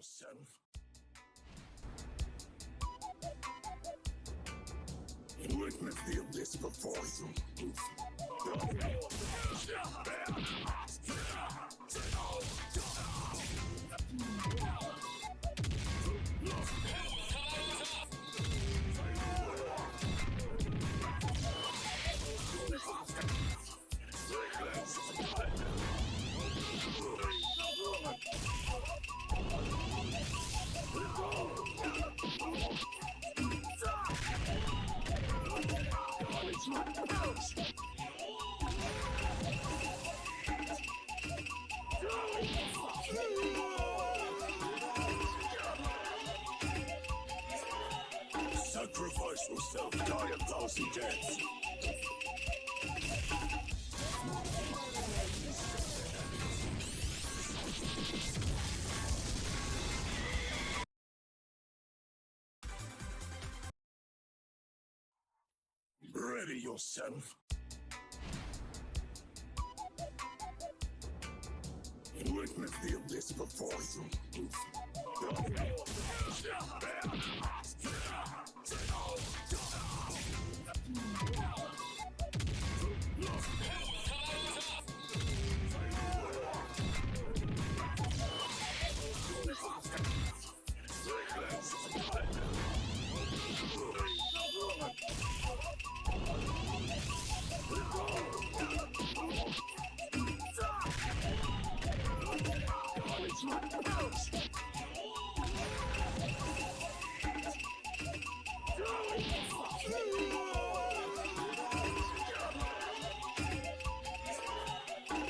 yourself. Witness the abyss before you. Sacrifice yourself, die a thousand deaths. Ready yourself. Witness the abyss before you.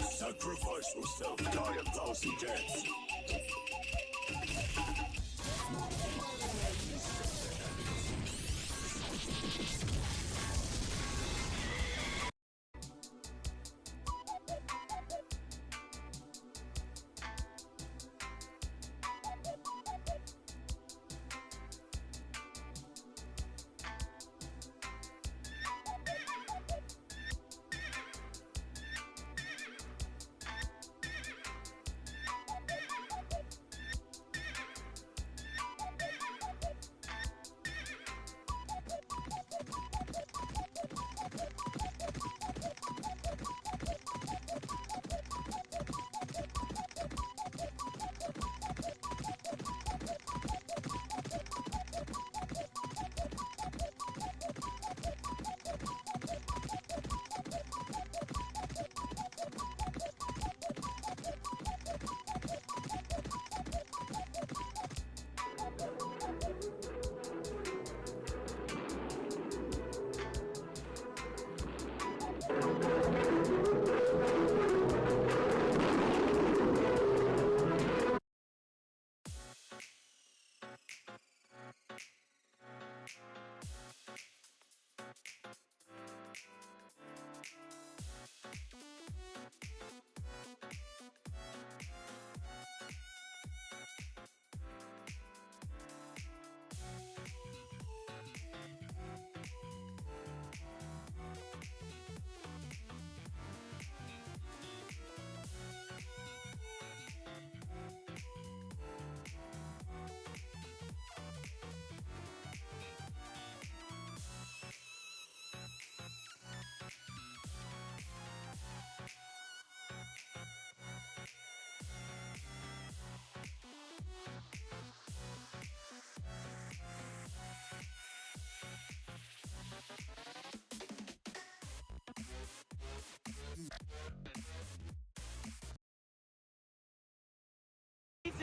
Sacrifice yourself, die a thousand deaths.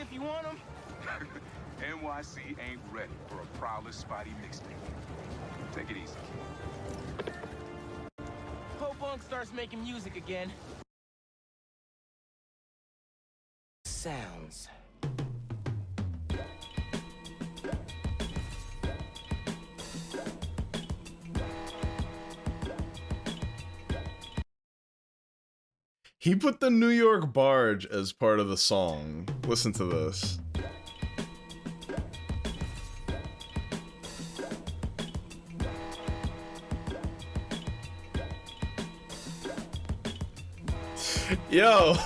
If you want them. NYC ain't ready for a Prowler Spotty mixtape. Take it easy. Hope Unk starts making music again. Sounds. He put the New York Barge as part of the song. Listen to this. Yo.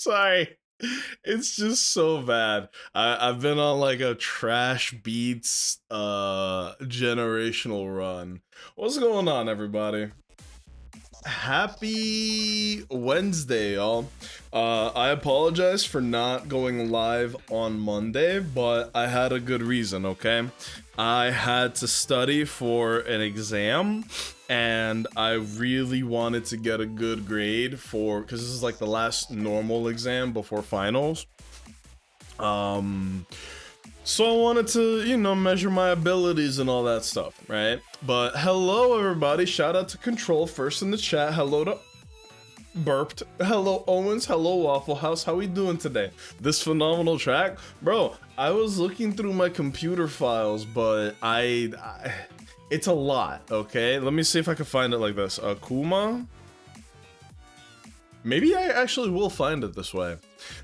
Sorry. It's just so bad. I've been on like a trash beats generational run. What's going on, everybody? Happy Wednesday, y'all. I apologize for not going live on Monday, but I had a good reason, okay? I had to study for an exam, and I really wanted to get a good grade because this is like the last normal exam before finals. So I wanted to, you know, measure my abilities and all that stuff, right? But hello, everybody. Shout out to Control first in the chat. Hello to Burped. Hello, Owens. Hello, Waffle House. How we doing today? This phenomenal track? Bro, I was looking through my computer files, but it's a lot, okay? Let me see if I can find it like this. Akuma? Maybe I actually will find it this way.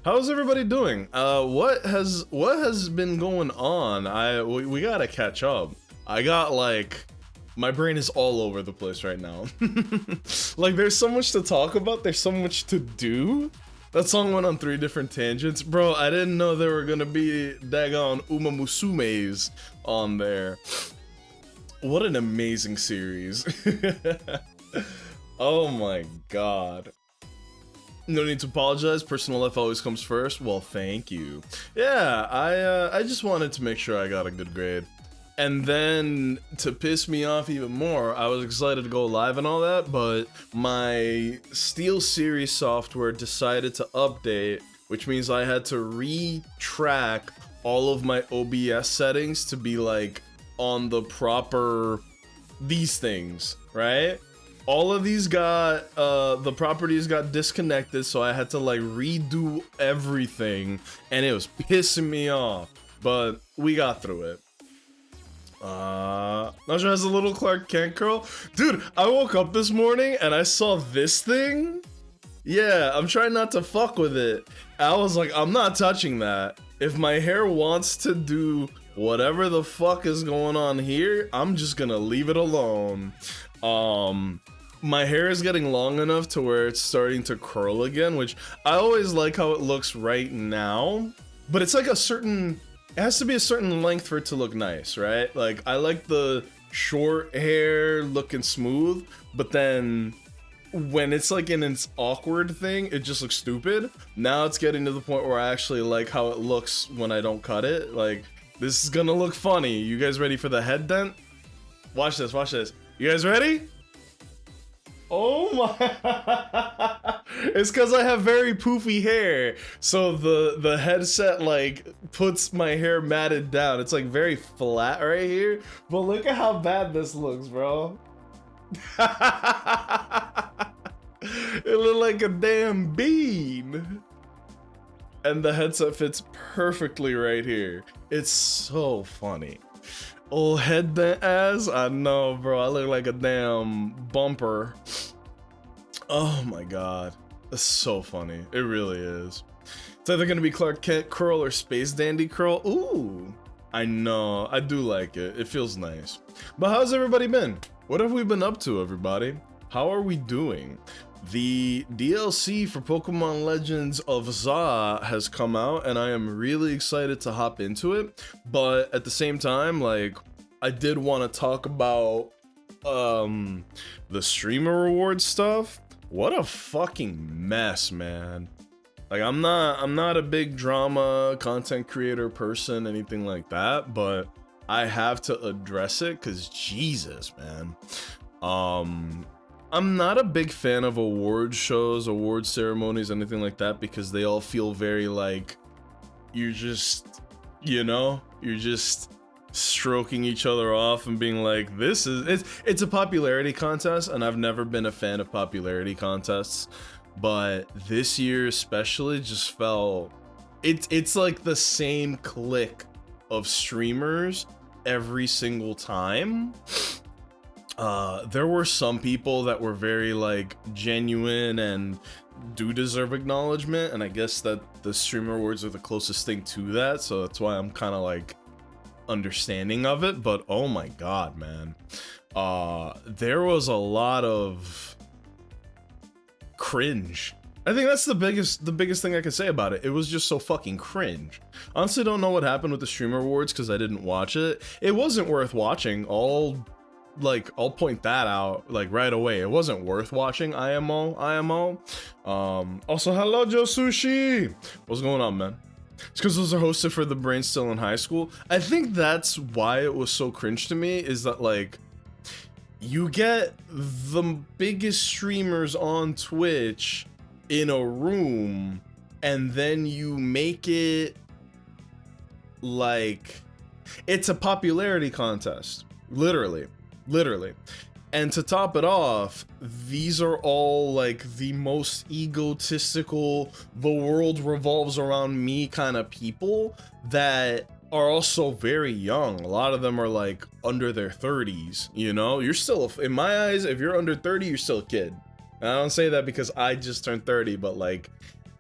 How's everybody doing? What has been going on? We gotta catch up. I got like, my brain is all over the place right now. Like, there's so much to talk about. There's so much to do. That song went on 3 different tangents. Bro, I didn't know there were gonna be daggone Uma Musumes on there. What an amazing series. Oh my god. No need to apologize. Personal life always comes first. Well, thank you. Yeah, I just wanted to make sure I got a good grade. And then, to piss me off even more, I was excited to go live and all that, but my SteelSeries software decided to update, which means I had to retrack all of my OBS settings to be like on the proper these things, right? All of these got, the properties got disconnected, so I had to like redo everything, and it was pissing me off, but we got through it. Naja has a little Clark Kent curl. Dude, I woke up this morning and I saw this thing. Yeah, I'm trying not to fuck with it. I was like, I'm not touching that. If my hair wants to do whatever the fuck is going on here, I'm just gonna leave it alone. My hair is getting long enough to where it's starting to curl again, which I always like how it looks right now, but it's like it has to be a certain length for it to look nice, right? Like, I like the short hair looking smooth, but then when it's like in its awkward thing, it just looks stupid. Now it's getting to the point where I actually like how it looks when I don't cut it. Like, this is gonna look funny. You guys ready for the head dent? Watch this, watch this. You guys ready? Oh my. It's because I have very poofy hair, so the headset like puts my hair matted down. It's like very flat right here, but look at how bad this looks, bro. It looked like a damn bean. And the headset fits perfectly right here. It's so funny. Old head dent ass? I know, bro. I look like a damn bumper. Oh my god. That's so funny. It really is. It's either gonna be Clark Kent curl or Space Dandy curl. Ooh. I know. I do like it. It feels nice. But how's everybody been? What have we been up to, everybody? How are we doing? The DLC for Pokemon Legends of Za has come out, and I am really excited to hop into it. But at the same time, like, I did want to talk about the streamer reward stuff. What a fucking mess, man. Like, I'm not a big drama content creator person, anything like that, but I have to address it because Jesus, man. I'm not a big fan of award shows, award ceremonies, anything like that, because they all feel very like you're just, you know, you're just stroking each other off and being like, it's a popularity contest, and I've never been a fan of popularity contests, but this year especially just felt it's like the same clique of streamers every single time. There were some people that were very like genuine and do deserve acknowledgement, and I guess that the streamer awards are the closest thing to that, so that's why I'm kind of like understanding of it. But oh my god, man, there was a lot of cringe I think that's the biggest thing I could say about it. It was just so fucking cringe. Honestly, don't know what happened with the Streamer Awards because I didn't watch it. It wasn't worth watching. I'll point that out like right away. It wasn't worth watching. IMO. Also, hello Joe Sushi. What's going on, man? It's because those are hosted for the brain still in high school. I think that's why it was so cringe to me, is that like you get the biggest streamers on Twitch in a room and then you make it like it's a popularity contest, literally. And to top it off, these are all like the most egotistical, the world revolves around me kind of people that are also very young. A lot of them are like under their 30s, you know? You're still, in my eyes, if you're under 30, you're still a kid. And I don't say that because I just turned 30, but like,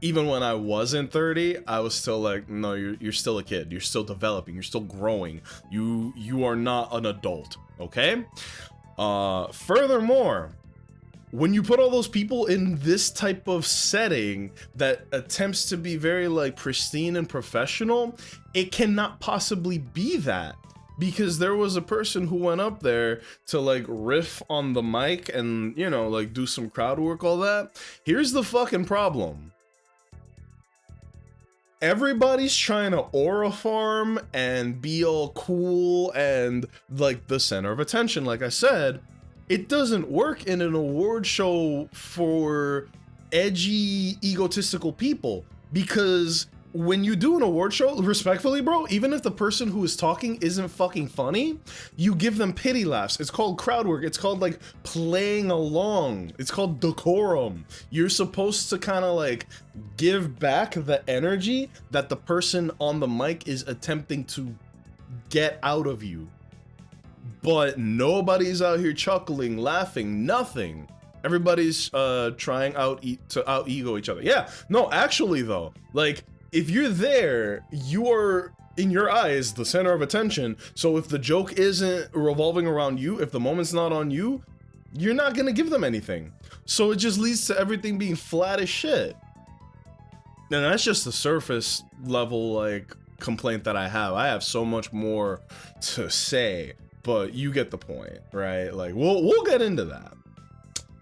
even when I wasn't 30, I was still like, no, you're still a kid. You're still developing. You're still growing. You are not an adult, okay? Furthermore, when you put all those people in this type of setting that attempts to be very like pristine and professional, it cannot possibly be that. Because there was a person who went up there to like riff on the mic and, you know, like do some crowd work, all that. Here's the fucking problem. Everybody's trying to aura farm and be all cool and like the center of attention. Like I said, it doesn't work in an award show for edgy, egotistical people, because when you do an award show, respectfully, bro, even if the person who is talking isn't fucking funny, you give them pity laughs. It's called crowd work. It's called like playing along. It's called decorum. You're supposed to kind of like give back the energy that the person on the mic is attempting to get out of you. But nobody's out here chuckling, laughing, nothing. Everybody's trying to out ego each other. Yeah, no, actually though, like, if you're there, you are, in your eyes, the center of attention. So if the joke isn't revolving around you, if the moment's not on you, you're not gonna give them anything. So it just leads to everything being flat as shit. And that's just the surface level, like, complaint that I have. I have so much more to say, but you get the point, right? Like, we'll get into that.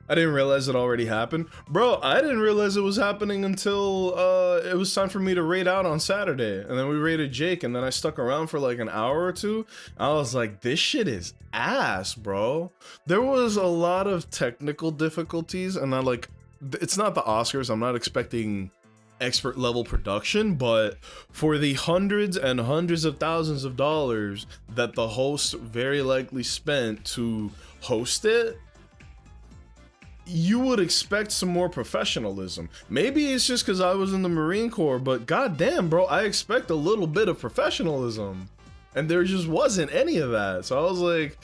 I didn't realize it already happened. Bro, I didn't realize it was happening until it was time for me to raid out on Saturday. And then we raided Jake, and then I stuck around for like an hour or two. I was like, this shit is ass, bro. There was a lot of technical difficulties, and it's not the Oscars. I'm not expecting expert level production, but for the hundreds and hundreds of thousands of dollars that the host very likely spent to host it, you would expect some more professionalism. Maybe it's just because I was in the Marine Corps, but goddamn, bro, I expect a little bit of professionalism. And there just wasn't any of that. So I was like,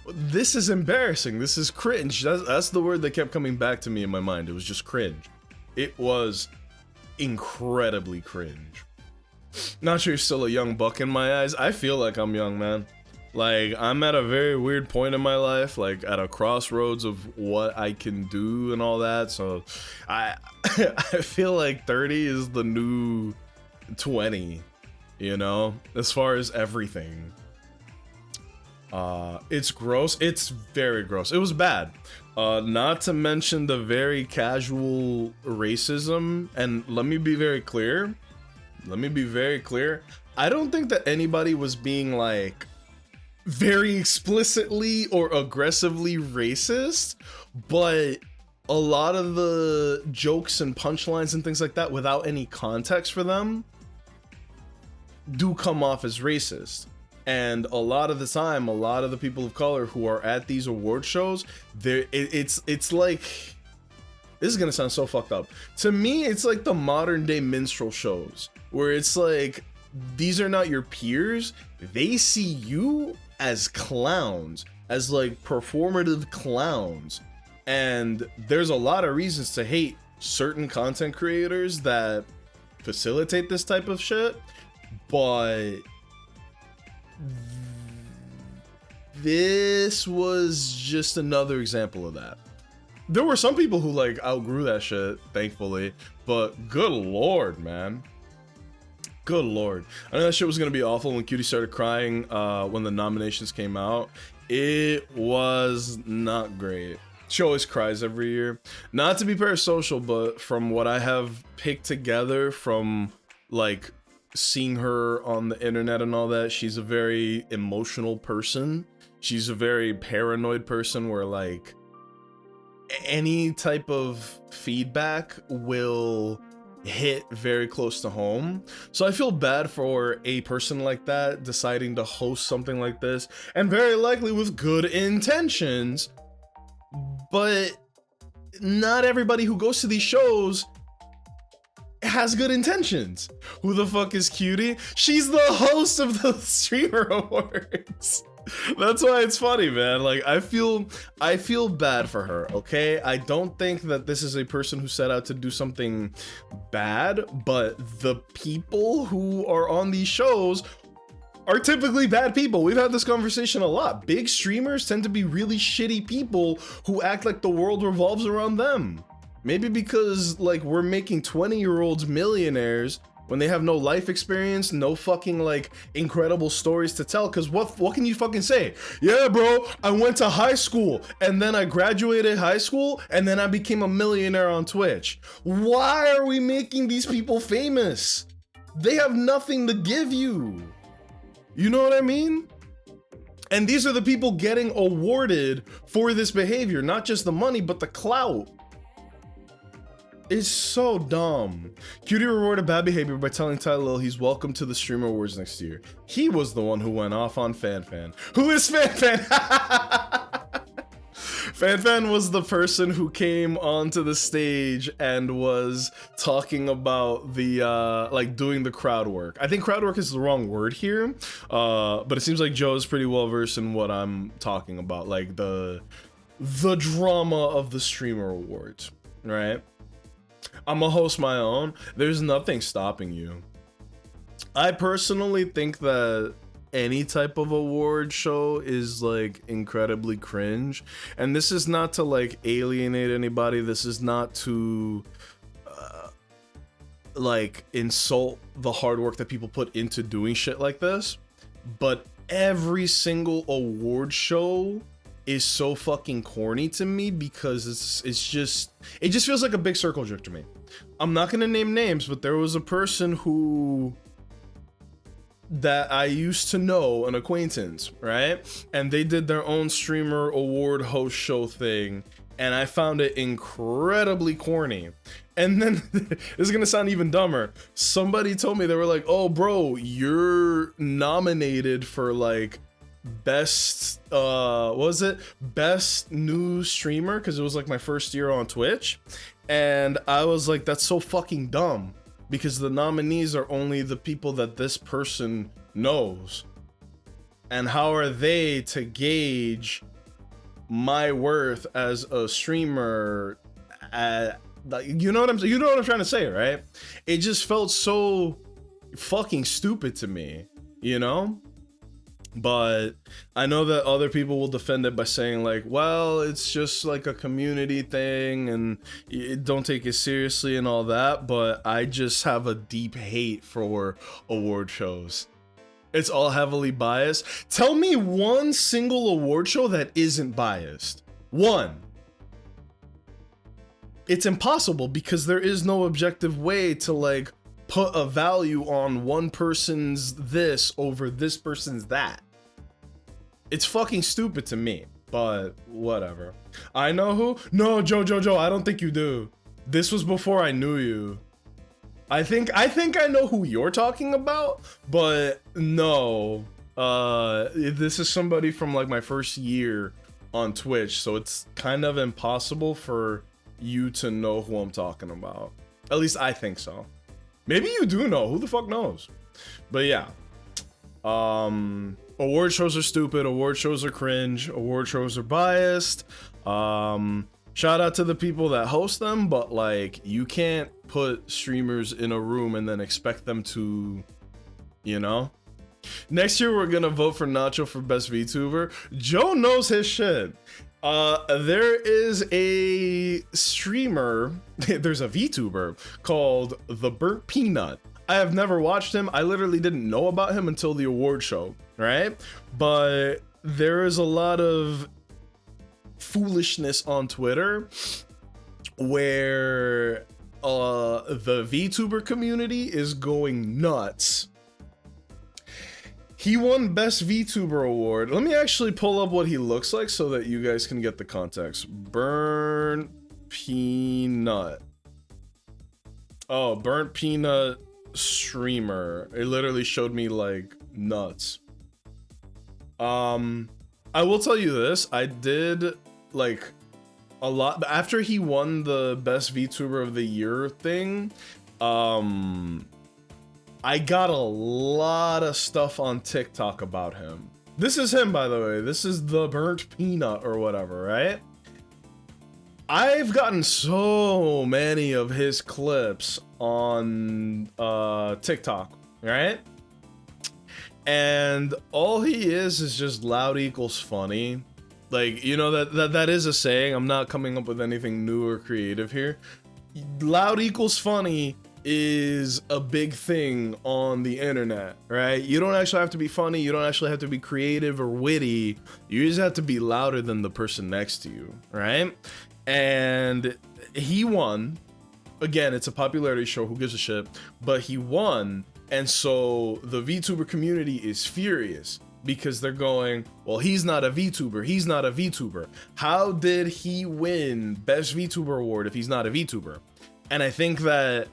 this is embarrassing. This is cringe. That's the word that kept coming back to me in my mind. It was just cringe. It was incredibly cringe. Not sure you're still a young buck in my eyes. I feel like I'm young, man. Like, I'm at a very weird point in my life, like at a crossroads of what I can do and all that. So I feel like 30 is the new 20, you know, as far as everything. It's gross. It's very gross. It was bad. Not to mention the very casual racism. And let me be very clear. I don't think that anybody was being like very explicitly or aggressively racist, but a lot of the jokes and punchlines and things like that without any context for them do come off as racist. And a lot of the time, a lot of the people of color who are at these award shows, it's like, this is gonna sound so fucked up. To me, it's like the modern day minstrel shows, where it's like, these are not your peers. They see you as clowns, as like performative clowns. And there's a lot of reasons to hate certain content creators that facilitate this type of shit, but this was just another example of that. There were some people who like outgrew that shit, thankfully, but good lord, man. Good lord. I know that shit was gonna be awful when Cutie started crying when the nominations came out. It was not great. She always cries every year. Not to be parasocial, but from what I have picked together from like seeing her on the internet and all that, she's a very emotional person. She's a very paranoid person where like any type of feedback will hit very close to home. So I feel bad for a person like that deciding to host something like this, and very likely with good intentions, but not everybody who goes to these shows has good intentions. Who the fuck is Cutie? She's the host of the Streamer Awards. That's why it's funny, man. Like I feel bad for her, okay? I don't think that this is a person who set out to do something bad, but the people who are on these shows are typically bad people. We've had this conversation a lot. Big streamers tend to be really shitty people who act like the world revolves around them. Maybe because like we're making 20-year-olds millionaires when they have no life experience, no fucking like incredible stories to tell. Cause what can you fucking say? Yeah, bro, I went to high school and then I graduated high school and then I became a millionaire on Twitch. Why are we making these people famous? They have nothing to give you. You know what I mean? And these are the people getting awarded for this behavior, not just the money, but the clout. It's so dumb. Cutie rewarded bad behavior by telling Ty Lil he's welcome to the Streamer Awards next year. He was the one who went off on FanFan. Who is FanFan? FanFan was the person who came onto the stage and was talking about the like doing the crowd work. I think crowd work is the wrong word here, but it seems like Joe is pretty well versed in what I'm talking about, like the drama of the Streamer Awards, right? I'm gonna host my own. There's nothing stopping you. I personally think that any type of award show is like incredibly cringe, and this is not to like alienate anybody. This is not to like insult the hard work that people put into doing shit like this, but every single award show is so fucking corny to me because it just feels like a big circle jerk to me. I'm not gonna name names, but there was a person that I used to know, an acquaintance, right? And they did their own streamer award host show thing, and I found it incredibly corny. And then, this is gonna sound even dumber, somebody told me, they were like, oh bro, you're nominated for like best what was it, best new streamer, because it was like my first year on Twitch. And I was like, that's so fucking dumb, because the nominees are only the people that this person knows, and how are they to gauge my worth as a streamer? You know what I'm trying to say, right? It just felt so fucking stupid to me, you know? But I know that other people will defend it by saying like, well, it's just like a community thing and don't take it seriously and all that. But I just have a deep hate for award shows. It's all heavily biased. Tell me one single award show that isn't biased. One. It's impossible, because there is no objective way to like put a value on one person's this over this person's that. It's fucking stupid to me, but whatever. I know who? No, Joe, I don't think you do. This was before I knew you. I think I know who you're talking about, but no. This is somebody from like my first year on Twitch, so it's kind of impossible for you to know who I'm talking about. At least I think so. Maybe you do know. Who the fuck knows? But yeah. Award shows are stupid. Award shows are cringe. Award shows are biased. Shout out to the people that host them, but like, you can't put streamers in a room and then expect them to, you know? Next year, we're gonna vote for Nacho for best VTuber. Joe knows his shit. There is a streamer, there's a VTuber called The Burnt Peanut. I have never watched him. I literally didn't know about him until the award show, right? But there is a lot of foolishness on Twitter where the VTuber community is going nuts. He won Best VTuber Award. Let me actually pull up what he looks like so that you guys can get the context. Burnt Peanut. Oh, Burnt Peanut streamer. It literally showed me like nuts. I will tell you this. I did like a lot after he won the Best VTuber of the Year thing. I got a lot of stuff on TikTok about him. This is him, by the way. This is the Burnt Peanut or whatever, right? I've gotten so many of his clips on TikTok, right? And all he is just loud equals funny. Like, you know, that is a saying. I'm not coming up with anything new or creative here. Loud equals funny is a big thing on the internet, right? You don't actually have to be funny, you don't actually have to be creative or witty, you just have to be louder than the person next to you, right? And he won. Again, it's a popularity show, who gives a shit? But he won, and so the VTuber community is furious because they're going, well, he's not a VTuber, he's not a VTuber. How did he win Best VTuber Award if he's not a VTuber? And I think that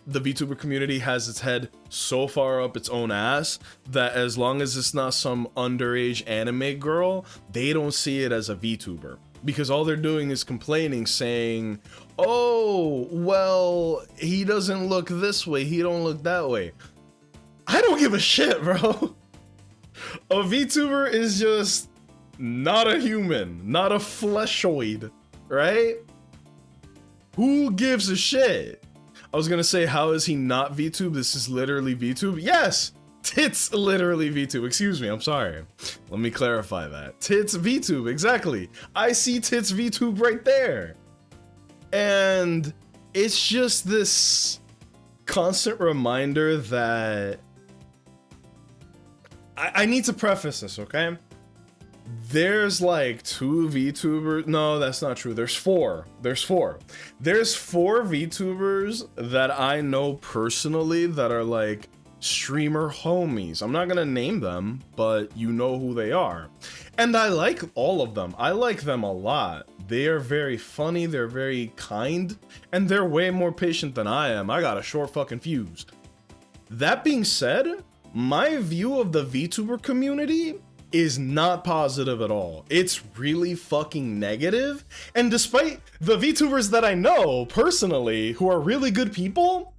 the VTuber community has its head so far up its own ass that as long as it's not some underage anime girl, they don't see it as a VTuber. Because all they're doing is complaining, saying, oh, well, he doesn't look this way, he don't look that way. I don't give a shit, bro. A VTuber is just not a human, not a fleshoid, right? Who gives a shit? I was gonna say, how is he not VTube? This is literally VTube. Yes, tits literally VTube. Excuse me, I'm sorry. Let me clarify that. Tits VTube, exactly. I see tits VTube right there. And it's just this constant reminder that I need to preface this, okay? There's like 2 VTubers. No, that's not true. There's 4. There's 4 VTubers that I know personally that are like streamer homies. I'm not gonna name them, but you know who they are. And I like all of them. I like them a lot. They are very funny, they're very kind, and they're way more patient than I am. I got a short fucking fuse. That being said, my view of the VTuber community is not positive at all. It's really fucking negative. And despite the VTubers that I know personally, who are really good people,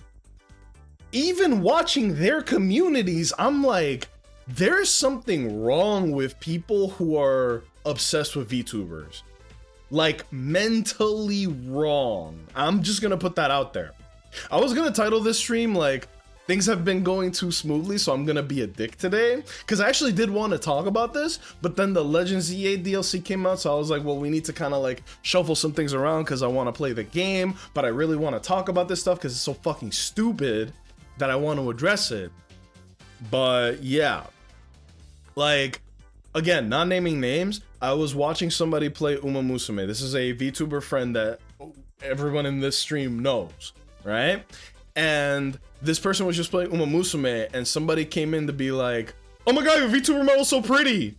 even watching their communities, I'm like, there's something wrong with people who are obsessed with VTubers. Like, mentally wrong. I'm just gonna put that out there. I was gonna title this stream like, things have been going too smoothly, so I'm gonna be a dick today. Because I actually did want to talk about this, but then the Legends EA DLC came out, so I was like, well, we need to kind of like shuffle some things around because I want to play the game, but I really want to talk about this stuff because it's so fucking stupid that I want to address it. But yeah, like, again, not naming names, I was watching somebody play Uma Musume. This is a VTuber friend that everyone in this stream knows, right? And this person was just playing Uma Musume, and somebody came in to be like, oh my god, your VTuber model's so pretty!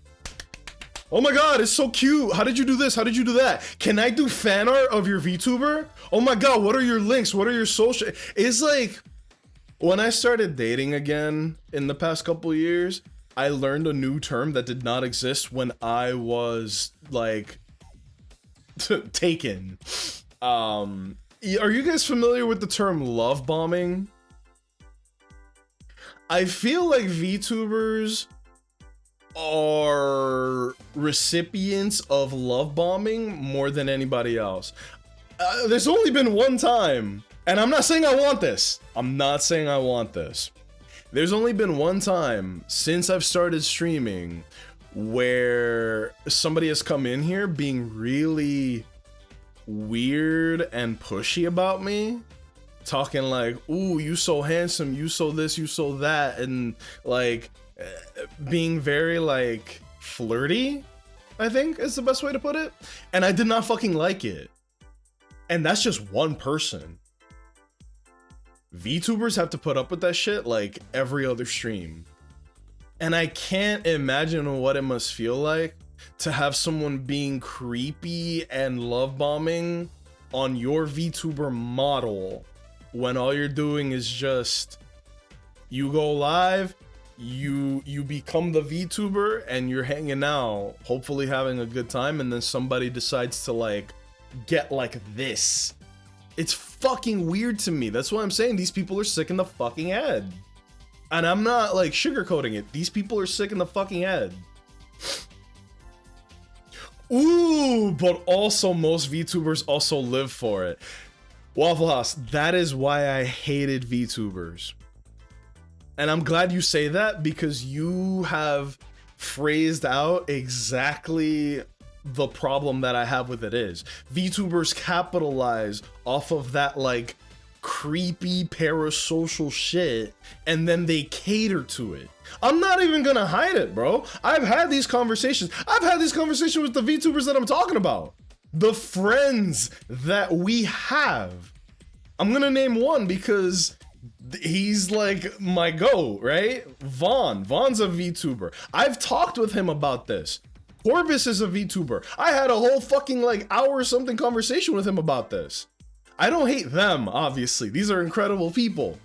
Oh my god, it's so cute! How did you do this? How did you do that? Can I do fan art of your VTuber? Oh my god, what are your links? What are your social... It's like, when I started dating again in the past couple years, I learned a new term that did not exist when I was, like, taken. Are you guys familiar with the term love bombing? I feel like VTubers are recipients of love bombing more than anybody else. There's only been one time, and I'm not saying I want this. I'm not saying I want this. There's only been one time since I've started streaming where somebody has come in here being really weird and pushy about me, talking like, ooh, you so handsome, you so this, you so that, and like being very like flirty, I think is the best way to put it. And I did not fucking like it. And that's just one person. VTubers have to put up with that shit like every other stream. And I can't imagine what it must feel like to have someone being creepy and love bombing on your VTuber model when all you're doing is just, you go live, you become the VTuber and you're hanging out, hopefully having a good time, and then somebody decides to like get like this. It's fucking weird to me. That's why I'm saying these people are sick in the fucking head. And I'm not like sugarcoating it. These people are sick in the fucking head. Ooh, but also most VTubers also live for it. Waffle House, that is why I hated VTubers. And I'm glad you say that because you have phrased out exactly the problem that I have with it is. VTubers capitalize off of that like creepy parasocial shit and then they cater to it. I'm not even gonna hide it, bro. I've had these conversations. I've had this conversation with the VTubers that I'm talking about. The friends that we have. I'm gonna name one because he's like my goat, right? Vaughn's a VTuber. I've talked with him about this. Corvus is a VTuber. I had a whole fucking like hour or something conversation with him about this. I don't hate them, obviously. These are incredible people.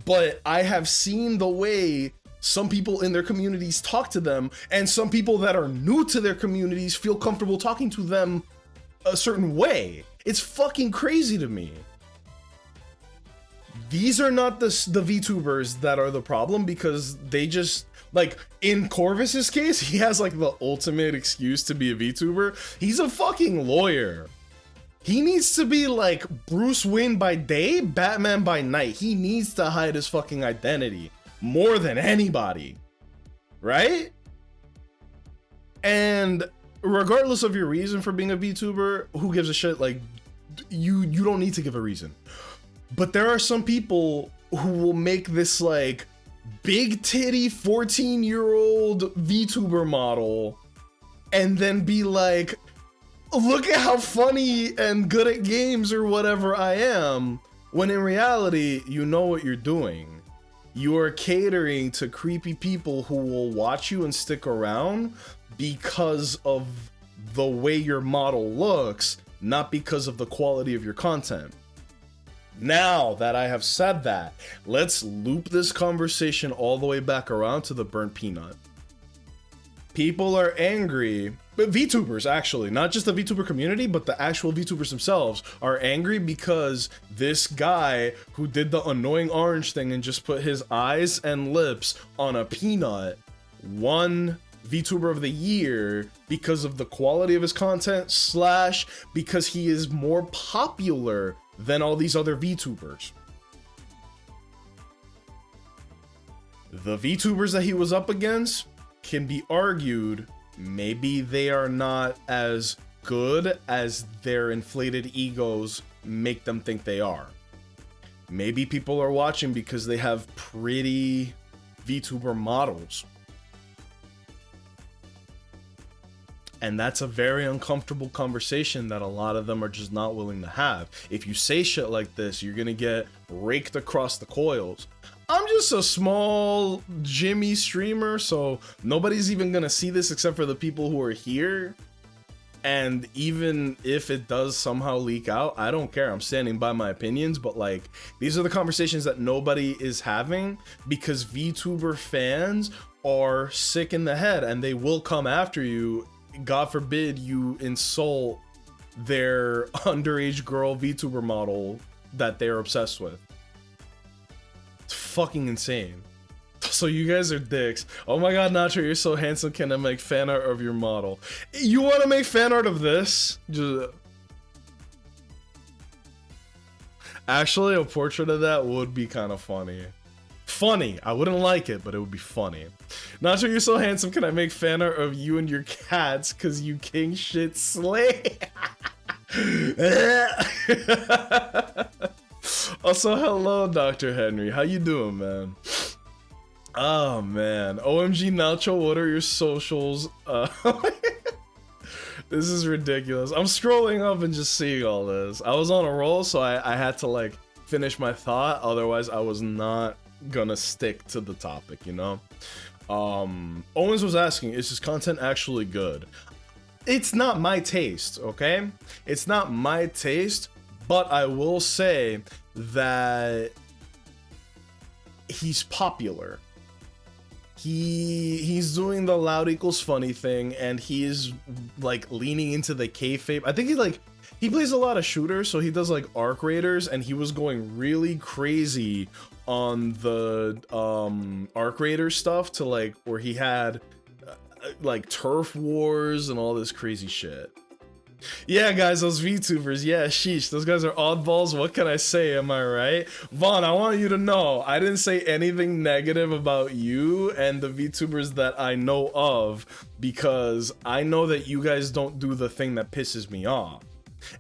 But I have seen the way some people in their communities talk to them, and some people that are new to their communities feel comfortable talking to them a certain way. It's fucking crazy to me. These are not the VTubers that are the problem because they just, like, in Corvus's case, he has like the ultimate excuse to be a VTuber. He's a fucking lawyer. He needs to be like Bruce Wayne by day, Batman by night. He needs to hide his fucking identity more than anybody, right? And regardless of your reason for being a VTuber, who gives a shit? Like, you don't need to give a reason. But there are some people who will make this like big titty 14-year-old VTuber model and then be like, look at how funny and good at games or whatever I am, when in reality, you know what you're doing. You are catering to creepy people who will watch you and stick around because of the way your model looks, not because of the quality of your content. Now that I have said that, let's loop this conversation all the way back around to the burnt peanut. People are angry, but VTubers actually, not just the VTuber community, but the actual VTubers themselves are angry because this guy who did the annoying orange thing and just put his eyes and lips on a peanut won VTuber of the year because of the quality of his content / because he is more popular than all these other VTubers. The VTubers that he was up against can be argued maybe they are not as good as their inflated egos make them think they are. Maybe people are watching because they have pretty VTuber models. And that's a very uncomfortable conversation that a lot of them are just not willing to have. If you say shit like this, you're gonna get raked across the coils. I'm just a small Jimmy streamer, so nobody's even gonna see this except for the people who are here. And even if it does somehow leak out, I don't care. I'm standing by my opinions, but like, these are the conversations that nobody is having because VTuber fans are sick in the head and they will come after you. God forbid you insult their underage girl VTuber model that they're obsessed with. It's fucking insane. So you guys are dicks. Oh my god, Nacho, you're so handsome. Can I make fan art of your model? You want to make fan art of this? Actually, a portrait of that would be kind of funny. Funny. I wouldn't like it, but it would be funny. Nacho, you're so handsome. Can I make fan art of you and your cats? Cause you king shit slay. Also, hello, Dr. Henry. How you doing, man? Oh, man. OMG, Nacho, what are your socials? This is ridiculous. I'm scrolling up and just seeing all this. I was on a roll, so I had to, like, finish my thought. Otherwise, I was not gonna stick to the topic, you know? Owens was asking, is his content actually good? It's not my taste, okay? It's not my taste, but I will say that he's popular. He's doing the loud equals funny thing, and he's like leaning into the kayfabe. I think he plays a lot of shooters, so he does like arc raiders, and he was going really crazy on the arc raider stuff to like where he had like turf wars and all this crazy shit. Yeah, guys, those VTubers, yeah, sheesh, those guys are oddballs. What can I say? Am I right? Vaughn, I want you to know, I didn't say anything negative about you and the VTubers that I know of, because I know that you guys don't do the thing that pisses me off.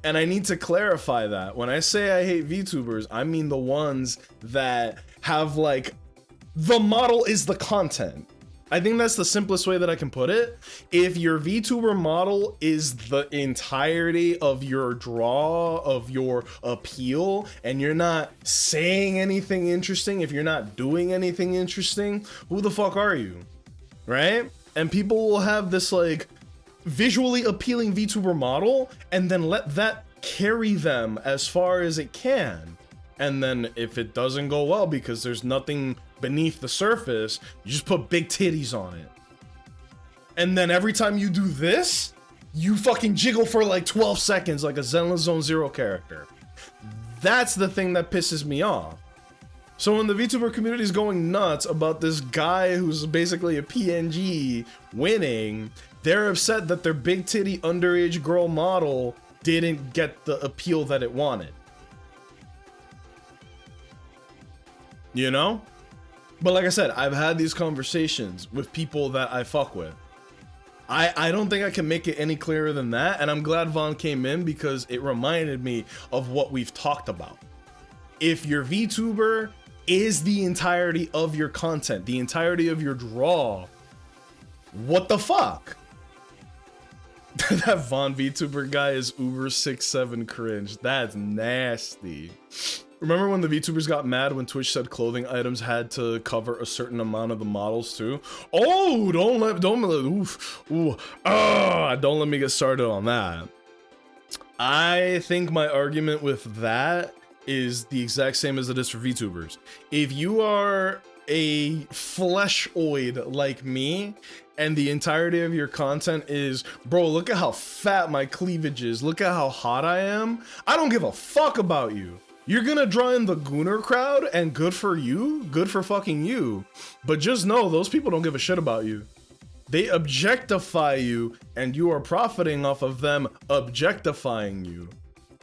And I need to clarify that. When I say I hate VTubers, I mean the ones that have, like, the model is the content. I think that's the simplest way that I can put it. If your VTuber model is the entirety of your draw, of your appeal, and you're not saying anything interesting, if you're not doing anything interesting, who the fuck are you? Right? And people will have this like visually appealing VTuber model and then let that carry them as far as it can. And then if it doesn't go well because there's nothing beneath the surface, you just put big titties on it. And then every time you do this, you fucking jiggle for like 12 seconds like a Zenless Zone Zero character. That's the thing that pisses me off. So when the VTuber community is going nuts about this guy who's basically a PNG winning, they're upset that their big titty underage girl model didn't get the appeal that it wanted. You know? But like I said, I've had these conversations with people that I fuck with. I don't think I can make it any clearer than that, and I'm glad Vaughn came in because it reminded me of what we've talked about. If your VTuber is the entirety of your content, the entirety of your draw, what the fuck? That Vaughn VTuber guy is Uber 6'7" cringe. That's nasty. Remember when the VTubers got mad when Twitch said clothing items had to cover a certain amount of the models too? Oh, don't let me get started on that. I think my argument with that is the exact same as it is for VTubers. If you are a fleshoid like me, and the entirety of your content is, bro, look at how fat my cleavage is, look at how hot I am, I don't give a fuck about you. You're gonna draw in the gooner crowd, and good for you, good for fucking you. But just know, those people don't give a shit about you. They objectify you, and you are profiting off of them objectifying you.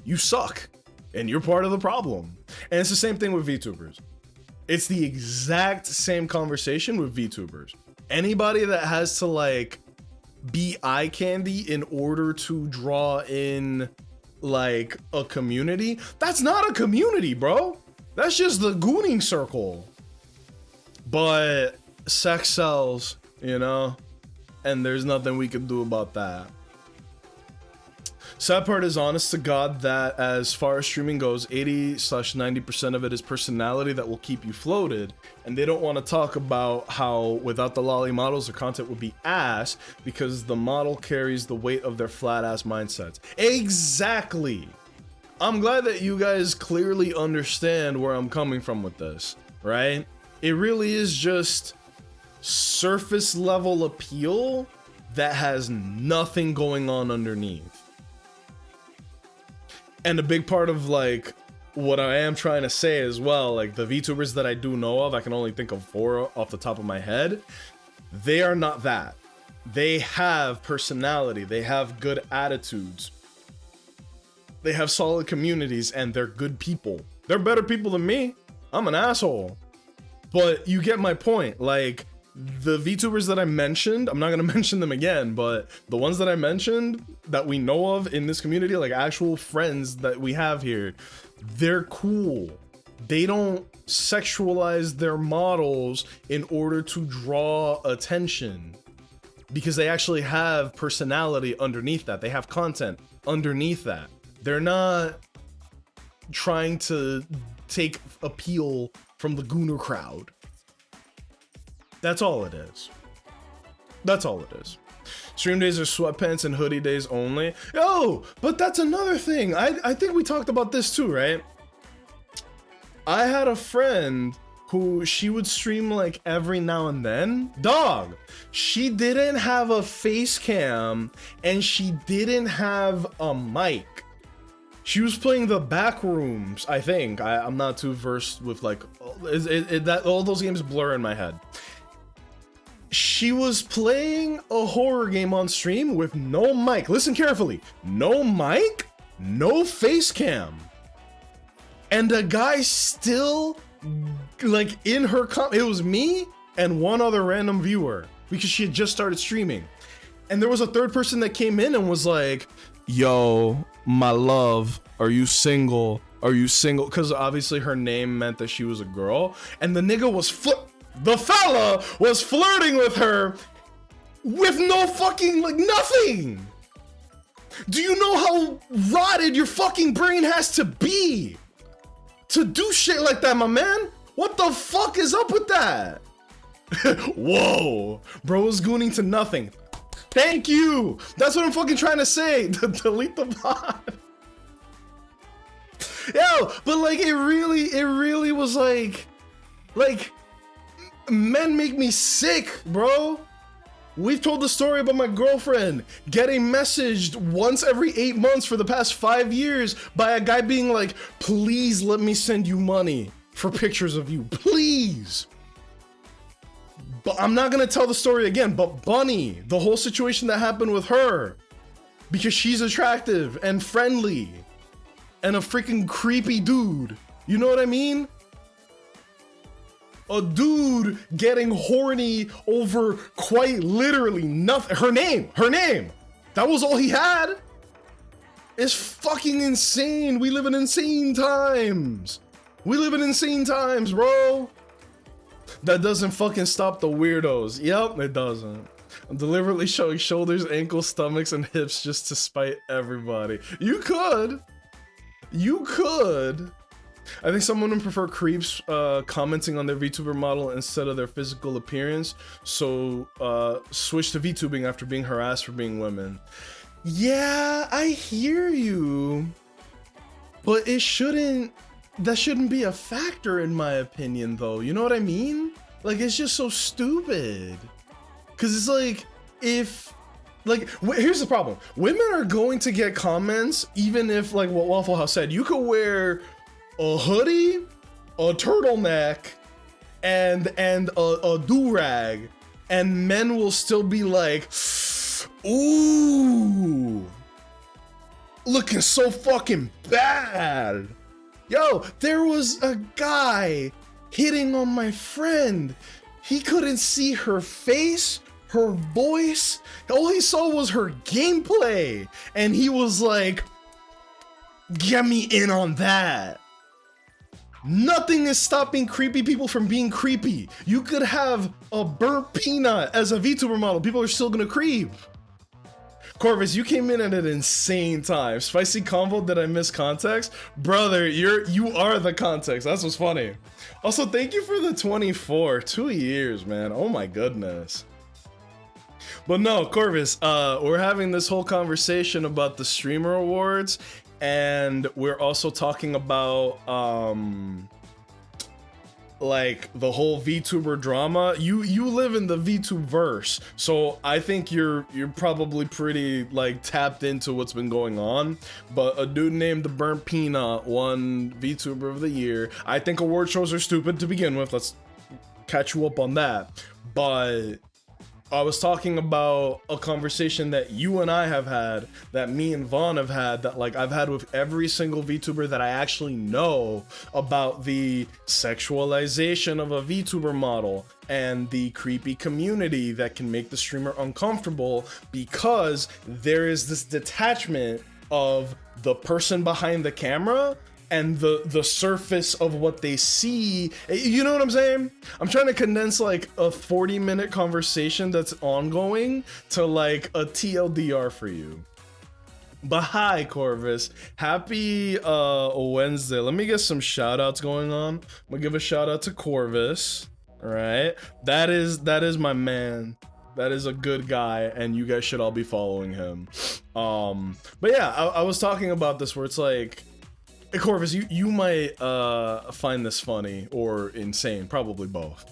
You suck, and you're part of the problem. And it's the same thing with VTubers. It's the exact same conversation with VTubers. Anybody that has to like be eye candy in order to draw in like a community, that's not a community, bro. That's just the gooning circle. But sex sells, you know, and there's nothing we can do about that. Sad part is, honest to God, that as far as streaming goes, 80-90% of it is personality that will keep you floated, and they don't want to talk about how without the lolly models, their content would be ass because the model carries the weight of their flat ass mindsets. Exactly. I'm glad that you guys clearly understand where I'm coming from with this, right? It really is just surface level appeal that has nothing going on underneath. And a big part of like what I am trying to say as well, like the VTubers that I do know of, I can only think of 4 off the top of my head. They are not that. They have personality, they have good attitudes, they have solid communities, and they're good people. They're better people than me. I'm an asshole. But you get my point. Like, the VTubers that I mentioned, I'm not gonna mention them again, but the ones that I mentioned that we know of in this community, like actual friends that we have here, they're cool. They don't sexualize their models in order to draw attention, because they actually have personality underneath that. They have content underneath that. They're not trying to take appeal from the gooner crowd. That's all it is. That's all it is. Stream days are sweatpants and hoodie days only. Yo, but that's another thing. I think we talked about this too, right? I had a friend who she would stream like every now and then. Dog, she didn't have a face cam and she didn't have a mic. She was playing the back rooms, I think. I'm not too versed with like that. All those games blur in my head. She was playing a horror game on stream with no mic. Listen carefully. No mic, no face cam. And the guy still, like, in her it was me and one other random viewer, because she had just started streaming. And there was a third person that came in and was like, yo, my love, are you single? Are you single? Because obviously her name meant that she was a girl. And the nigga was the fella was flirting with her with no fucking, like, nothing. Do you know how rotted your fucking brain has to be to do shit like that, my man? What the fuck is up with that? Whoa, bro was gooning to nothing. Thank you. That's what I'm fucking trying to say. Delete the pod. Yo, but like it really was like men make me sick, bro. We've told the story about my girlfriend getting messaged once every 8 months for the past 5 years by a guy being like, please let me send you money for pictures of you, please. But I'm not gonna tell the story again, but Bunny, the whole situation that happened with her, because she's attractive and friendly and a freaking creepy dude. You know what I mean? A dude getting horny over quite literally nothing. Her name. That was all he had. It's fucking insane. We live in insane times. Bro. That doesn't fucking stop the weirdos. Yep, it doesn't. I'm deliberately showing shoulders, ankles, stomachs, and hips just to spite everybody. You could. I think someone would prefer creeps commenting on their VTuber model instead of their physical appearance, so switch to VTubing after being harassed for being women. Yeah, I hear you, but that shouldn't be a factor in my opinion though, you know what I mean? Like, it's just so stupid. Cause it's like, here's the problem. Women are going to get comments even if, like what Waffle House said, you could wear a hoodie, a turtleneck, and a do-rag, and men will still be like, ooh, looking so fucking bad. Yo, there was a guy hitting on my friend. He couldn't see her face, her voice. All he saw was her gameplay. And he was like, get me in on that. Nothing is stopping creepy people from being creepy. You could have a burnt peanut as a VTuber model. People are still gonna creep. Corvus, you came in at an insane time. Spicy combo, did I miss context? Brother, you are the context. That's what's funny. Also, thank you for the 24. 2 years, man. Oh my goodness. But no, Corvus, we're having this whole conversation about the streamer awards, and we're also talking about like the whole VTuber drama. You live in the VTube verse, so I think you're probably pretty like tapped into what's been going on. But a dude named the Burnt Peanut won VTuber of the year. I think award shows are stupid to begin with. Let's catch you up on that. But I was talking about a conversation that you and I have had, that me and Vaughn have had, that like I've had with every single VTuber that I actually know, about the sexualization of a VTuber model and the creepy community that can make the streamer uncomfortable because there is this detachment of the person behind the camera and the surface of what they see. You know what I'm saying? I'm trying to condense like a 40-minute conversation that's ongoing to like a TLDR for you. But hi, Corvus. Happy Wednesday. Let me get some shout outs going on. I'm gonna give a shout out to Corvus. All right, that is my man. That is a good guy, and you guys should all be following him. But yeah, I was talking about this where it's like, hey, Corvus, you might find this funny or insane, probably both.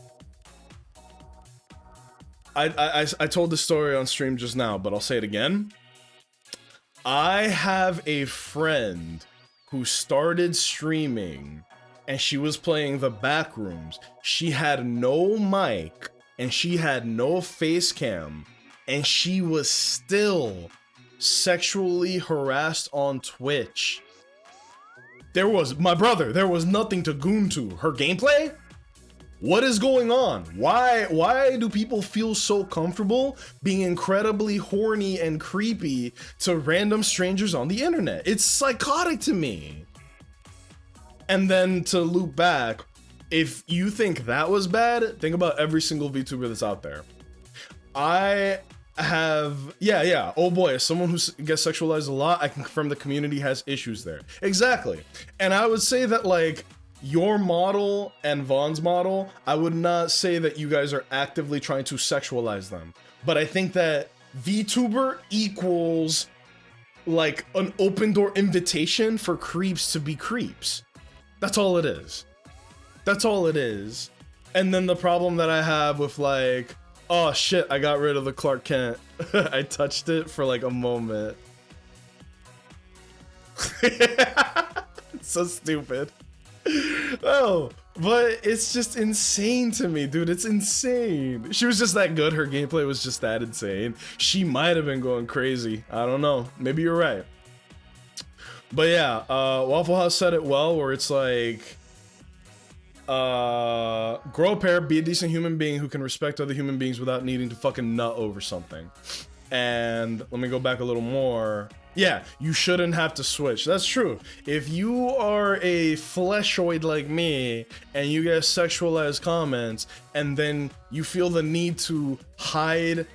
I told this story on stream just now, but I'll say it again. I have a friend who started streaming and she was playing the Backrooms. She had no mic and she had no face cam, and she was still sexually harassed on Twitch. There was nothing to goon to. Her gameplay? What is going on? Why do people feel so comfortable being incredibly horny and creepy to random strangers on the internet? It's psychotic to me. And then to loop back, if you think that was bad, think about every single VTuber that's out there. I have, yeah, oh boy, as someone who gets sexualized a lot, I can confirm the community has issues there. Exactly. And I would say that like your model and Vaughn's model, I would not say that you guys are actively trying to sexualize them. But I think that VTuber equals like an open door invitation for creeps to be creeps. That's all it is. That's all it is. And then the problem that I have with like, oh shit, I got rid of the Clark Kent. I touched it for like a moment. It's so stupid. Oh, but it's just insane to me, dude. It's insane. She was just that good. Her gameplay was just that insane. She might have been going crazy. I don't know. Maybe you're right. But yeah, Waffle House said it well, where it's like, grow a pair, be a decent human being who can respect other human beings without needing to fucking nut over something. And let me go back a little more. Yeah, you shouldn't have to switch. That's true. If you are a fleshoid like me and you get sexualized comments and then you feel the need to hide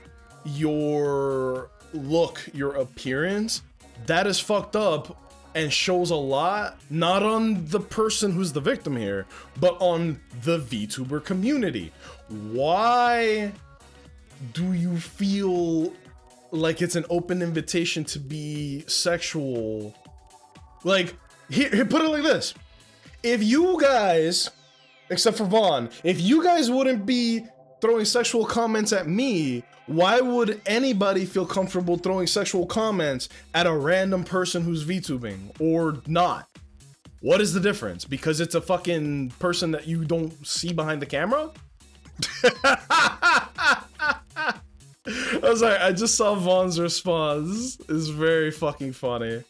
your look, your appearance, that is fucked up and shows a lot, not on the person who's the victim here, but on the VTuber community. Why do you feel like it's an open invitation to be sexual? Like, here, put it like this. If you guys, except for Vaughn, if you guys wouldn't be throwing sexual comments at me, why would anybody feel comfortable throwing sexual comments at a random person who's VTubing or not? What is the difference? Because it's a fucking person that you don't see behind the camera? I was like, I just saw Vaughn's response. It's very fucking funny.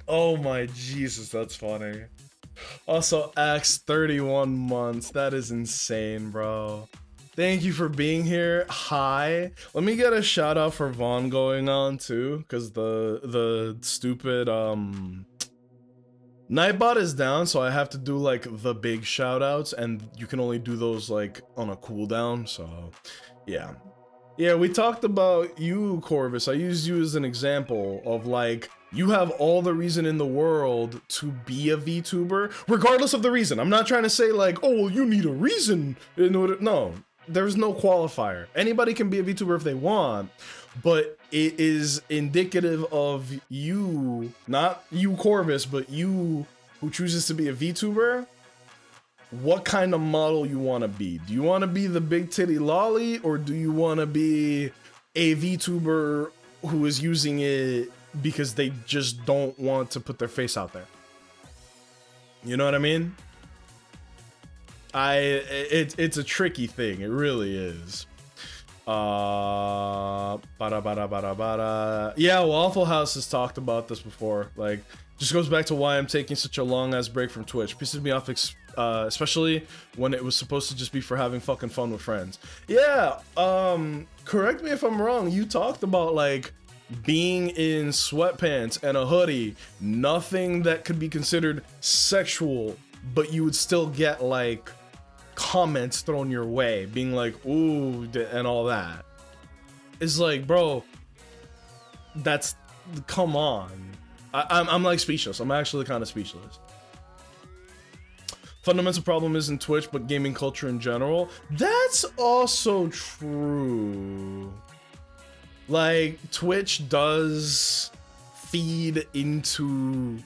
Oh my Jesus, that's funny. Also, Axe 31 months. That is insane, bro. Thank you for being here. Hi. Let me get a shout out for Vaughn going on too, because the stupid Nightbot is down, so I have to do like the big shout outs, and you can only do those like on a cooldown. So yeah. Yeah, we talked about you, Corvus. I used you as an example of like, you have all the reason in the world to be a VTuber, regardless of the reason. I'm not trying to say like, oh, well, you need a reason in order. No, there's no qualifier. Anybody can be a VTuber if they want, but it is indicative of you, not you, Corvus, but you who chooses to be a VTuber, what kind of model you want to be. Do you want to be the big titty lolly, or do you want to be a VTuber who is using it because they just don't want to put their face out there? You know what I mean? It's a tricky thing. It really is. Yeah, Waffle House has talked about this before. Like, just goes back to why I'm taking such a long ass break from Twitch. Pisses me off, especially when it was supposed to just be for having fucking fun with friends. Yeah, correct me if I'm wrong. You talked about like being in sweatpants and a hoodie, nothing that could be considered sexual, but you would still get like comments thrown your way, being like, ooh, and all that. It's like, bro, that's, come on. I'm like speechless. I'm actually kind of speechless. Fundamental problem isn't Twitch, but gaming culture in general. That's also true. Like, Twitch does feed into,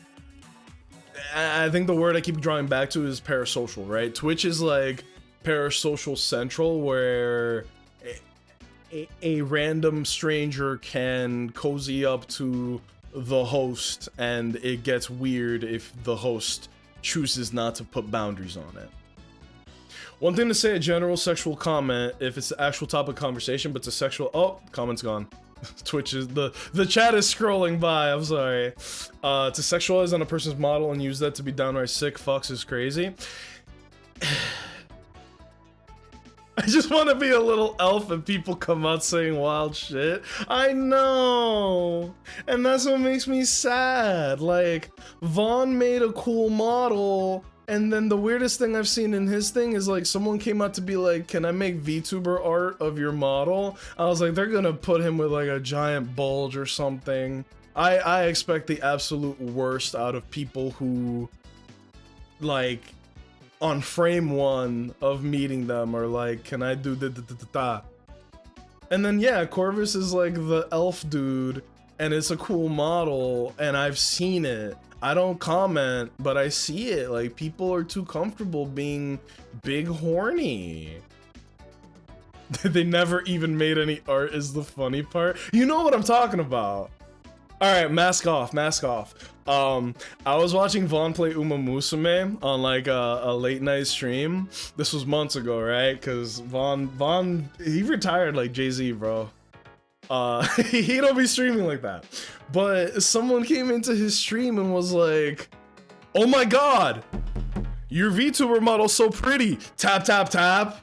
I think the word I keep drawing back to is parasocial, right? Twitch is like parasocial central, where a random stranger can cozy up to the host, and it gets weird if the host chooses not to put boundaries on it. One thing to say, a general sexual comment if it's the actual topic of conversation, but it's a sexual, oh, comment's gone. Twitch is, the chat is scrolling by, I'm sorry. To sexualize on a person's model and use that to be downright sick fucks is crazy. I just want to be a little elf and people come out saying wild shit. I know! And that's what makes me sad. Like, Vaughn made a cool model, and then the weirdest thing I've seen in his thing is like someone came out to be like, can I make VTuber art of your model? I was like, they're gonna put him with like a giant bulge or something. I expect the absolute worst out of people who, like, on frame one of meeting them are like, can I do da-da-da-da-da? And then yeah, Corvus is like the elf dude, and it's a cool model, and I've seen it. I don't comment, but I see it. Like, people are too comfortable being big horny. They never even made any art is the funny part. You know what I'm talking about. Alright, mask off, mask off. I was watching Vaughn play Uma Musume on like a late night stream. This was months ago, right? Cause Vaughn, he retired like Jay-Z, bro. He don't be streaming like that. But someone came into his stream and was like, oh my god, your VTuber model's so pretty. Tap, tap, tap.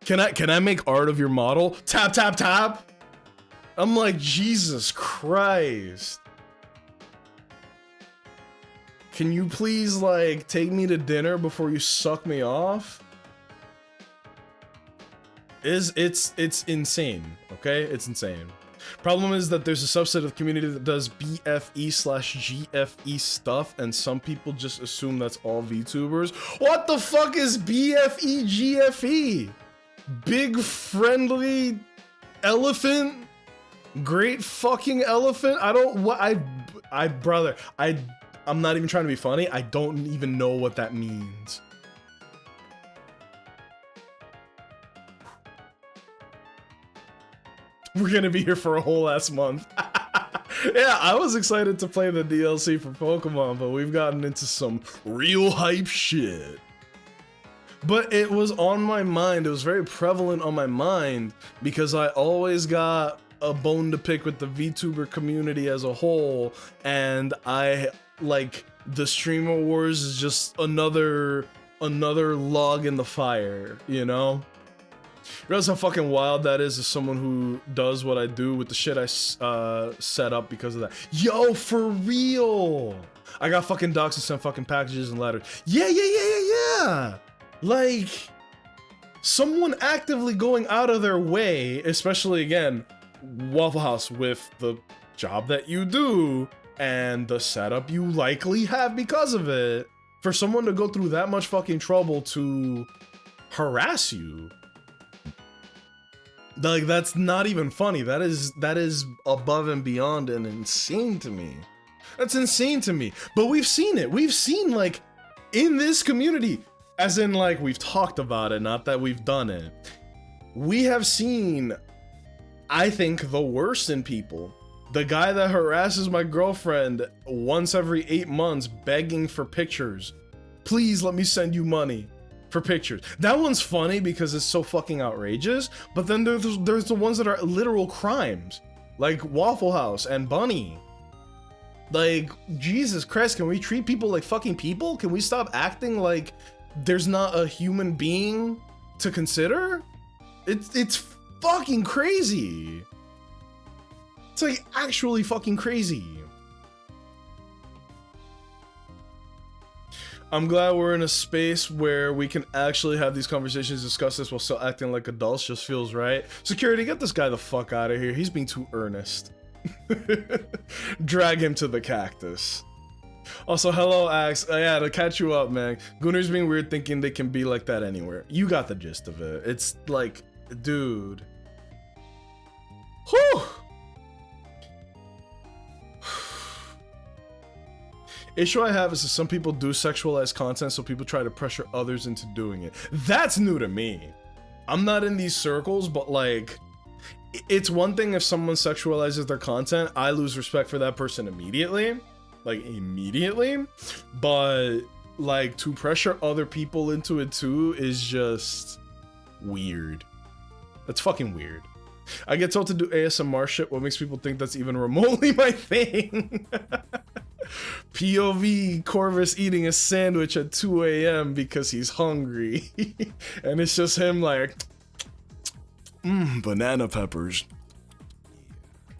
Can I make art of your model? Tap, tap, tap. I'm like, Jesus Christ. Can you please, like, take me to dinner before you suck me off? It's insane, okay? It's insane. Problem is that there's a subset of the community that does BFE/GFE stuff, and some people just assume that's all VTubers. What the fuck is BFE/GFE? Big friendly elephant? Great fucking elephant? I don't, what, brother, I'm not even trying to be funny. I don't even know what that means. We're gonna be here for a whole ass month. Yeah, I was excited to play the DLC for Pokemon, but we've gotten into some real hype shit. But it was on my mind. It was very prevalent on my mind because I always got a bone to pick with the VTuber community as a whole, and I like the streamer wars is just another log in the fire, you know? You realize how fucking wild that is as someone who does what I do with the shit I set up because of that. Yo, for real! I got fucking docs and sent fucking packages and letters. Yeah! Like, someone actively going out of their way, especially again, Waffle House with the job that you do and the setup you likely have because of it, for someone to go through that much fucking trouble to harass you. Like, that's not even funny. That is above and beyond and insane to me. That's insane to me. But we've seen it. We've seen, like, in this community, as in, like, we've talked about it, not that we've done it. We have seen, I think, the worst in people. The guy that harasses my girlfriend once every 8 months begging for pictures. Please let me send you money. for pictures. That one's funny because it's so fucking outrageous, but then there's the ones that are literal crimes, like Waffle House and Bunny. Like, Jesus Christ, can we treat people like fucking people? Can we stop acting like there's not a human being to consider? It's fucking crazy. It's like actually fucking crazy. I'm glad we're in a space where we can actually have these conversations, discuss this while still acting like adults. Just feels right. Security, get this guy the fuck out of here. He's being too earnest. Drag him to the cactus. Also, hello, Axe. Yeah, to catch you up, man. Gooners being weird thinking they can be like that anywhere. You got the gist of it. It's like, dude. Whew. Issue I have is that some people do sexualize content, so people try to pressure others into doing it. That's new to me. I'm not in these circles, but like, it's one thing if someone sexualizes their content, I lose respect for that person immediately. Like, immediately. But, like, to pressure other people into it too is just weird. That's fucking weird. I get told to do ASMR shit. What makes people think that's even remotely my thing? POV Corvus eating a sandwich at 2 a.m. because he's hungry. And it's just him like, banana peppers.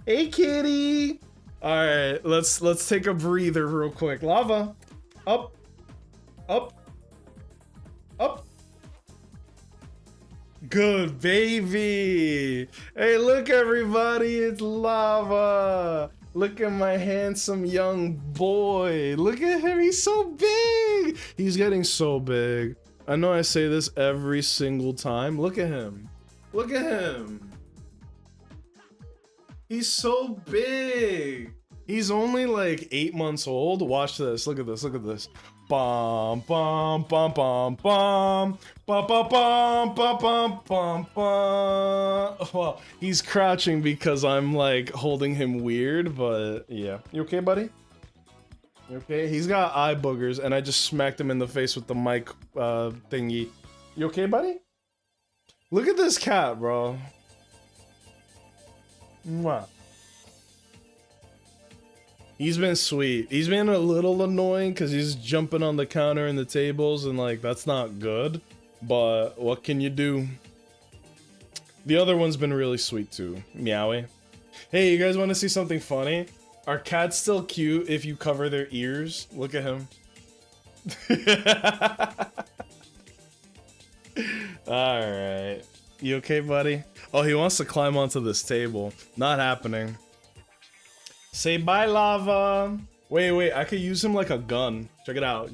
Hey, kitty. All right, let's take a breather real quick. Lava, up, up, up. Good baby. Hey, look everybody, it's Lava. Look at my handsome young boy. Look at him, he's so big. He's getting so big. I know I say this every single time. Look at him. Look at him. He's so big. He's only like 8 months old. Watch this. Look at this. Look at this. Bum bum bum bum bum bum bum bum bum bum bum bum. Well, he's crouching because I'm like holding him weird, but yeah. You okay, buddy? You okay? He's got eye boogers, and I just smacked him in the face with the mic thingy. You okay, buddy? Look at this cat, bro. Mwah. He's been sweet. He's been a little annoying because he's jumping on the counter and the tables, and like, that's not good. But what can you do? The other one's been really sweet too. Meowie. Hey, you guys want to see something funny? Are cats still cute if you cover their ears? Look at him. Alright. You okay, buddy? Oh, he wants to climb onto this table. Not happening. Say bye, Lava. Wait, I could use him like a gun. Check it out.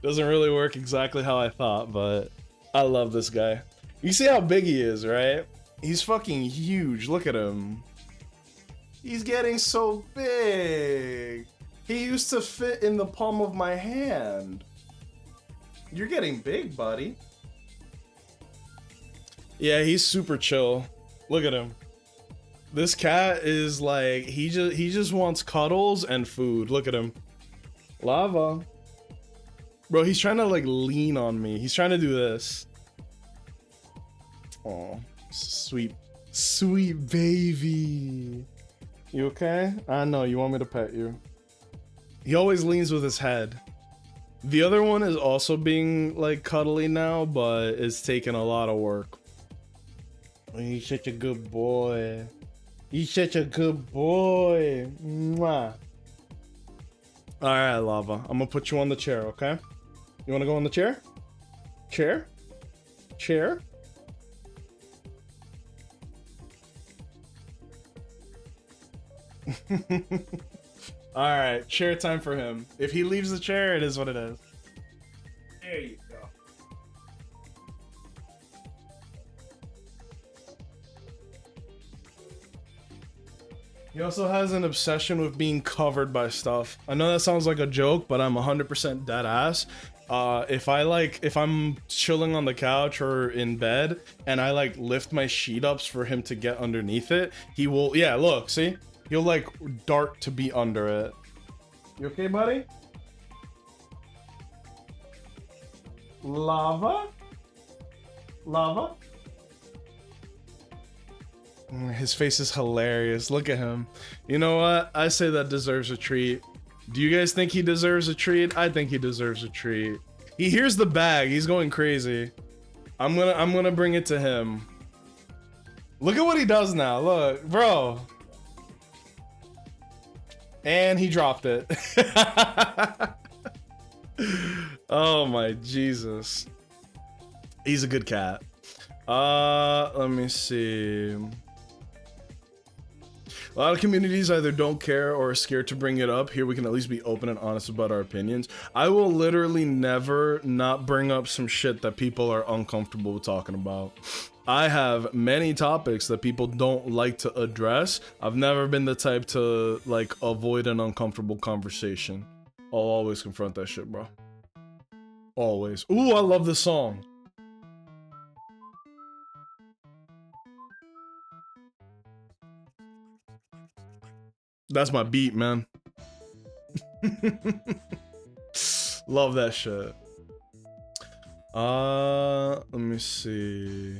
Doesn't really work exactly how I thought, but I love this guy. You see how big he is, right? He's fucking huge. Look at him. He's getting so big. He used to fit in the palm of my hand. You're getting big, buddy. Yeah, he's super chill. Look at him. This cat is like, he just wants cuddles and food. Look at him. Lava. Bro, he's trying to like lean on me. He's trying to do this. Oh, sweet baby. You okay? I know, you want me to pet you. He always leans with his head. The other one is also being like cuddly now, but it's taking a lot of work. He's such a good boy. He's such a good boy. Mwah. All right, Lava. I'm gonna put you on the chair, okay? You wanna go on the chair? Chair? Chair? All right, chair time for him. If he leaves the chair, it is what it is. There you go. He also has an obsession with being covered by stuff. I know that sounds like a joke, but I'm 100% dead ass. If I'm chilling on the couch or in bed and I like lift my sheet ups for him to get underneath it, he will, yeah, look, see? He'll like dart to be under it. You okay, buddy? Lava? Lava? His face is hilarious. Look at him. You know what? I say that deserves a treat. Do you guys think he deserves a treat? I think he deserves a treat. He hears the bag. He's going crazy. I'm gonna bring it to him. Look at what he does now. Look, bro. And he dropped it. Oh my Jesus. He's a good cat. Let me see. A lot of communities either don't care or are scared to bring it up. Here we can at least be open and honest about our opinions. I will literally never not bring up some shit that people are uncomfortable with talking about. I have many topics that people don't like to address. I've never been the type to like avoid an uncomfortable conversation. I'll always confront that shit, bro. Always. Ooh, I love this song. That's my beat, man. Love that shit. Let me see.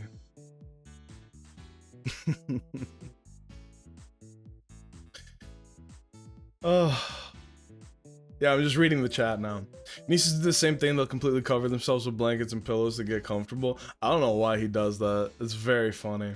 Yeah, I'm just reading the chat now. Nieces do the same thing. They'll completely cover themselves with blankets and pillows to get comfortable. I don't know why he does that. It's very funny.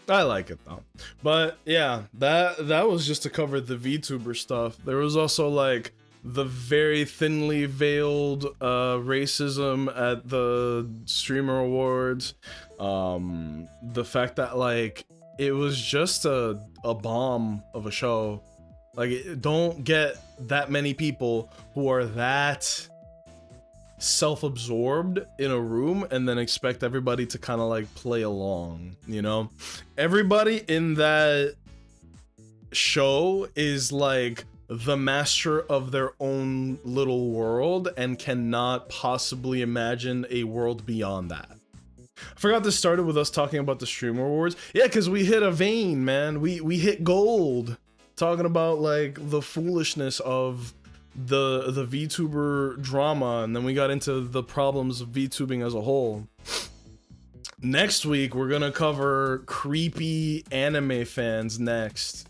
I like it though. But yeah, that was just to cover the VTuber stuff. There was also like the very thinly veiled racism at the streamer awards. The fact that like it was just a bomb of a show. Like, don't get that many people who are that self-absorbed in a room and then expect everybody to kind of like play along, you know? Everybody in that show is like the master of their own little world and cannot possibly imagine a world beyond that. I forgot this started with us talking about the streamer awards. Yeah, because we hit a vein, man. We hit gold. Talking about like the foolishness of the VTuber drama, and then we got into the problems of VTubing as a whole. Next week we're gonna cover creepy anime fans next.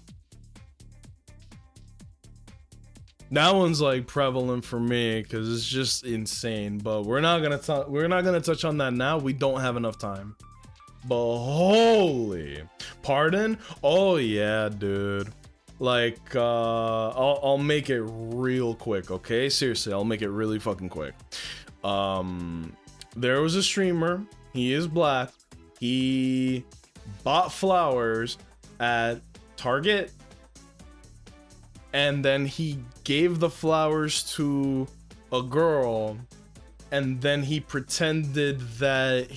That one's like prevalent for me because it's just insane, but we're not gonna touch on that now. We don't have enough time. But holy, pardon? Oh yeah, dude. Like, I'll make it real quick, okay? Seriously, I'll make it really fucking quick. There was a streamer. He is black. He bought flowers at Target, and then he gave the flowers to a girl, and then he pretended that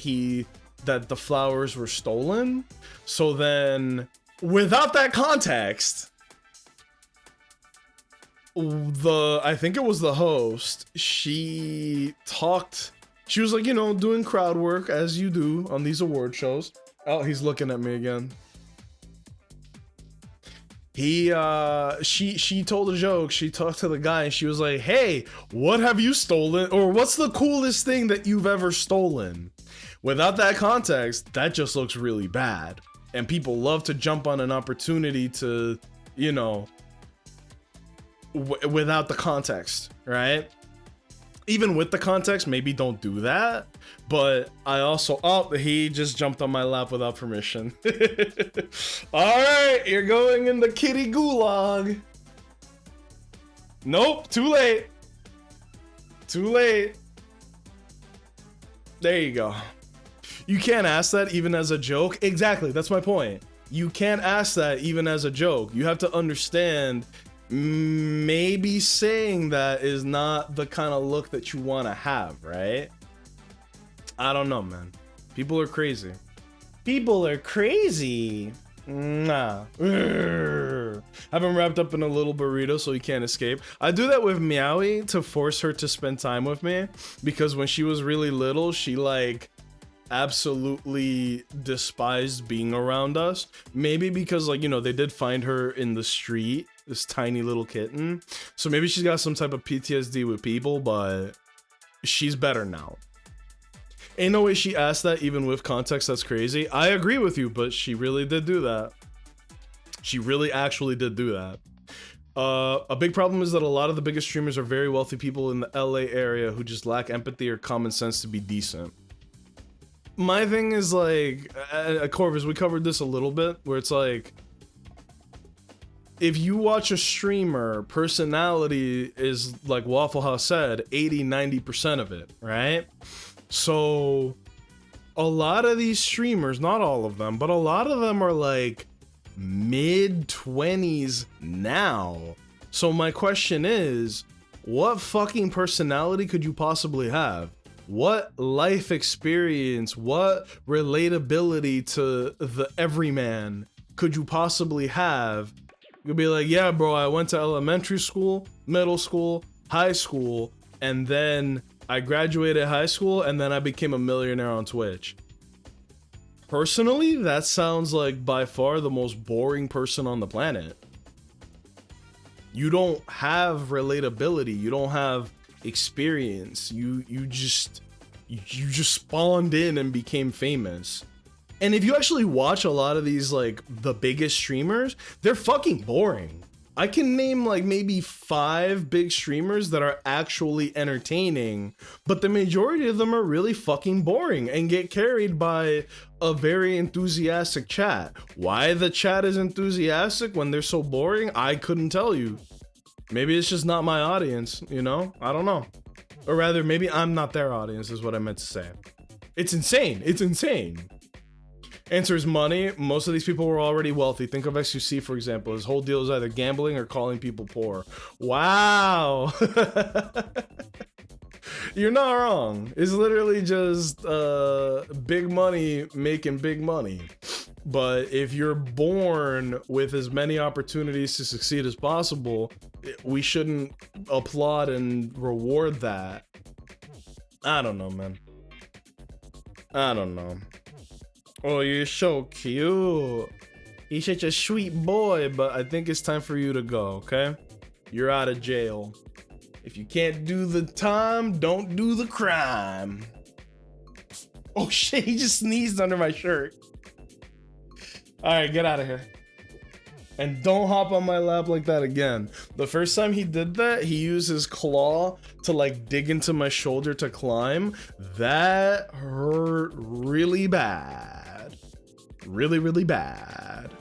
the flowers were stolen. So then, without that context, I think it was the host, she was like, you know, doing crowd work as you do on these award shows. Oh, he's looking at me again. She told a joke. She talked to the guy and she was like, hey, what have you stolen? Or what's the coolest thing that you've ever stolen? Without that context, that just looks really bad. And people love to jump on an opportunity to, you know, without the context, right? Even with the context, maybe don't do that. But I also, oh, he just jumped on my lap without permission. All right, you're going in the kitty gulag. Nope, too late. Too late. There you go. You can't ask that even as a joke. Exactly, that's my point. You can't ask that even as a joke. You have to understand maybe saying that is not the kind of look that you want to have, right? I don't know, man. People are crazy. People are crazy. Nah. Have him wrapped up in a little burrito so he can't escape. I do that with Meowie to force her to spend time with me, because when she was really little, she like absolutely despised being around us. Maybe because, like, you know, they did find her in the street this tiny little kitten. So maybe she's got some type of PTSD with people, but she's better now. Ain't no way she asked that even with context. That's crazy. I agree with you, but she really did do that. She really actually did do that. A big problem is that a lot of the biggest streamers are very wealthy people in the LA area who just lack empathy or common sense to be decent. My thing is like, Corvus, we covered this a little bit, where it's like, if you watch a streamer, personality is, like Waffle House said, 80-90% of it, right? So a lot of these streamers, not all of them, but a lot of them are like mid-20s now. So my question is, what fucking personality could you possibly have? What life experience, what relatability to the everyman could you possibly have? You'll be like, yeah, bro, I went to elementary school, middle school, high school, and then I graduated high school, and then I became a millionaire on Twitch. Personally, that sounds like by far the most boring person on the planet. You don't have relatability. You don't have experience. You just spawned in and became famous. And if you actually watch a lot of these, like, the biggest streamers, they're fucking boring. I can name, like, maybe 5 big streamers that are actually entertaining, but the majority of them are really fucking boring and get carried by a very enthusiastic chat. Why the chat is enthusiastic when they're so boring, I couldn't tell you. Maybe it's just not my audience, you know? I don't know. Or rather, maybe I'm not their audience is what I meant to say. It's insane. It's insane. Answer is money. Most of these people were already wealthy. Think of XQC, for example. His whole deal is either gambling or calling people poor. Wow. You're not wrong. It's literally just big money making big money. But if you're born with as many opportunities to succeed as possible, we shouldn't applaud and reward that. I don't know, man. I don't know. Oh, you're so cute. He's such a sweet boy, but I think it's time for you to go, okay? You're out of jail. If you can't do the time, don't do the crime. Oh shit, he just sneezed under my shirt. Alright, get out of here. And don't hop on my lap like that again. The first time he did that, he used his claw to like dig into my shoulder to climb. That hurt really bad. Really, really bad.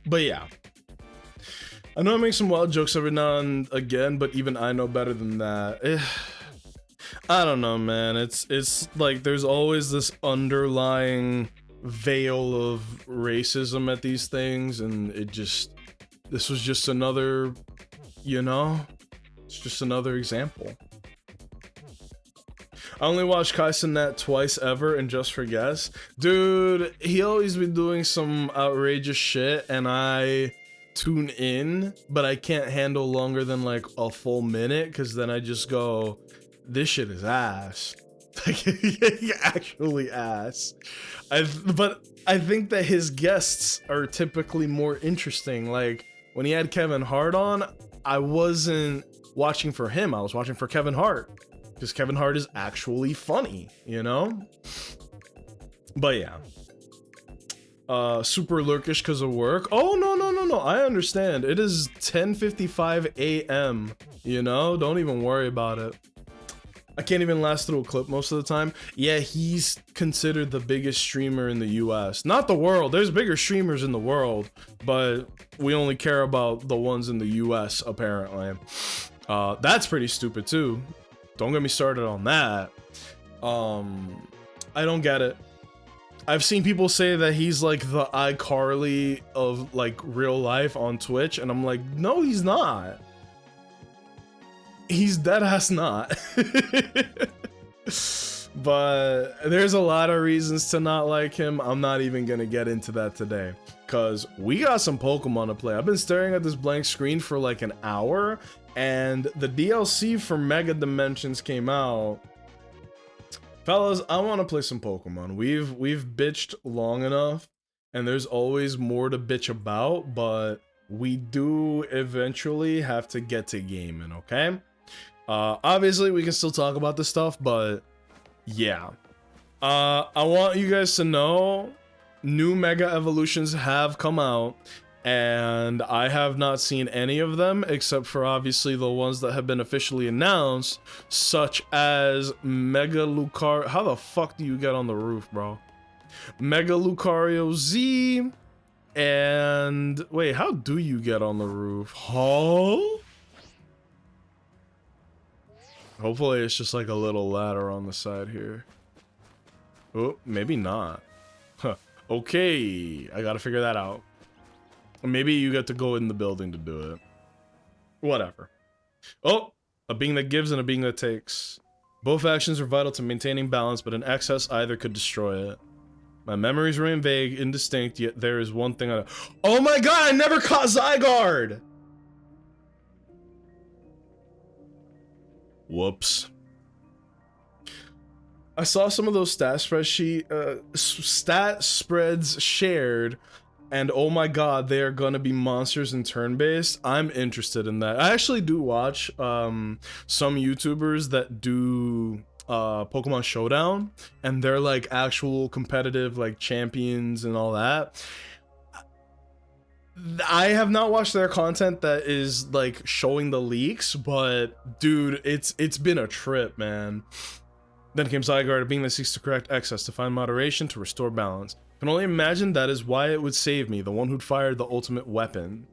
But yeah. I know I make some wild jokes every now and again, but even I know better than that. I don't know, man. It's like there's always this underlying veil of racism at these things, and this was just another, you know, it's just another example. I only watched Kaisenat twice ever and just for guess. Dude, he always been doing some outrageous shit and I tune in, but I can't handle longer than like a full minute because then I just go, this shit is ass. Like, actually ass. But I think that his guests are typically more interesting. Like, when he had Kevin Hart on, I wasn't watching for him. I was watching for Kevin Hart. Because Kevin Hart is actually funny, you know? But yeah. Super lurkish because of work. Oh, no. I understand. It is 10:55 a.m., you know? Don't even worry about it. I can't even last through a clip most of the time. Yeah, he's considered the biggest streamer in the US. Not the world. There's bigger streamers in the world, but we only care about the ones in the US, apparently. That's pretty stupid, too. Don't get me started on that. I don't get it. I've seen people say that he's like the iCarly of like real life on Twitch, and I'm like, no, he's not. He's dead ass not. But there's a lot of reasons to not like him. I'm not even gonna get into that today, because we got some Pokemon to play. I've been staring at this blank screen for like an hour, and the DLC for Mega Dimensions came out. Fellas, I want to play some Pokemon. We've bitched long enough. and there's always more to bitch about, but we do eventually have to get to gaming, okay? Obviously, we can still talk about this stuff, but yeah. I want you guys to know new Mega Evolutions have come out, and I have not seen any of them except for obviously the ones that have been officially announced, such as Mega Lucario. How the fuck do you get on the roof, bro? Mega Lucario Z, and wait, how do you get on the roof? Huh? Hopefully it's just like a little ladder on the side here. Oh, maybe not. Huh. Okay, I gotta figure that out. Maybe you get to go in the building to do it. Whatever. Oh, a being that gives and a being that takes. Both actions are vital to maintaining balance, but in excess, either could destroy it. My memories remain vague, indistinct, yet there is one thing I... Oh my god, I never caught Zygarde! Whoops. I saw some of those stat spreads shared, and oh my god, they are gonna be monsters and turn-based. I'm interested in that. I actually do watch some YouTubers that do Pokemon Showdown, and they're like actual competitive like champions and all that. I have not watched their content that is like showing the leaks, but dude, it's been a trip, man. Then came Zygarde, a being that seeks to correct excess, to find moderation, to restore balance. Can only imagine that is why it would save me, the one who'd fired the ultimate weapon.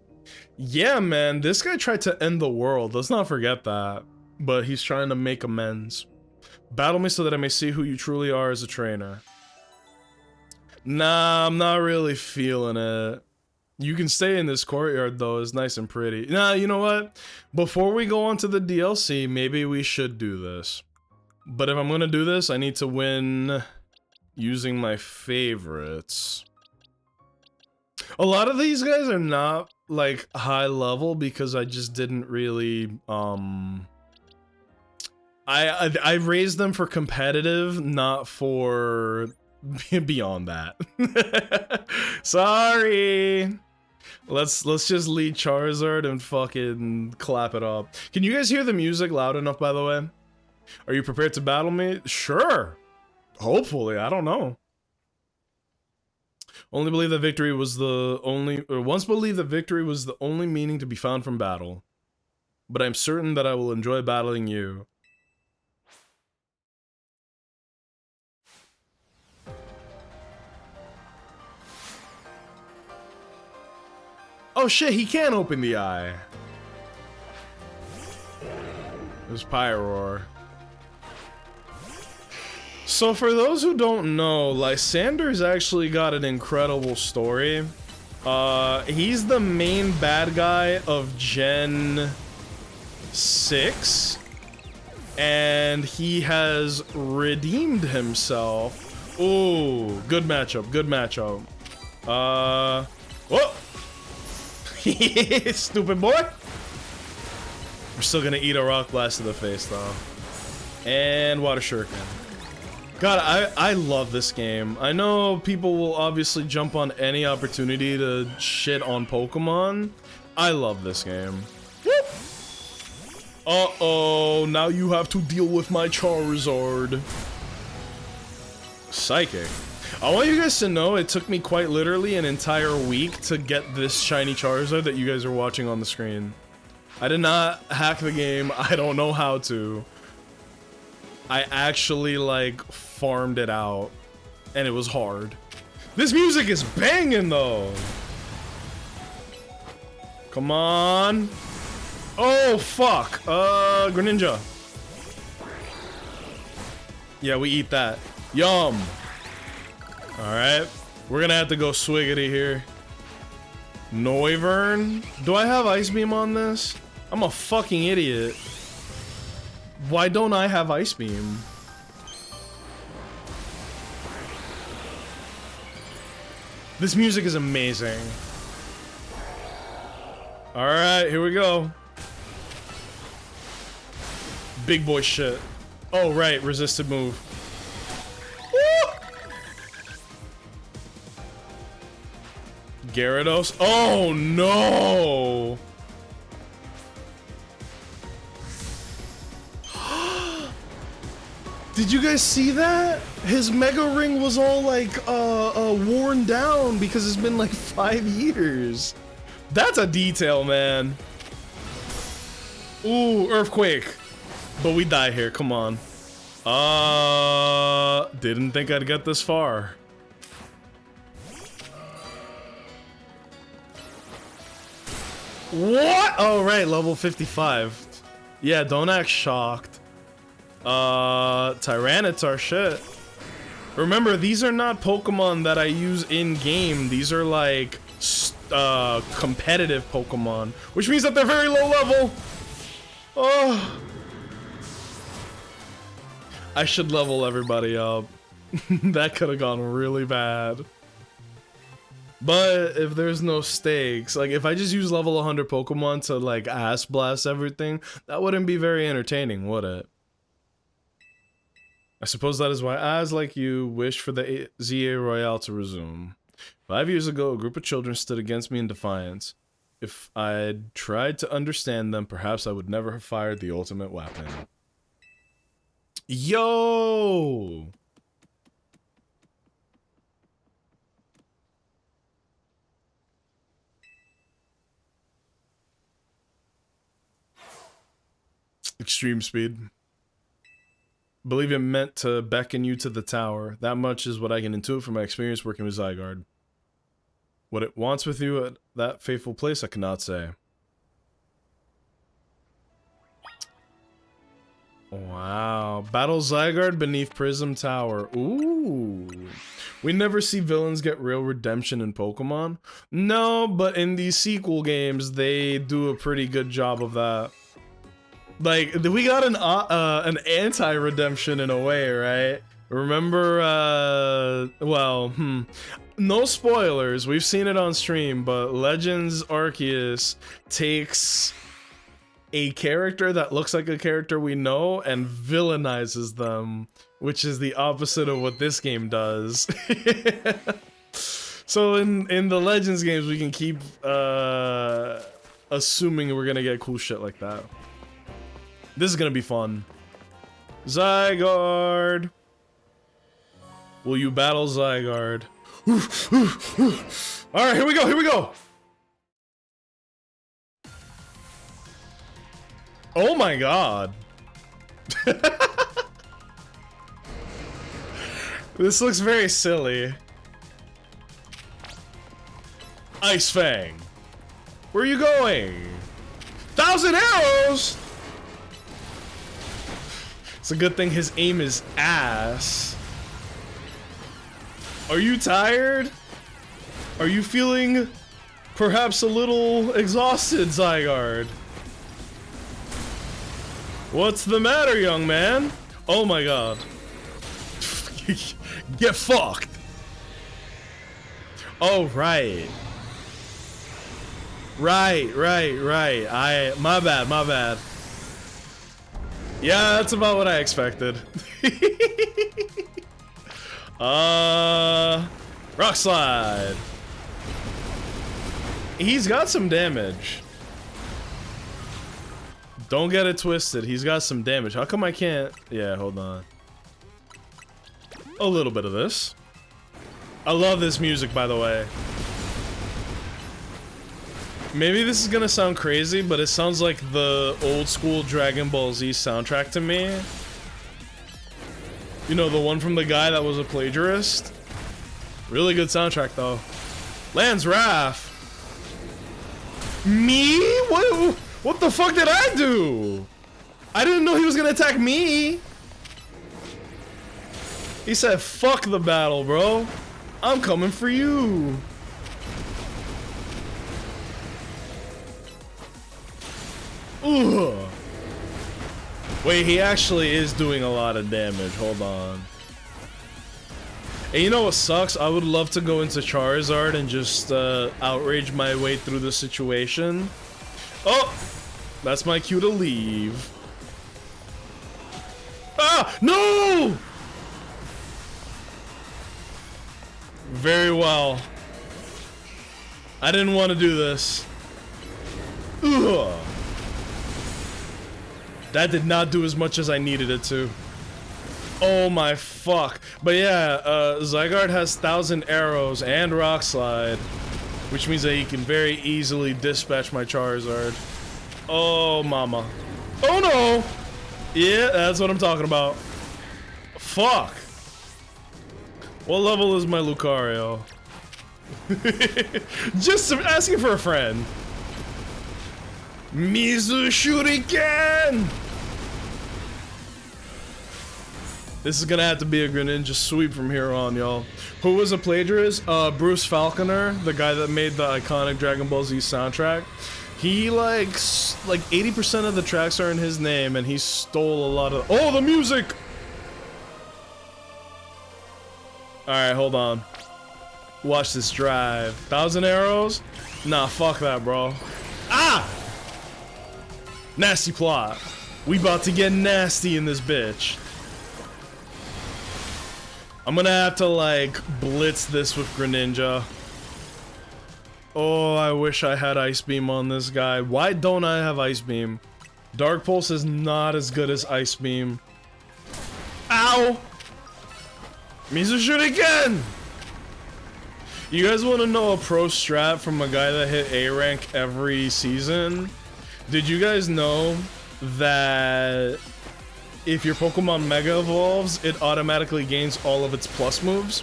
Yeah, man, this guy tried to end the world. Let's not forget that. But he's trying to make amends. Battle me so that I may see who you truly are as a trainer. Nah, I'm not really feeling it. You can stay in this courtyard, though. It's nice and pretty. Nah, you know what? Before we go on to the DLC, maybe we should do this. But if I'm gonna do this, I need to win using my favorites. A lot of these guys are not, like, high level because I just didn't really, I raised them for competitive, not for beyond that. Sorry. Let's just lead Charizard and fucking clap it up. Can you guys hear the music loud enough, by the way? Are you prepared to battle me? Sure. Hopefully, I don't know. Only believe that victory was the only, or once believed that victory was the only meaning to be found from battle. But I'm certain that I will enjoy battling you. Oh shit, he can open the eye. There's Pyroar. So for those who don't know, Lysander's actually got an incredible story. He's the main bad guy of Gen 6. And he has redeemed himself. Ooh, good matchup, good matchup. Whoa! Stupid boy! We're still gonna eat a rock blast to the face, though. And Water Shuriken. God, I love this game. I know people will obviously jump on any opportunity to shit on Pokemon. I love this game. Whoop! Uh-oh, now you have to deal with my Charizard. Psychic. I want you guys to know it took me quite literally an entire week to get this shiny Charizard that you guys are watching on the screen. I did not hack the game. I don't know how to. I actually, like, farmed it out. And it was hard. This music is banging, though! Come on! Oh, fuck! Greninja. Yeah, we eat that. Yum! Alright. We're gonna have to go swiggity here. Noivern? Do I have Ice Beam on this? I'm a fucking idiot. Why don't I have Ice Beam? This music is amazing. Alright, here we go. Big boy shit. Oh, right, resisted move. Woo! Gyarados. Oh no! Did you guys see that? His Mega Ring was all like worn down because it's been like 5 years. That's a detail, man. Ooh, Earthquake. But we die here, come on. Didn't think I'd get this far. What? Oh, right, level 55. Yeah, don't act shocked. Tyranitar, shit. Remember, these are not Pokemon that I use in-game. These are like, competitive Pokemon. Which means that they're very low level. Oh. I should level everybody up. That could have gone really bad. But if there's no stakes, like if I just use level 100 Pokemon to like ass blast everything, that wouldn't be very entertaining, would it? I suppose that is why eyes like you wish for the ZA Royale to resume. 5 years ago, a group of children stood against me in defiance. If I'd tried to understand them, perhaps I would never have fired the ultimate weapon. Yo! Extreme speed. Believe it meant to beckon you to the tower. That much is what I can intuit from my experience working with Zygarde. What it wants with you at that fateful place, I cannot say. Wow. Battle Zygarde beneath Prism Tower. Ooh. We never see villains get real redemption in Pokemon. No, but in these sequel games, they do a pretty good job of that. Like, we got an anti-redemption in a way, right? Remember, no spoilers, we've seen it on stream, but Legends Arceus takes a character that looks like a character we know and villainizes them, which is the opposite of what this game does. So in the Legends games, we can keep assuming we're gonna get cool shit like that. This is gonna be fun. Zygarde! Will you battle Zygarde? Alright, here we go, here we go! Oh my god. This looks very silly. Ice Fang. Where are you going? 1,000 arrows? It's a good thing his aim is ass. Are you tired? Are you feeling perhaps a little exhausted, Zygarde? What's the matter, young man? Oh my god. Get fucked. Oh, right. Right. My bad. Yeah, that's about what I expected. Rock Slide. He's got some damage. Don't get it twisted. He's got some damage. How come I can't? Yeah, hold on. A little bit of this. I love this music, by the way. Maybe this is gonna sound crazy, but it sounds like the old school Dragon Ball Z soundtrack to me. You know, the one from the guy that was a plagiarist? Really good soundtrack, though. Lance Wrath. Me? What the fuck did I do? I didn't know he was gonna attack me. He said, fuck the battle, bro. I'm coming for you. Ugh. Wait, he actually is doing a lot of damage. Hold on. And you know what sucks? I would love to go into Charizard and just outrage my way through the situation. Oh! That's my cue to leave. Ah! No! Very well. I didn't want to do this. Ugh. That did not do as much as I needed it to. Oh my fuck. But yeah, Zygarde has 1,000 arrows and Rock Slide, which means that he can very easily dispatch my Charizard. Oh mama. Oh no! Yeah, that's what I'm talking about. Fuck. What level is my Lucario? Just asking for a friend. Mizu Shuriken! This is gonna have to be a Greninja sweep from here on, y'all. Who was a plagiarist? Bruce Falconer, the guy that made the iconic Dragon Ball Z soundtrack. He like 80% of the tracks are in his name, and he stole a lot of. Oh, the music! All right, hold on. Watch this drive. 1,000 arrows? Nah, fuck that, bro. Ah! Nasty plot. We about to get nasty in this bitch. I'm gonna have to, like, blitz this with Greninja. Oh, I wish I had Ice Beam on this guy. Why don't I have Ice Beam? Dark Pulse is not as good as Ice Beam. Ow! Mizu Shuriken! You guys want to know a pro strat from a guy that hit A rank every season? Did you guys know that if your Pokemon Mega Evolves, it automatically gains all of its plus moves?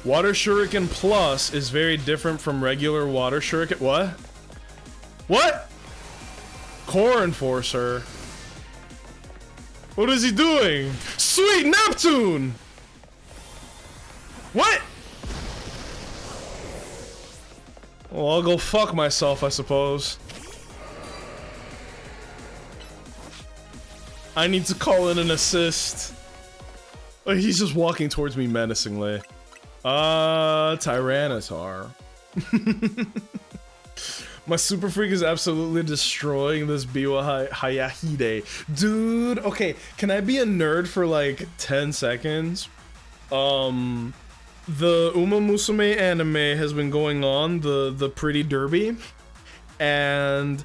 Water Shuriken Plus is very different from regular Water Shuriken. What? What? Core Enforcer. What is he doing? Sweet Neptune! What? Well, I'll go fuck myself, I suppose. I need to call in an assist. Oh, he's just walking towards me menacingly. Tyranitar. My Super Freak is absolutely destroying this Biwa Hayahide. Dude, okay, can I be a nerd for like 10 seconds? The Uma Musume anime has been going on, the Pretty Derby, and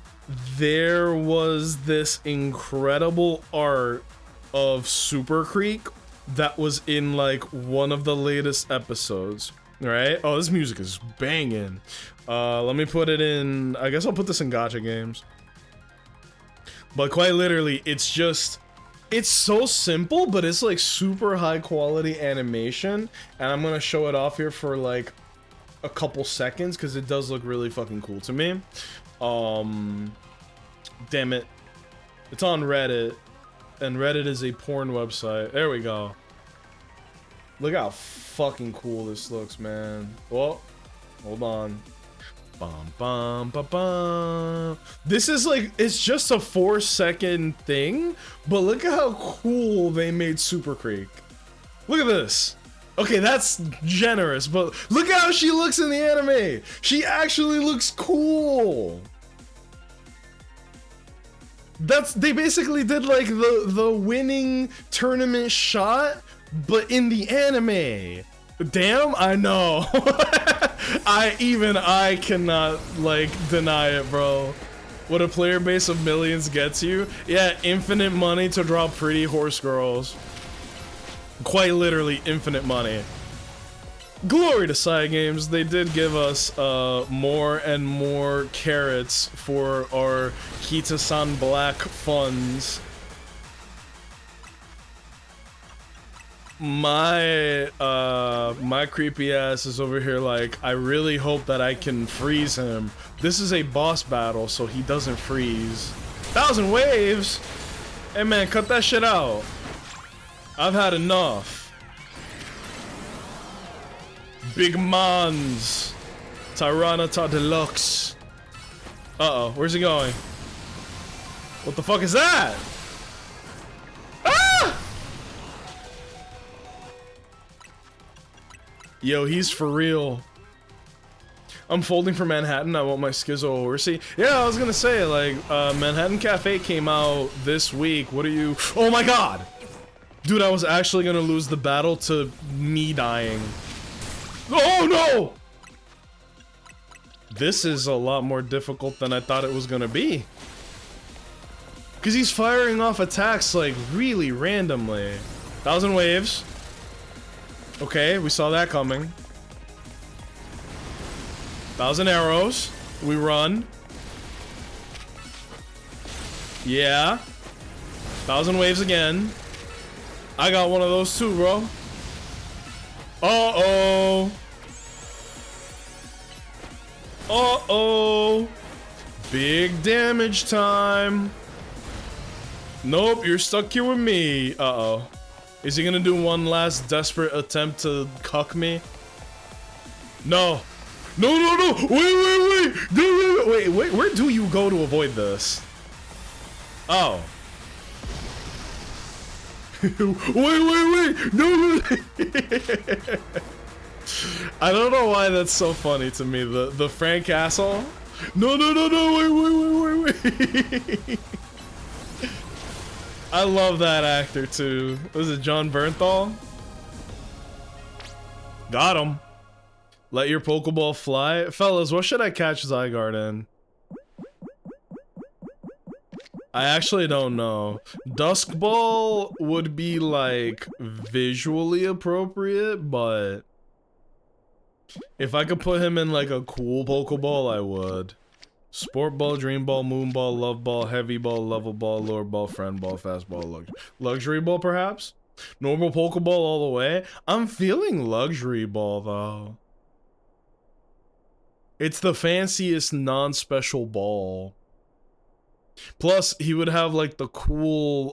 there was this incredible art of Super Creek that was in like one of the latest episodes, right? Oh, this music is banging. Let me put it in, I guess I'll put this in gacha games. But quite literally, it's just, it's so simple, but it's like super high quality animation, and I'm gonna show it off here for like a couple seconds because it does look really fucking cool to me. Damn it. It's on Reddit, and Reddit is a porn website. There we go. Look how fucking cool this looks, man. Oh, hold on. Bum, bum, bum, bum. This is like, it's just a 4-second thing, but look at how cool they made Super Creek. Look at this. Okay, that's generous, but look how she looks in the anime. She actually looks cool. They basically did like the winning tournament shot, but in the anime. Damn, I know. I cannot like deny it, bro. What a player base of millions gets you. Yeah, infinite money to draw pretty horse girls. Quite literally infinite money. Glory to Cygames, they did give us more and more carrots for our Kita-san Black funds. My creepy ass is over here like, I really hope that I can freeze him. This is a boss battle, so he doesn't freeze. 1,000 waves? Hey man, cut that shit out. I've had enough. Big Mons. Tyranitar Deluxe. Uh-oh, where's he going? What the fuck is that? Ah! Yo, he's for real. I'm folding for Manhattan. I want my Schizo Horsey. Yeah, I was gonna say, like, Manhattan Cafe came out this week. What are you? Oh my god! Dude, I was actually gonna lose the battle to me dying. Oh no! This is a lot more difficult than I thought it was gonna be. Because he's firing off attacks, like, really randomly. 1,000 waves. Okay, we saw that coming. 1,000 arrows. We run. Yeah. 1,000 waves again. I got one of those too, bro. Uh-oh. Uh-oh. Big damage time. Nope, you're stuck here with me. Uh-oh. Is he gonna do one last desperate attempt to cuck me? No. No, no, no! Wait, where do you go to avoid this? Oh. wait! No! I don't know why that's so funny to me, the Frank asshole. No, wait. I love that actor too. Was it John Bernthal? Got him. Let your Pokeball fly. Fellas, what should I catch Zygarde in? I actually don't know. Dusk Ball would be like visually appropriate, but if I could put him in like a cool Pokeball, I would. Sport Ball, Dream Ball, Moon Ball, Love Ball, Heavy Ball, Level Ball, Lure Ball, Friend Ball, Fast Ball, Luxury Ball perhaps? Normal Pokeball all the way? I'm feeling Luxury Ball though. It's the fanciest non-special ball. Plus, he would have like the cool,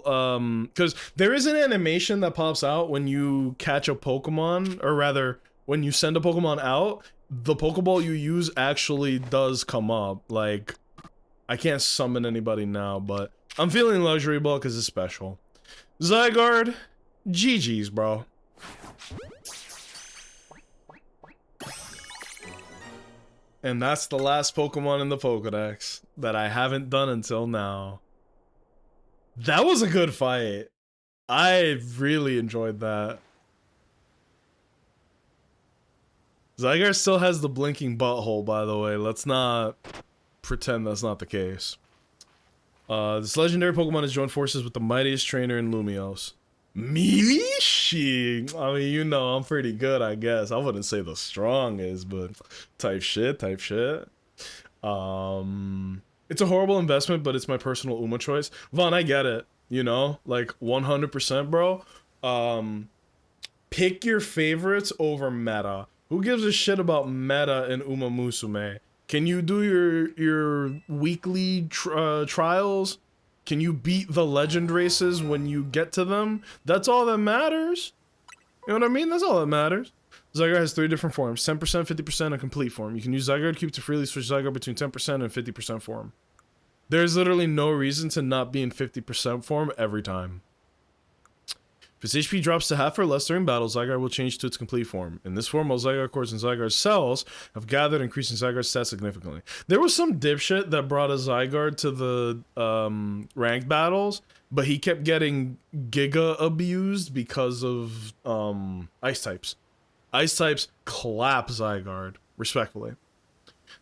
because there is an animation that pops out when you catch a Pokemon, or rather, when you send a Pokemon out, the Pokeball you use actually does come up. Like, I can't summon anybody now, but I'm feeling Luxury Ball because it's special. Zygarde, GG's, bro. And that's the last Pokemon in the Pokedex that I haven't done until now. That was a good fight. I really enjoyed that. Zygarde still has the blinking butthole, by the way. Let's not pretend that's not the case. This legendary Pokemon has joined forces with the mightiest trainer in Lumiose. Mishi! I mean, you know, I'm pretty good, I guess. I wouldn't say the strongest, but type shit. It's a horrible investment, but it's my personal Uma choice. Vaughn, I get it. You know? Like, 100%, bro. Pick your favorites over meta. Who gives a shit about meta in Uma Musume? Can you do your weekly trials? Can you beat the legend races when you get to them? That's all that matters. You know what I mean? That's all that matters. Zygarde has 3 different forms. 10%, 50%, and complete form. You can use Zygarde Cube to freely switch Zygarde between 10% and 50% form. There's literally no reason to not be in 50% form every time. If its HP drops to half or less during battle, Zygarde will change to its complete form. In this form, all Zygarde cores and Zygarde cells have gathered, increasing Zygarde's stats significantly. There was some dipshit that brought a Zygarde to the ranked battles, but he kept getting Giga abused because of Ice types. Ice types clap Zygarde, respectfully.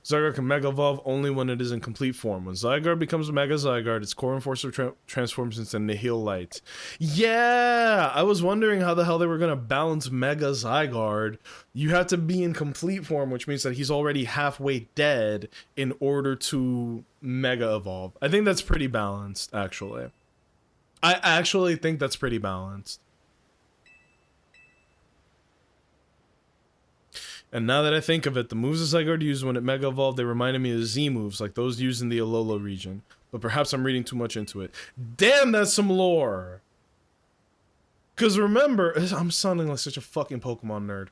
Zygarde can Mega Evolve only when it is in complete form. When Zygarde becomes Mega Zygarde, its core enforcer transforms into Nihil Light. Yeah! I was wondering how the hell they were gonna balance Mega Zygarde. You have to be in complete form, which means that he's already halfway dead in order to Mega Evolve. I think that's pretty balanced, actually. I actually think that's pretty balanced. And now that I think of it, the moves that Zygarde used when it Mega Evolved, they reminded me of Z moves, like those used in the Alola region. But perhaps I'm reading too much into it. Damn, that's some lore! Because remember, I'm sounding like such a fucking Pokemon nerd.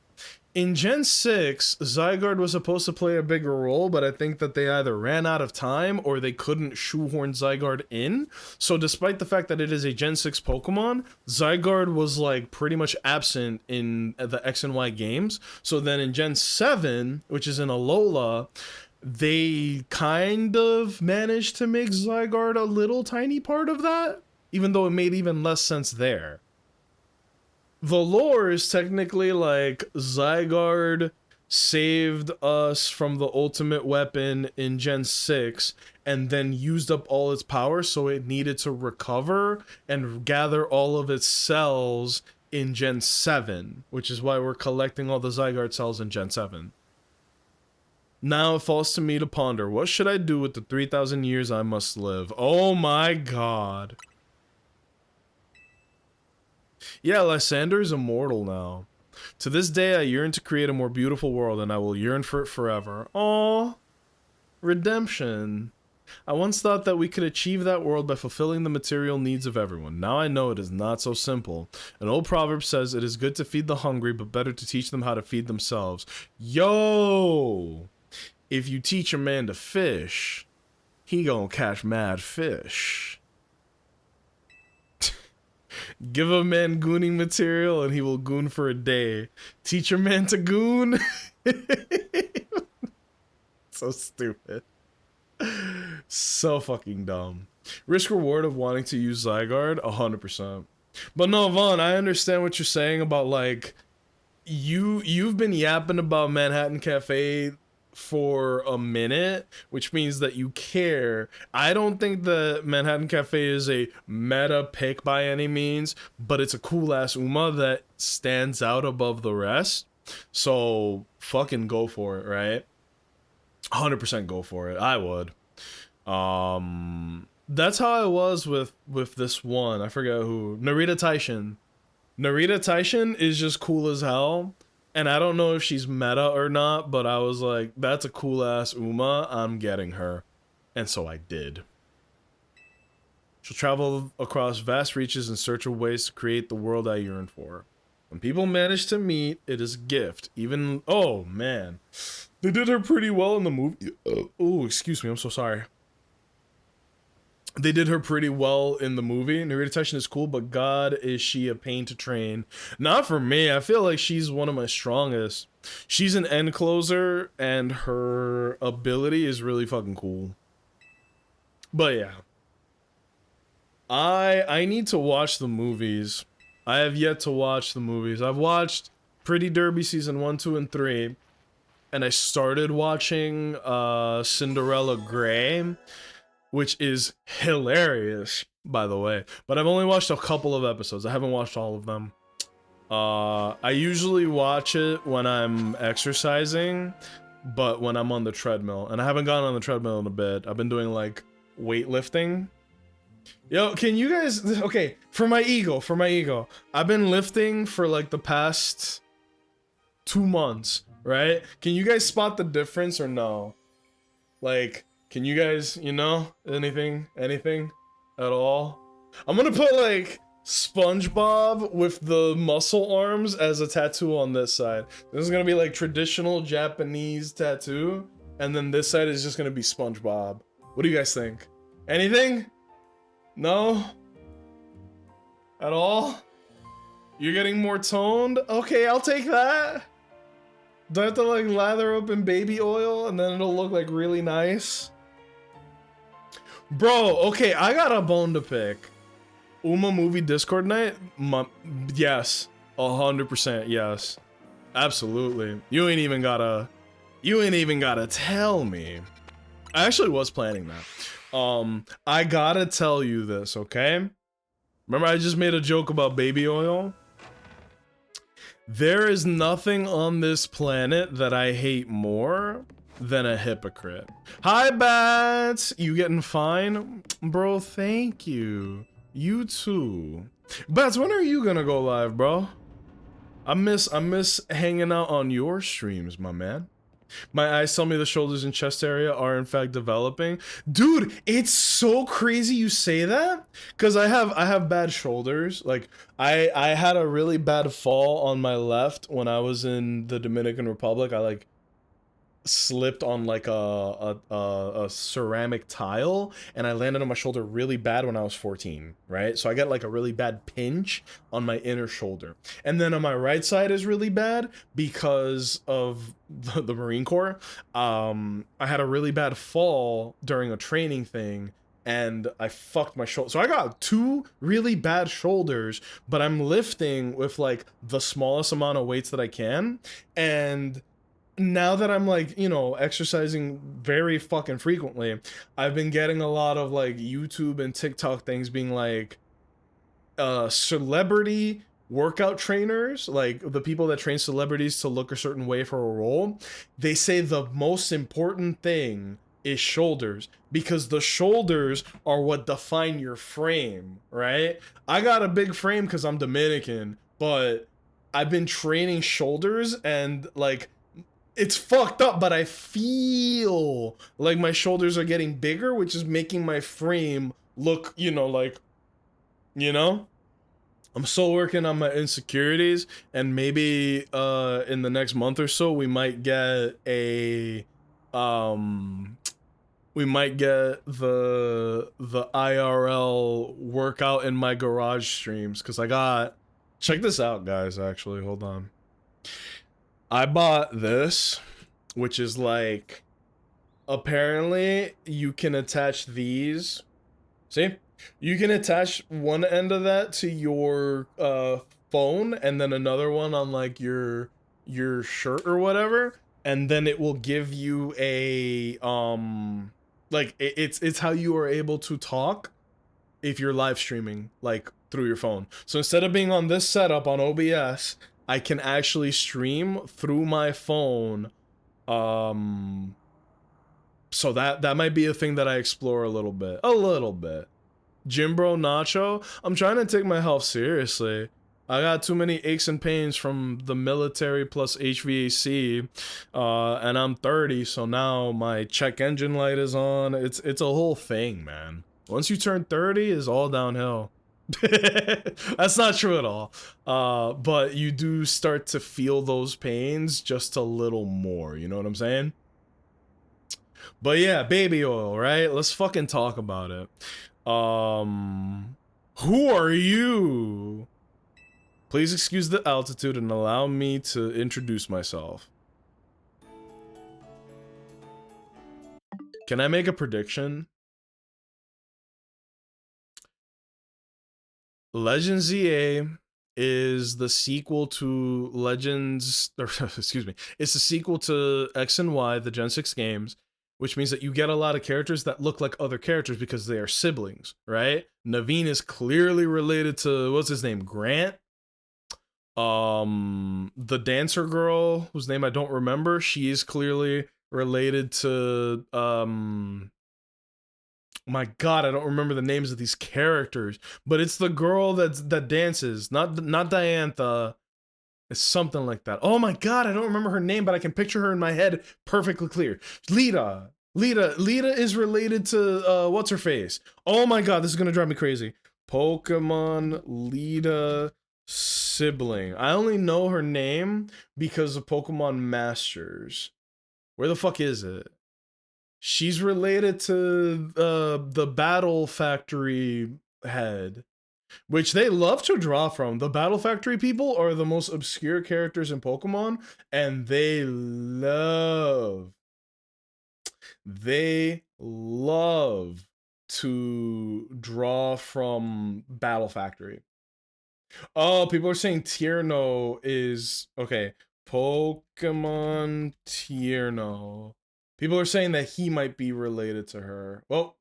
In Gen 6, Zygarde was supposed to play a bigger role, but I think that they either ran out of time or they couldn't shoehorn Zygarde in. So despite the fact that it is a Gen 6 Pokemon, Zygarde was like pretty much absent in the X and Y games. So then in Gen 7, which is in Alola, they kind of managed to make Zygarde a little tiny part of that, even though it made even less sense there. The lore is technically like Zygarde saved us from the ultimate weapon in Gen 6, and then used up all its power, so it needed to recover and gather all of its cells in Gen 7, which is why we're collecting all the Zygarde cells in Gen 7. Now it falls to me to ponder, what should I do with the 3,000 years I must live? Oh my god. Yeah, Lysander is immortal now. To this day, I yearn to create a more beautiful world, and I will yearn for it forever. Aww. Redemption. I once thought that we could achieve that world by fulfilling the material needs of everyone. Now I know it is not so simple. An old proverb says, it is good to feed the hungry, but better to teach them how to feed themselves. Yo! If you teach a man to fish, he gonna catch mad fish. Give a man gooning material and he will goon for a day. Teach a man to goon? So stupid. So fucking dumb. Risk reward of wanting to use Zygarde? 100%. But no, Vaughn, I understand what you're saying about, like, you've been yapping about Manhattan Cafe for a minute, which means that you care. I don't think the Manhattan Cafe is a meta pick by any means, but it's a cool ass Uma that stands out above the rest. So fucking go for it, right? 100% go for it. I would. That's how I was with this one. I forget who. Narita Taishin. Narita Taishin is just cool as hell. And I don't know if she's meta or not, but I was like, that's a cool ass Uma, I'm getting her. And so I did. She'll travel across vast reaches in search of ways to create the world I yearn for. When people manage to meet, it is a gift. Even, oh man. They did her pretty well in the movie. Oh, excuse me, I'm so sorry. They did her pretty well in the movie. Narita Taishin is cool, but god, is she a pain to train. Not for me. I feel like she's one of my strongest. She's an end closer, and her ability is really fucking cool. But yeah. I need to watch the movies. I have yet to watch the movies. I've watched Pretty Derby Season 1, 2, and 3. And I started watching Cinderella Grey, which is hilarious, by the way. But I've only watched a couple of episodes. I haven't watched all of them. I usually watch it when I'm exercising, but when I'm on the treadmill. And I haven't gone on the treadmill in a bit. I've been doing, like, weightlifting. Yo, can you guys... Okay, for my ego. I've been lifting for, like, the past 2 months, right? Can you guys spot the difference or no? Like... Can you guys, you know, anything at all? I'm gonna put, like, SpongeBob with the muscle arms as a tattoo on this side. This is gonna be, like, traditional Japanese tattoo, and then this side is just gonna be SpongeBob. What do you guys think? Anything? No? At all? You're getting more toned? Okay, I'll take that. Do I have to, like, lather up in baby oil, and then it'll look, like, really nice? Bro, okay, I got a bone to pick. Uma movie Discord night? Yes. 100% yes. Absolutely. You ain't even gotta tell me. I actually was planning that. I gotta tell you this, okay? Remember I just made a joke about baby oil? There is nothing on this planet that I hate more than a hypocrite. Hi, Bats! You getting fine? Bro, thank you. You too. Bats, when are you gonna go live, bro? I miss hanging out on your streams, my man. My eyes tell me the shoulders and chest area are in fact developing. Dude, it's so crazy you say that, because I have bad shoulders. Like I had a really bad fall on my left when I was in the Dominican Republic. I like slipped on like a ceramic tile and I landed on my shoulder really bad when I was 14, right? So I got like a really bad pinch on my inner shoulder. And then on my right side is really bad because of the Marine Corps. I had a really bad fall during a training thing and I fucked my shoulder. So I got 2 really bad shoulders, but I'm lifting with like the smallest amount of weights that I can. And now that I'm like, you know, exercising very fucking frequently, I've been getting a lot of like YouTube and TikTok things being like celebrity workout trainers, like the people that train celebrities to look a certain way for a role. They say the most important thing is shoulders, because the shoulders are what define your frame, right? I got a big frame because I'm Dominican, but I've been training shoulders and like it's fucked up, but I feel like my shoulders are getting bigger, which is making my frame look, you know, like, you know? I'm still working on my insecurities, and maybe in the next month or so we might get a the IRL workout in my garage streams, because I got, check this out guys, actually, hold on. I bought this, which is like, apparently you can attach these, see? You can attach one end of that to your phone and then another one on like your shirt or whatever, and then it will give you a like it's how you are able to talk if you're live streaming like through your phone. So instead of being on this setup on OBS, I can actually stream through my phone. So that might be a thing that I explore a little bit. Gym Bro Nacho, I'm trying to take my health seriously. I got too many aches and pains from the military plus HVAC, and I'm 30, so now my check engine light is on. It's a whole thing, man. Once you turn 30, it's all downhill. That's not true at all. But you do start to feel those pains just a little more, you know what I'm saying? But yeah, baby oil, right? Let's fucking talk about it. Who are you? Please excuse the altitude and allow me to introduce myself. Can I make a prediction? Legends ZA is the sequel to Legends, or excuse me, it's the sequel to X and Y, the Gen 6 games, which means that you get a lot of characters that look like other characters because they are siblings, right? Naveen is clearly related to, what's his name, Grant? The dancer girl, whose name I don't remember, she is clearly related to, my god, I don't remember the names of these characters, but it's the girl that dances, not Diantha. It's something like that. Oh my god, I don't remember her name, but I can picture her in my head perfectly clear. Lita is related to what's her face? Oh my god, this is gonna drive me crazy. Pokemon Lita sibling. I only know her name because of Pokemon Masters. Where the fuck is it? She's related to the Battle Factory head, which they love to draw from. The Battle Factory people are the most obscure characters in Pokemon, and they love to draw from Battle Factory. Oh, people are saying Tierno is okay. Pokemon Tierno. People are saying that he might be related to her. Well,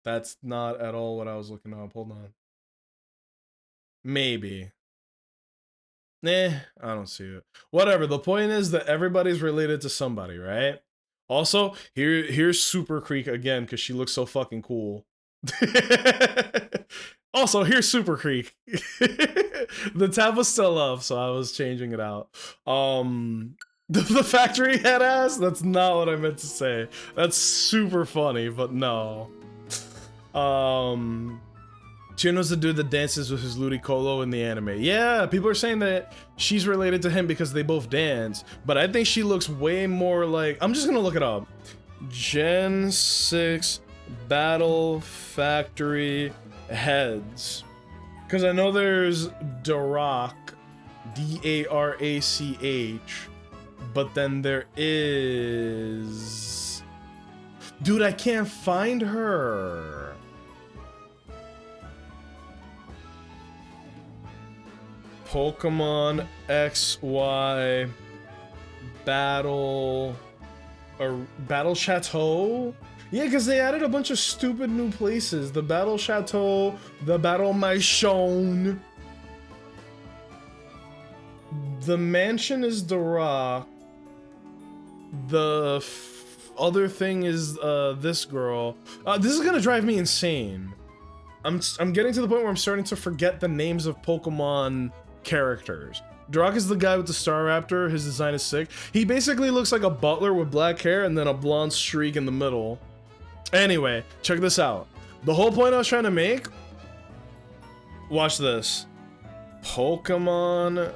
that's not at all what I was looking up. Hold on. Maybe. I don't see it. Whatever. The point is that everybody's related to somebody, right? Also, here's Super Creek again because she looks so fucking cool. Also, here's Super Creek. The tab was still up, so I was changing it out. The factory head ass? That's not what I meant to say. That's super funny, but no. Chino's the dude that dances with his Ludicolo in the anime. Yeah, people are saying that she's related to him because they both dance, but I think she looks way more like... I'm just gonna look it up. Gen 6 Battle Factory heads. Because I know there's Darach, D-A-R-A-C-H, but then there is... Dude, I can't find her. Pokemon XY Battle... Or Battle Chateau? Yeah, because they added a bunch of stupid new places. The Battle Chateau, the Battle Maison. The mansion is the rock. The other thing is this girl. This is gonna drive me insane. I'm getting to the point where I'm starting to forget the names of Pokemon characters. Durock is the guy with the Staraptor. His design is sick. He basically looks like a butler with black hair and then a blonde streak in the middle. Anyway, check this out. The whole point I was trying to make... Watch this. Pokemon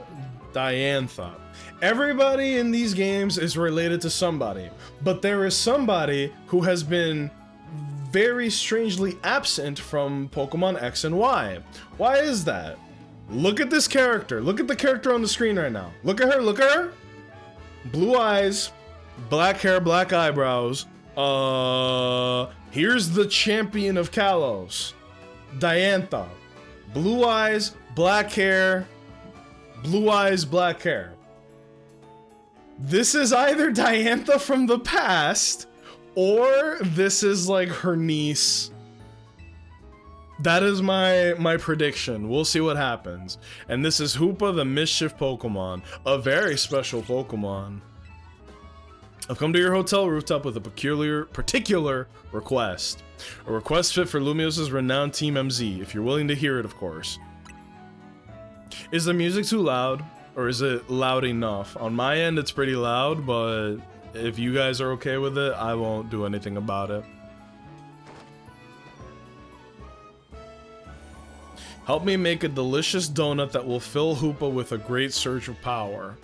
Diantha. Everybody in these games is related to somebody, but there is somebody who has been very strangely absent from Pokemon X and Y. Why is that? Look at this character. Look at the character on the screen right now. Look at her, look at her. Blue eyes, black hair, black eyebrows. Here's the champion of Kalos. Diantha. Blue eyes, black hair, blue eyes, black hair. This is either Diantha from the past, or this is like her niece. That is my prediction. We'll see what happens. And this is Hoopa the Mischief Pokemon, a very special Pokemon. I've come to your hotel rooftop with a particular request. A request fit for Lumios's renowned Team MZ, if you're willing to hear it, of course. Is the music too loud, or is it loud enough? On my end, it's pretty loud, but if you guys are okay with it, I won't do anything about it. Help me make a delicious donut that will fill Hoopa with a great surge of power.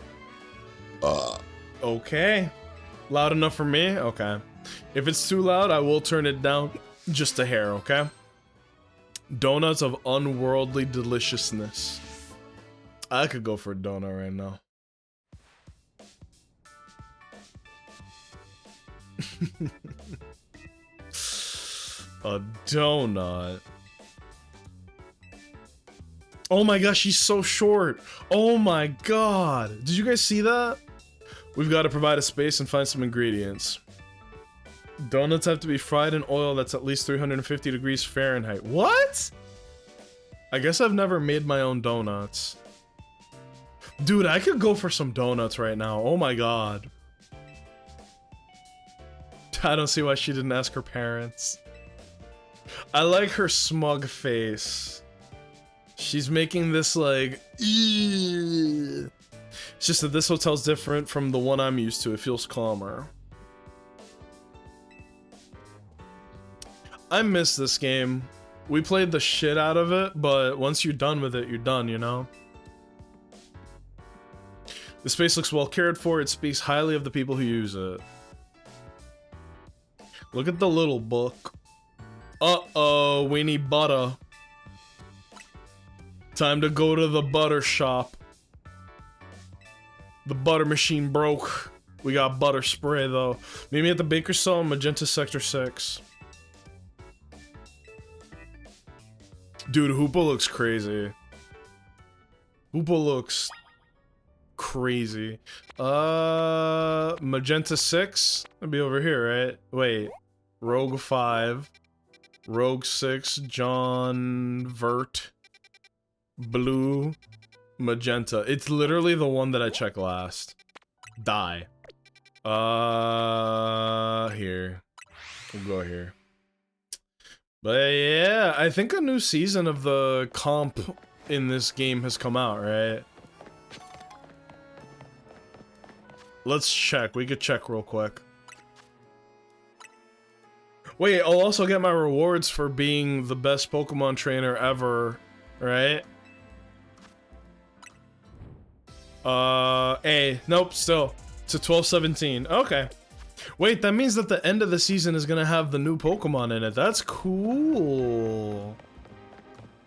Okay. Loud enough for me? Okay. If it's too loud, I will turn it down just a hair, okay? Donuts of unworldly deliciousness. I could go for a donut right now. A donut. Oh my gosh, she's so short. Oh my god. Did you guys see that? We've got to provide a space and find some ingredients. Donuts have to be fried in oil that's at least 350 degrees Fahrenheit. What? I guess I've never made my own donuts. Dude, I could go for some donuts right now. Oh my god. I don't see why she didn't ask her parents. I like her smug face. She's making this like... Eee. It's just that this hotel's different from the one I'm used to. It feels calmer. I miss this game. We played the shit out of it, but once you're done with it, you're done, you know? The space looks well cared for. It speaks highly of the people who use it. Look at the little book. Uh-oh, we need butter. Time to go to the butter shop. The butter machine broke. We got butter spray though. Meet me at the Baker Cell in Magenta Sector 6. Dude, Hoopa looks crazy. Hoopa looks crazy. Magenta 6? That'd be over here, right? Wait. Rogue 5. Rogue 6. John Vert. Blue. Magenta. It's literally the one that I checked last. Die. Here. We'll go here. But yeah, I think a new season of the comp in this game has come out, right? Let's check. We could check real quick. Wait, I'll also get my rewards for being the best Pokemon trainer ever, right? Nope, still. It's a 12-17. Okay. Wait, that means that the end of the season is gonna have the new Pokemon in it. That's cool.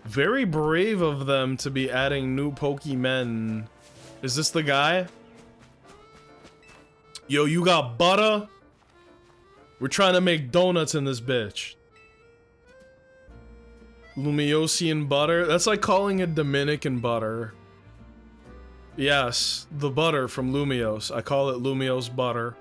Very brave of them to be adding new Pokemen. Is this the guy? Yo, you got butter? We're trying to make donuts in this bitch. Lumiosian butter? That's like calling it Dominican butter. Yes, the butter from Lumios. I call it Lumios butter.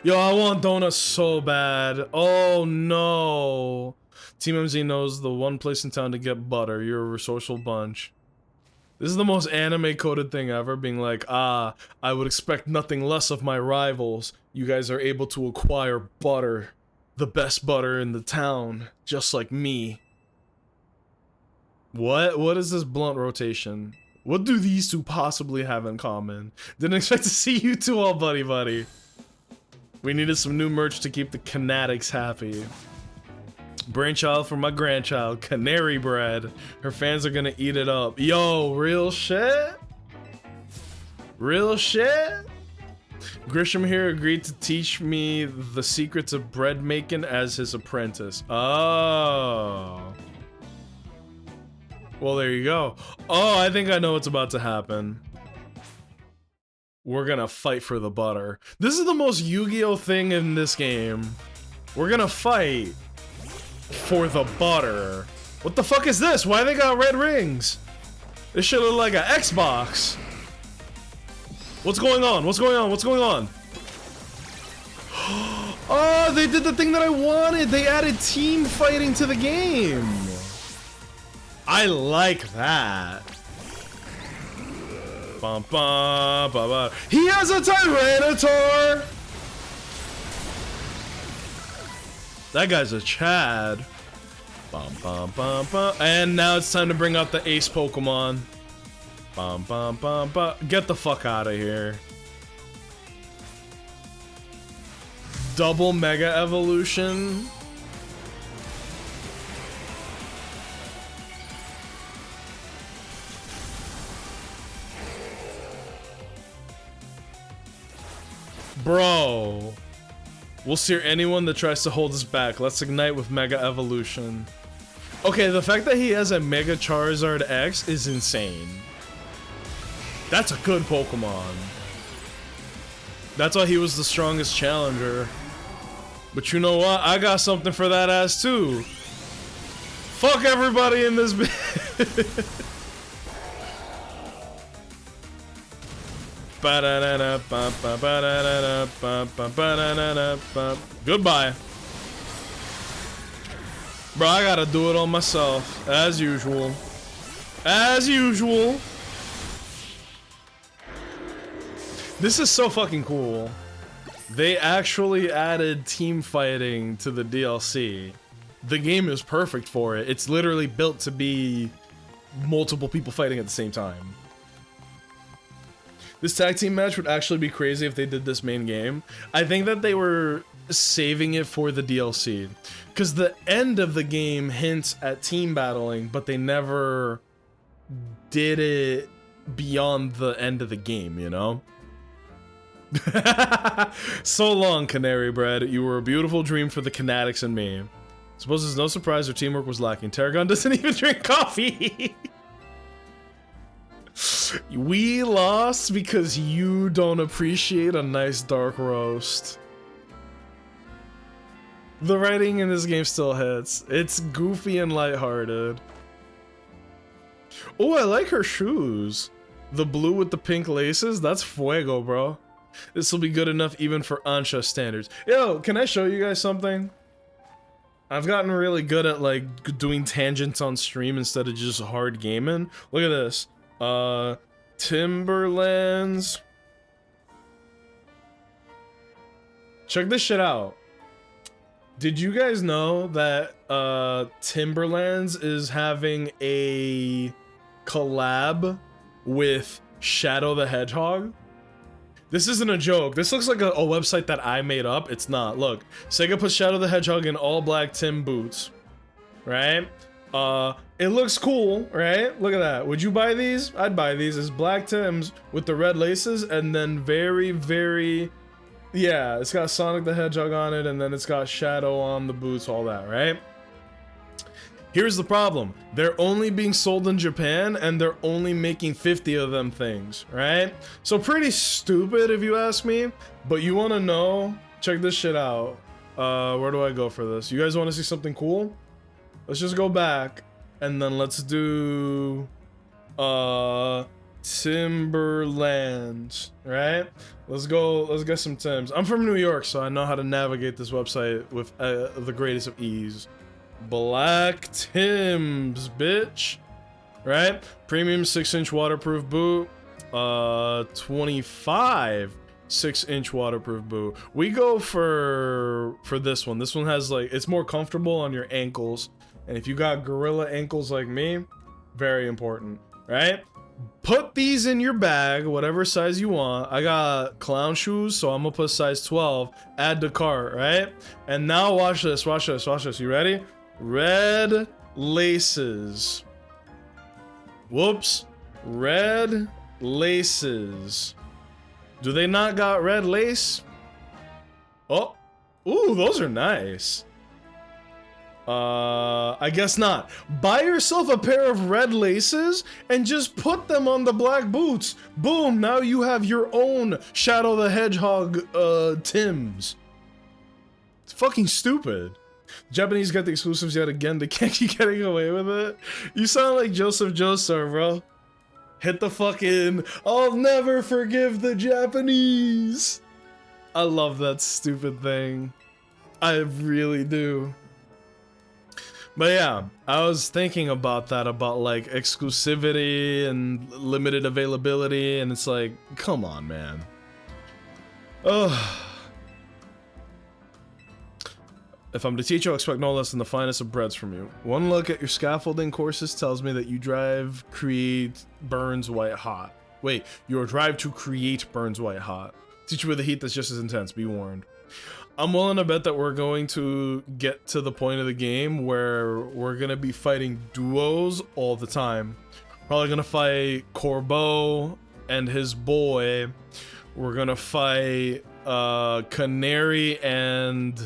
Yo, I want donuts so bad. Oh no. Team MZ knows the one place in town to get butter. You're a resourceful bunch. This is the most anime-coded thing ever, being like, I would expect nothing less of my rivals. You guys are able to acquire butter. The best butter in the town. Just like me. What is this blunt rotation? What do these two possibly have in common? Didn't expect to see you two all buddy. We needed some new merch to keep the Canatics happy. Brainchild for my grandchild, canary bread. Her fans are gonna eat it up. Yo, real shit? Real shit? Grisham here agreed to teach me the secrets of bread making as his apprentice. Oh. Well, there you go. Oh, I think I know what's about to happen. We're gonna fight for the butter. This is the most Yu-Gi-Oh thing in this game. We're gonna fight for the butter. What the fuck is this? Why they got red rings? This should look like an Xbox. What's going on? What's going on? What's going on? Oh, they did the thing that I wanted. They added team fighting to the game. I like that. Bum, bum, bum, bum. He has a Tyranitar! That guy's a Chad. Bum, bum, bum, bum. And now it's time to bring out the ace Pokemon. Bum, bum, bum, bum. Get the fuck out of here. Double Mega Evolution. Bro. We'll sear anyone that tries to hold us back. Let's ignite with Mega Evolution. Okay, the fact that he has a Mega Charizard X is insane. That's a good Pokemon. That's why he was the strongest challenger. But you know what? I got something for that ass too. Fuck everybody in this bitch. Goodbye. Bro, I gotta do it all myself. As usual. As usual. This is so fucking cool. They actually added team fighting to the DLC. The game is perfect for it. It's literally built to be multiple people fighting at the same time. This tag team match would actually be crazy if they did this main game. I think that they were saving it for the DLC. Because the end of the game hints at team battling, but they never did it beyond the end of the game, you know? So long, Canary Bread. You were a beautiful dream for the Canatics and me. Suppose it's no surprise their teamwork was lacking. Tarragon doesn't even drink coffee. We lost because you don't appreciate a nice dark roast. The writing in this game still hits. It's goofy and lighthearted. Oh, I like her shoes. The blue with the pink laces? That's fuego, bro. This will be good enough even for Ansha standards. Yo, can I show you guys something? I've gotten really good at like doing tangents on stream instead of just hard gaming. Look at this. Timberlands. Check this shit out. Did you guys know that Timberlands is having a collab with Shadow the Hedgehog? This isn't a joke. This looks like a website that I made up. It's not. Look, Sega put Shadow the Hedgehog in all black Tim boots, right? It looks cool, right? Look at that. Would you buy these? I'd buy these. It's black Tims with the red laces, and then very, very, yeah, it's got Sonic the Hedgehog on it, and then it's got Shadow on the boots, all that, right? Here's the problem. They're only being sold in Japan, and they're only making 50 of them things, right? So pretty stupid if you ask me, but you want to know? Check this shit out. Where do I go for this? You guys want to see something cool? Let's just go back, and then let's do Timberland, right? Let's go. Let's get some Tims. I'm from New York, so I know how to navigate this website with the greatest of ease. Black Tims, bitch. Right? Premium 6-inch waterproof boot. 25 6-inch waterproof boot. We go for this one. This one has like, it's more comfortable on your ankles. And if you got gorilla ankles like me, very important, right? Put these in your bag, whatever size you want. I got clown shoes, so I'm gonna put size 12. Add to cart, right? And now watch this, watch this, watch this. You ready? Red laces. Whoops. Red laces. Do they not got red lace? Oh. Ooh, those are nice. I guess not. Buy yourself a pair of red laces and just put them on the black boots. Boom, now you have your own Shadow the Hedgehog Tims. It's fucking stupid. Japanese got the exclusives yet again. They can't keep getting away with it. You sound like Joseph Joestar, bro. Hit the fucking I'll never forgive the Japanese. I love that stupid thing. I really do. But yeah, I was thinking about that, about like exclusivity and limited availability, and it's like, come on, man. Ugh. If I'm the teacher, I'll expect no less than the finest of breads from you. One look at your scaffolding courses tells me that you drive, create, burns white hot. Wait, your drive to create burns white hot. Teach you with a heat that's just as intense, be warned. I'm willing to bet that we're going to get to the point of the game where we're gonna be fighting duos all the time. Probably gonna fight Corbeau and his boy. We're gonna fight Canary and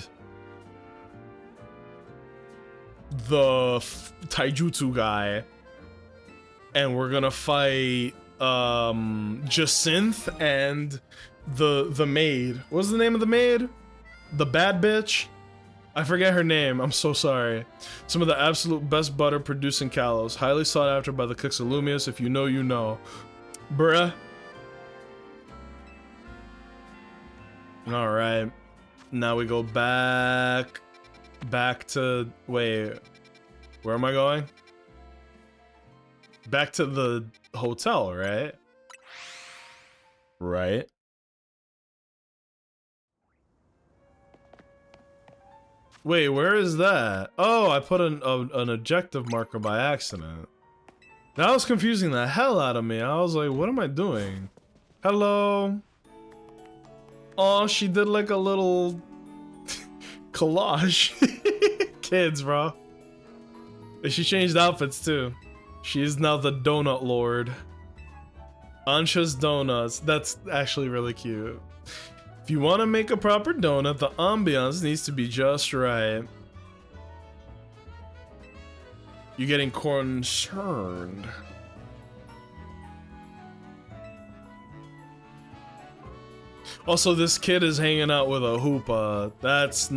the taijutsu guy, and we're gonna fight Jacinth and the maid. What's the name of the maid? The bad bitch? I forget her name, I'm so sorry. Some of the absolute best butter produced in Kalos. Highly sought after by the cooks of Lumius. If you know, you know. Bruh. Alright. Now we go back to, wait, where am I going? Back to the hotel, right? Right. Wait, where is that? Oh, I put an objective marker by accident. That was confusing the hell out of me. I was like, what am I doing? Hello? Oh, she did like a little collage. Kids, bro. And she changed outfits too. She is now the donut lord. Ansha's Donuts. That's actually really cute. If you want to make a proper donut, the ambiance needs to be just right. You're getting concerned. Also, this kid is hanging out with a Hoopa. That's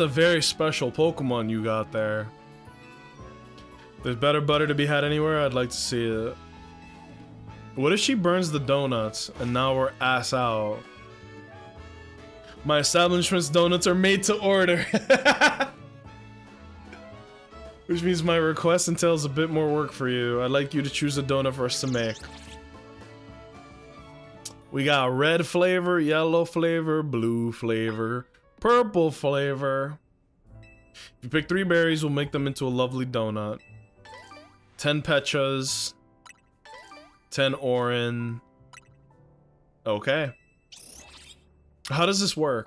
a very special Pokemon you got there. If there's better butter to be had anywhere, I'd like to see it. What if she burns the donuts and now we're ass out? My establishment's donuts are made to order. Which means my request entails a bit more work for you. I'd like you to choose a donut for us to make. We got red flavor, yellow flavor, blue flavor, purple flavor. If you pick 3 berries, we'll make them into a lovely donut. 10 petchas. 10 orin. Okay. How does this work?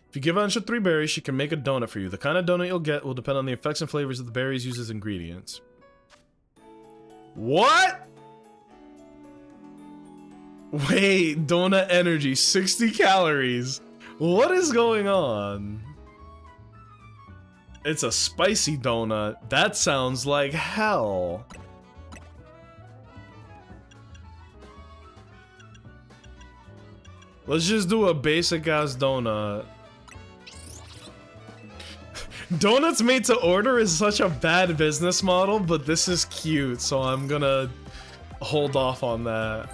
If you give Ansha 3 berries, she can make a donut for you. The kind of donut you'll get will depend on the effects and flavors of the berries used as ingredients. What? Wait, donut energy, 60 calories. What is going on? It's a spicy donut. That sounds like hell. Let's just do a basic ass donut. Donuts made to order is such a bad business model, but this is cute, so I'm gonna hold off on that.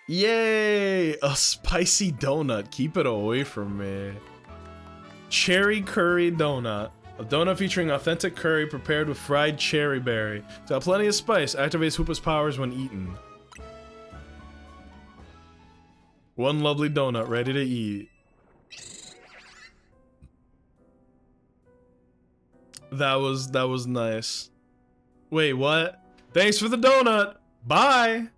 Yay! A spicy donut. Keep it away from me. Cherry curry donut. A donut featuring authentic curry prepared with fried cherry berry. It's got plenty of spice. Activates Hoopa's powers when eaten. One lovely donut ready to eat. That was nice. Wait, what? Thanks for the donut. Bye.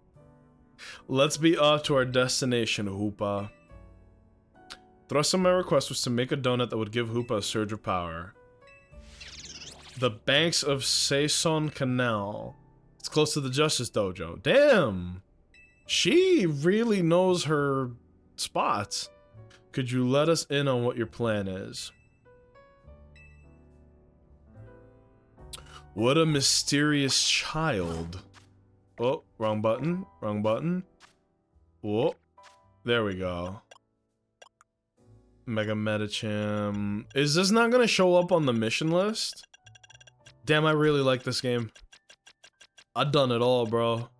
Let's be off to our destination, Hoopa. Thrust of my request was to make a donut that would give Hoopa a surge of power. The banks of Saison Canal. It's close to the Justice Dojo. Damn! She really knows her spots. Could you let us in on what your plan is? What a mysterious child. Oh, wrong button. Wrong button. Whoa. There we go. Mega Medicham. Is this not gonna show up on the mission list? Damn, I really like this game. I've done it all, bro.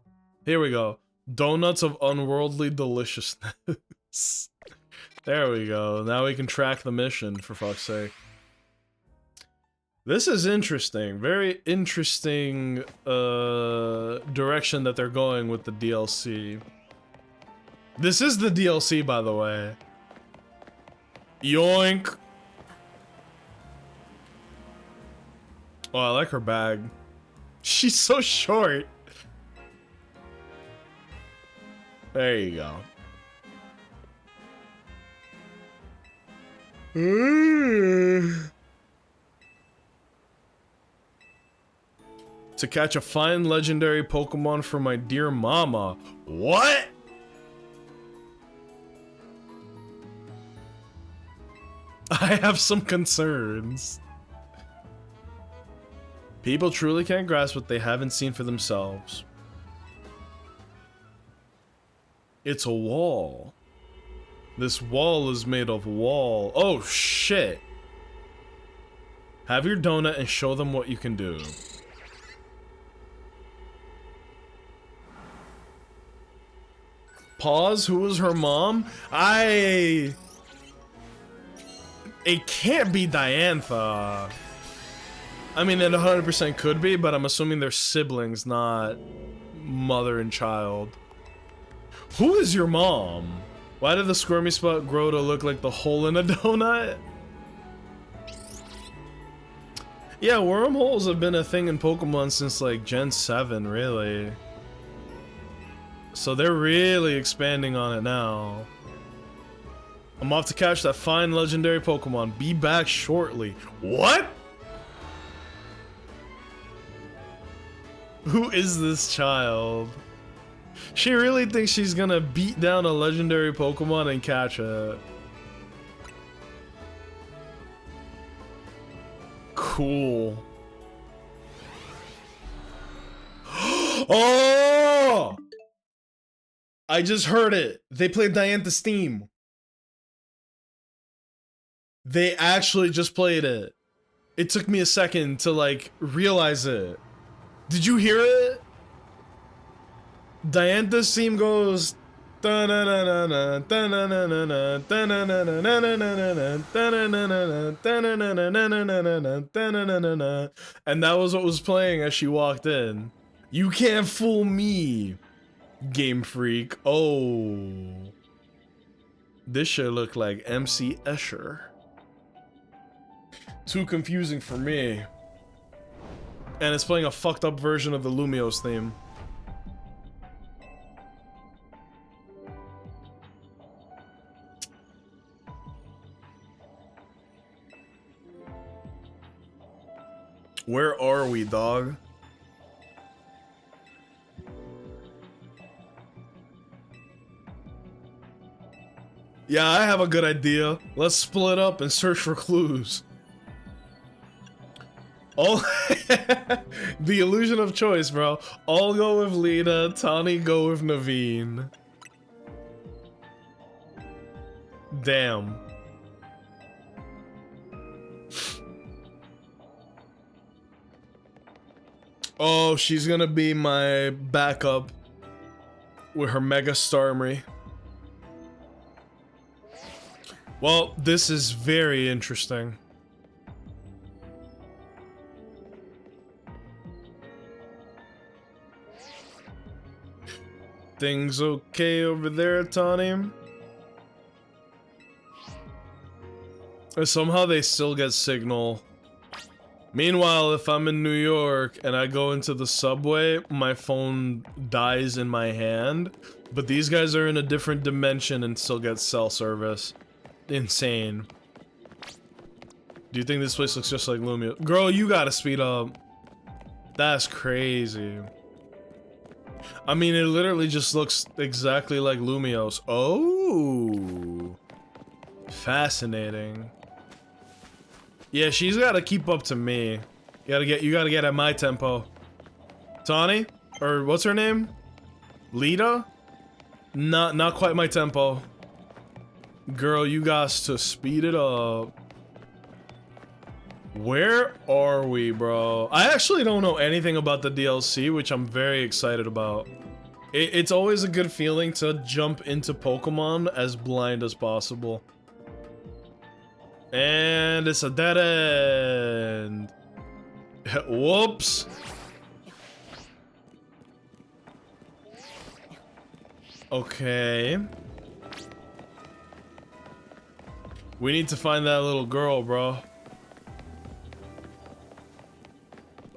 Here we go. Donuts of unworldly deliciousness. There we go. Now we can track the mission, for fuck's sake. This is interesting. Very interesting direction that they're going with the DLC. This is the DLC, by the way. Yoink. Oh, I like her bag. She's so short. There you go. To catch a fine legendary Pokemon for my dear mama. What? I have some concerns. People truly can't grasp what they haven't seen for themselves. It's a wall. This wall is made of wall. Oh, shit. Have your donut and show them what you can do. Pause? Who was her mom? It can't be Diantha. I mean, it 100% could be, but I'm assuming they're siblings, not mother and child. Who is your mom? Why did the squirmy spot grow to look like the hole in a donut? Yeah, wormholes have been a thing in Pokemon since like Gen 7, really. So they're really expanding on it now. I'm off to catch that fine legendary Pokemon. Be back shortly. What? Who is this child? She really thinks she's gonna beat down a legendary Pokemon and catch it. Cool. Oh! I just heard it. They played Diantha's theme. They actually just played it. It took me a second to like realize it. Did you hear it? Diantha's theme goes and that was what was playing as she walked in. You can't fool me, Game Freak. Oh, this should look like MC Escher. Too confusing for me. And it's playing a fucked up version of the Lumiose theme. Where are we, dog? Yeah, I have a good idea. Let's split up and search for clues. All the illusion of choice, bro. I'll go with Lita, Tani go with Naveen. Damn. Oh, she's gonna be my backup with her Mega Starmie. Well, this is very interesting. Things okay over there, Tawny? Somehow they still get signal. Meanwhile, if I'm in New York and I go into the subway, my phone dies in my hand. But these guys are in a different dimension and still get cell service. Insane. Do you think this place looks just like Lumia? Girl, you gotta speed up. That's crazy. I mean, it literally just looks exactly like Lumios. Oh, fascinating. Yeah, she's gotta keep up to me. You gotta get at my tempo. Tawny? Or what's her name? Lita? Not quite my tempo. Girl, you got to speed it up. Where are we, bro? I actually don't know anything about the DLC, which I'm very excited about. It's always a good feeling to jump into Pokemon as blind as possible. And it's a dead end. Whoops. Okay. We need to find that little girl, bro.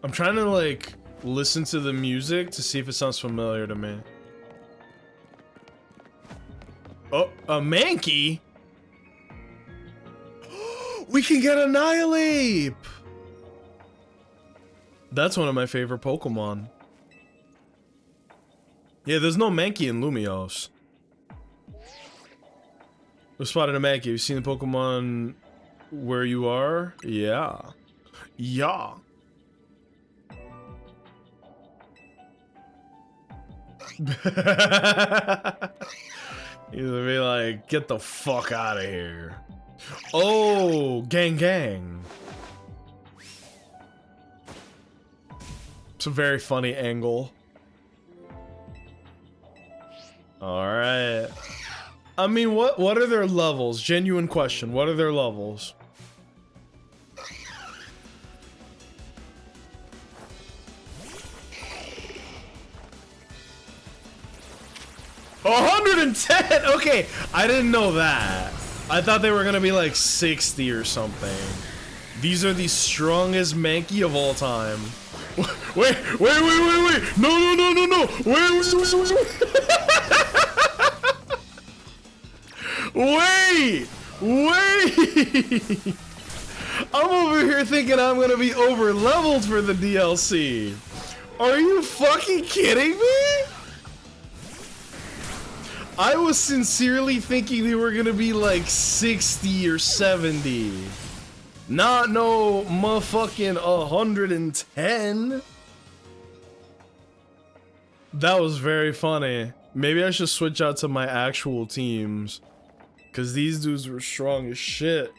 I'm trying to, like, listen to the music to see if it sounds familiar to me. Oh, a Mankey? We can get Annihilate! That's one of my favorite Pokemon. Yeah, there's no Mankey in Lumios. We spotted a Mankey. You seen the Pokemon where you are? Yeah. Yeah. He's gonna be like, get the fuck out of here. Oh, gang gang. It's a very funny angle. Alright. I mean, what are their levels? Genuine question. What are their levels? $110! Okay, I didn't know that. I thought they were gonna be like 60 or something. These are the strongest Mankey of all time. Wait! No! Wait! I'm over here thinking I'm gonna be over leveled for the DLC. Are you fucking kidding me? I was sincerely thinking they were gonna be like 60 or 70. Not no motherfucking 110. That was very funny. Maybe I should switch out to my actual teams. Cause these dudes were strong as shit.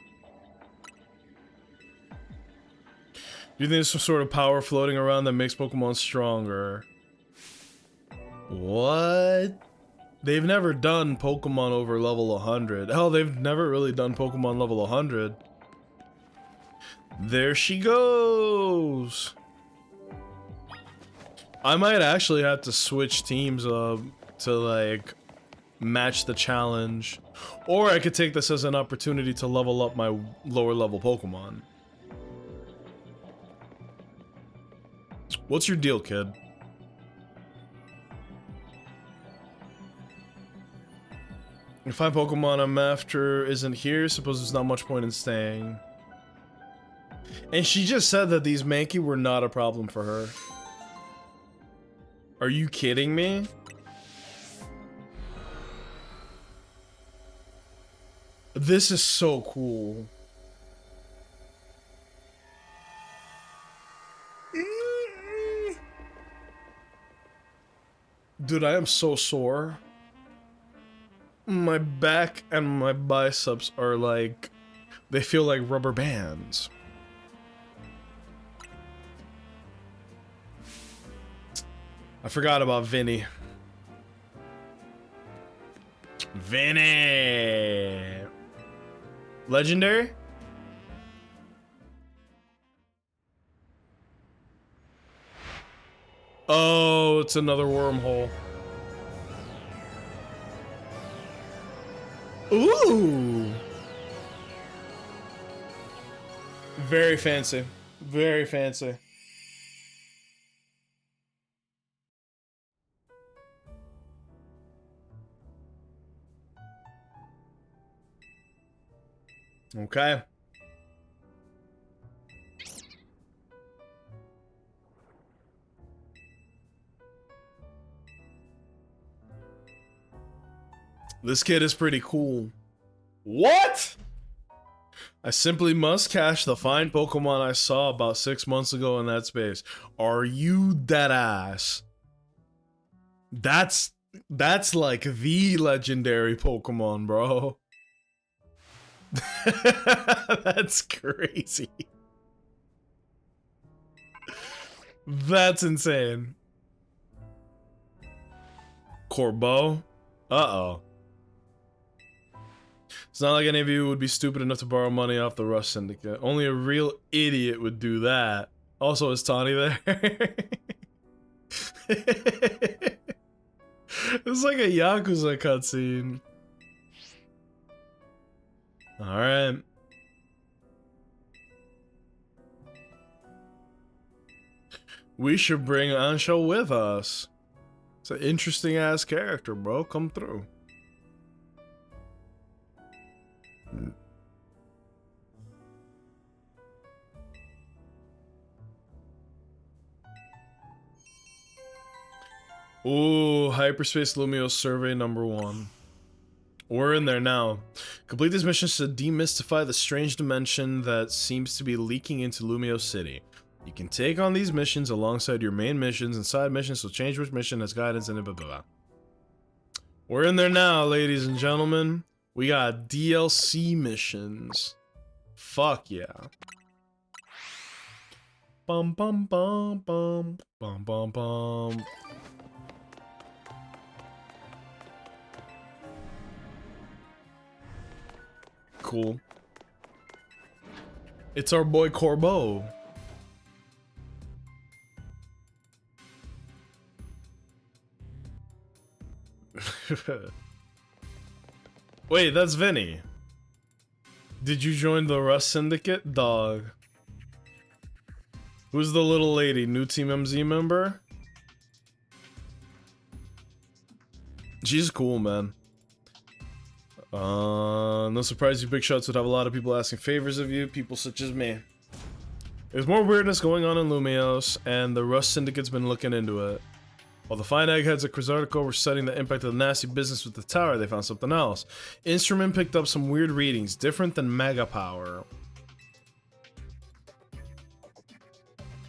Do you think there's some sort of power floating around that makes Pokemon stronger? What? They've never done Pokemon over level 100. Hell, they've never really done Pokemon level 100. There she goes. I might actually have to switch teams up to like match the challenge. Or I could take this as an opportunity to level up my lower level Pokemon. What's your deal, kid? If my Pokemon I'm after isn't here, suppose there's not much point in staying. And she just said that these Mankey were not a problem for her. Are you kidding me? This is so cool. Dude, I am so sore. My back and my biceps are like, they feel like rubber bands. I forgot about Vinny. Vinny! Legendary? Oh, it's another wormhole. Ooh! Very fancy. Very fancy. Okay. This kid is pretty cool. What? I simply must catch the fine Pokemon I saw about 6 months ago in that space. Are you dead ass? That's like the legendary Pokemon, bro. That's crazy. That's insane. Corbo? Uh-oh. It's not like any of you would be stupid enough to borrow money off the Rust Syndicate. Only a real idiot would do that. Also, is Tawny there? It's like a Yakuza cutscene. Alright. We should bring Ansho with us. It's an interesting ass character, bro. Come through. Ooh, Hyperspace Lumio Survey number 1. We're in there now. Complete these missions to demystify the strange dimension that seems to be leaking into Lumio City. You can take on these missions alongside your main missions and side missions, so change which mission has guidance in it, blah, blah, blah. We're in there now, ladies and gentlemen. We got DLC missions. Fuck yeah. Bum bum bum bum bum bum bum. Cool. It's our boy Corbo. Wait, that's Vinny. Did you join the Rust Syndicate? Dog. Who's the little lady? New Team MZ member? She's cool, man. No surprise you big shots would have a lot of people asking favors of you, people such as me. There's more weirdness going on in Lumios, and the Rust Syndicate's been looking into it. While the fine eggheads at Cruzartico were studying the impact of the nasty business with the tower, they found something else. Instrument picked up some weird readings, different than Mega Power.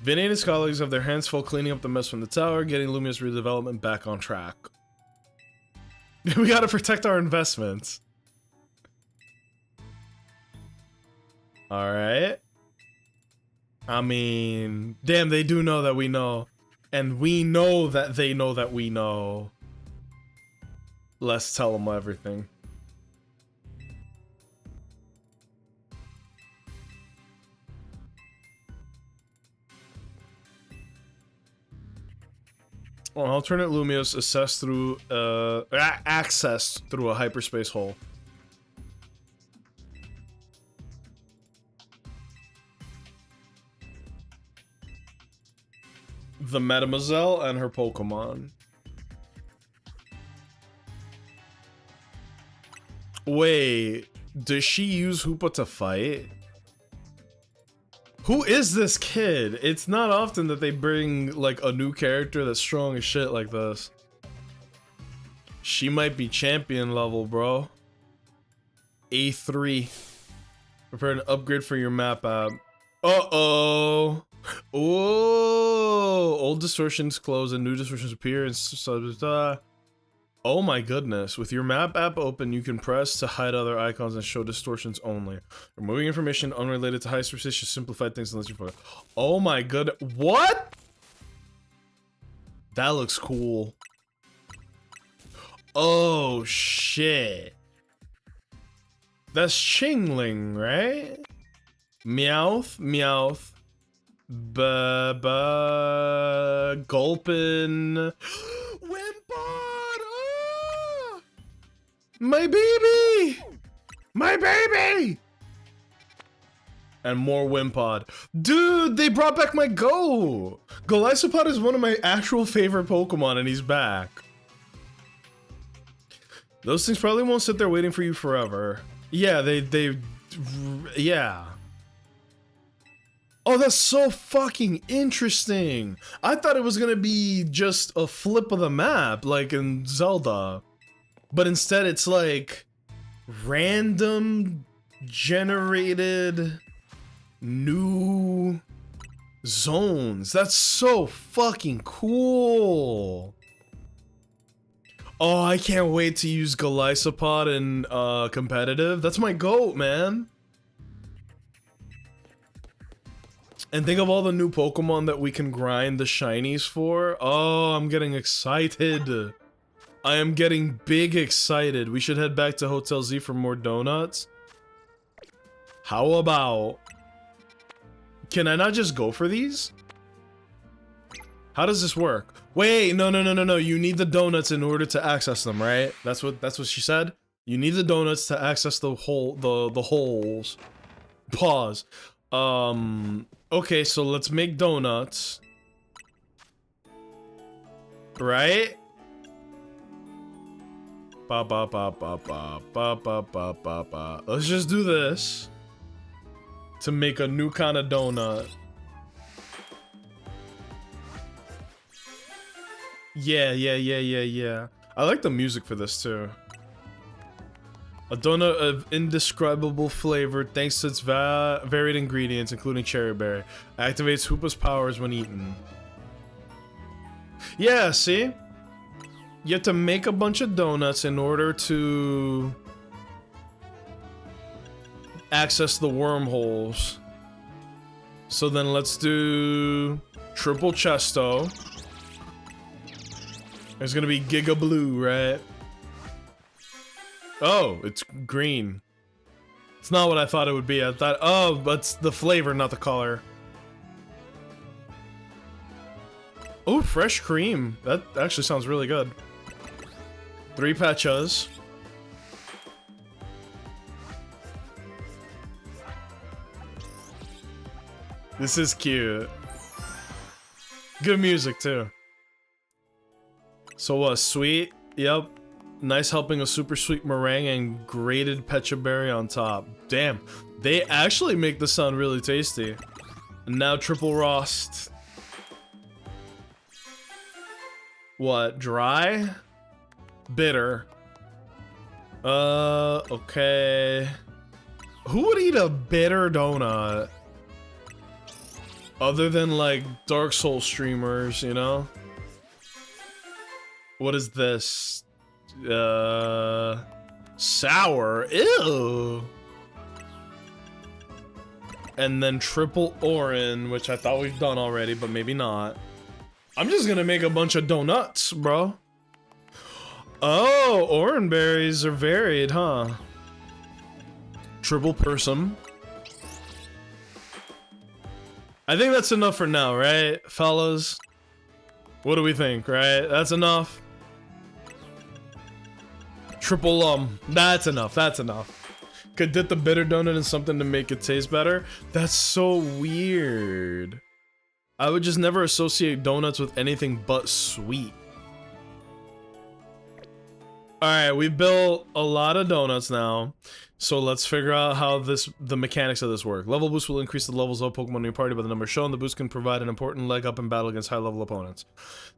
Vinny and his colleagues have their hands full cleaning up the mess from the tower, getting Lumios redevelopment back on track. We gotta protect our investments. Alright. I mean, damn, they do know that we know. And we know that they know that we know. Let's tell them everything. Well, alternate Lumios accessed through a hyperspace hole. The Mademoiselle and her Pokemon. Wait, does she use Hoopa to fight? Who is this kid? It's not often that they bring, like, a new character that's strong as shit like this. She might be champion level, bro. A3. Prepare an upgrade for your map app. Uh-oh. Oh, old distortions close and new distortions appear and oh my goodness. With your map app open, you can press to hide other icons and show distortions only. Removing information unrelated to hyperspace should simplify things and let you focus. Oh my god. What? That looks cool. Oh, shit. That's Chingling, right? Meowth, Meowth. Gulpin. Wimpod! Ah! My baby! My baby! And more Wimpod. Dude, they brought back my Go! Golisopod is one of my actual favorite Pokemon, and he's back. Those things probably won't sit there waiting for you forever. Yeah, yeah. Oh, that's so fucking interesting. I thought it was gonna be just a flip of the map, like in Zelda. But instead it's like random generated new zones. That's so fucking cool. Oh, I can't wait to use Golisopod in competitive. That's my goat, man. And think of all the new Pokemon that we can grind the shinies for. Oh, I'm getting excited. I am getting big excited. We should head back to Hotel Z for more donuts. How about... Can I not just go for these? How does this work? Wait, no. You need the donuts in order to access them, right? That's what she said? You need the donuts to access the holes. Pause. Okay, so let's make donuts. Right? Let's just do this to make a new kind of donut. Yeah. I like the music for this too. A donut of indescribable flavor thanks to its varied ingredients, including cherry berry. Activates Hoopa's powers when eaten. Yeah, see? You have to make a bunch of donuts in order to access the wormholes. So then let's do triple chesto. There's gonna be Giga Blue, right? Oh, it's green. It's not what I thought it would be. I thought, oh, but it's the flavor, not the color. Oh, fresh cream. That actually sounds really good. 3 Pachas. This is cute. Good music, too. So what, sweet? Yep. Nice helping of super sweet meringue and grated pecha berry on top. Damn, they actually make this sound really tasty. And now triple roast. What, dry? Bitter. Okay. Who would eat a bitter donut? Other than like Dark Souls streamers, you know? What is this? Sour. Ew. And then triple Orin, which I thought we've done already, but maybe not. I'm just gonna make a bunch of donuts, bro. Oh, Orin berries are varied, huh? Triple Persum. I think that's enough for now, right, fellas? What do we think, right? That's enough. Triple that's enough, that's enough. Could dip the bitter donut in something to make it taste better? That's so weird. I would just never associate donuts with anything but sweet. Alright, we built a lot of donuts now. So let's figure out how the mechanics of this work. Level boost will increase the levels of Pokemon in your party by the number shown. The boost can provide an important leg up in battle against high-level opponents.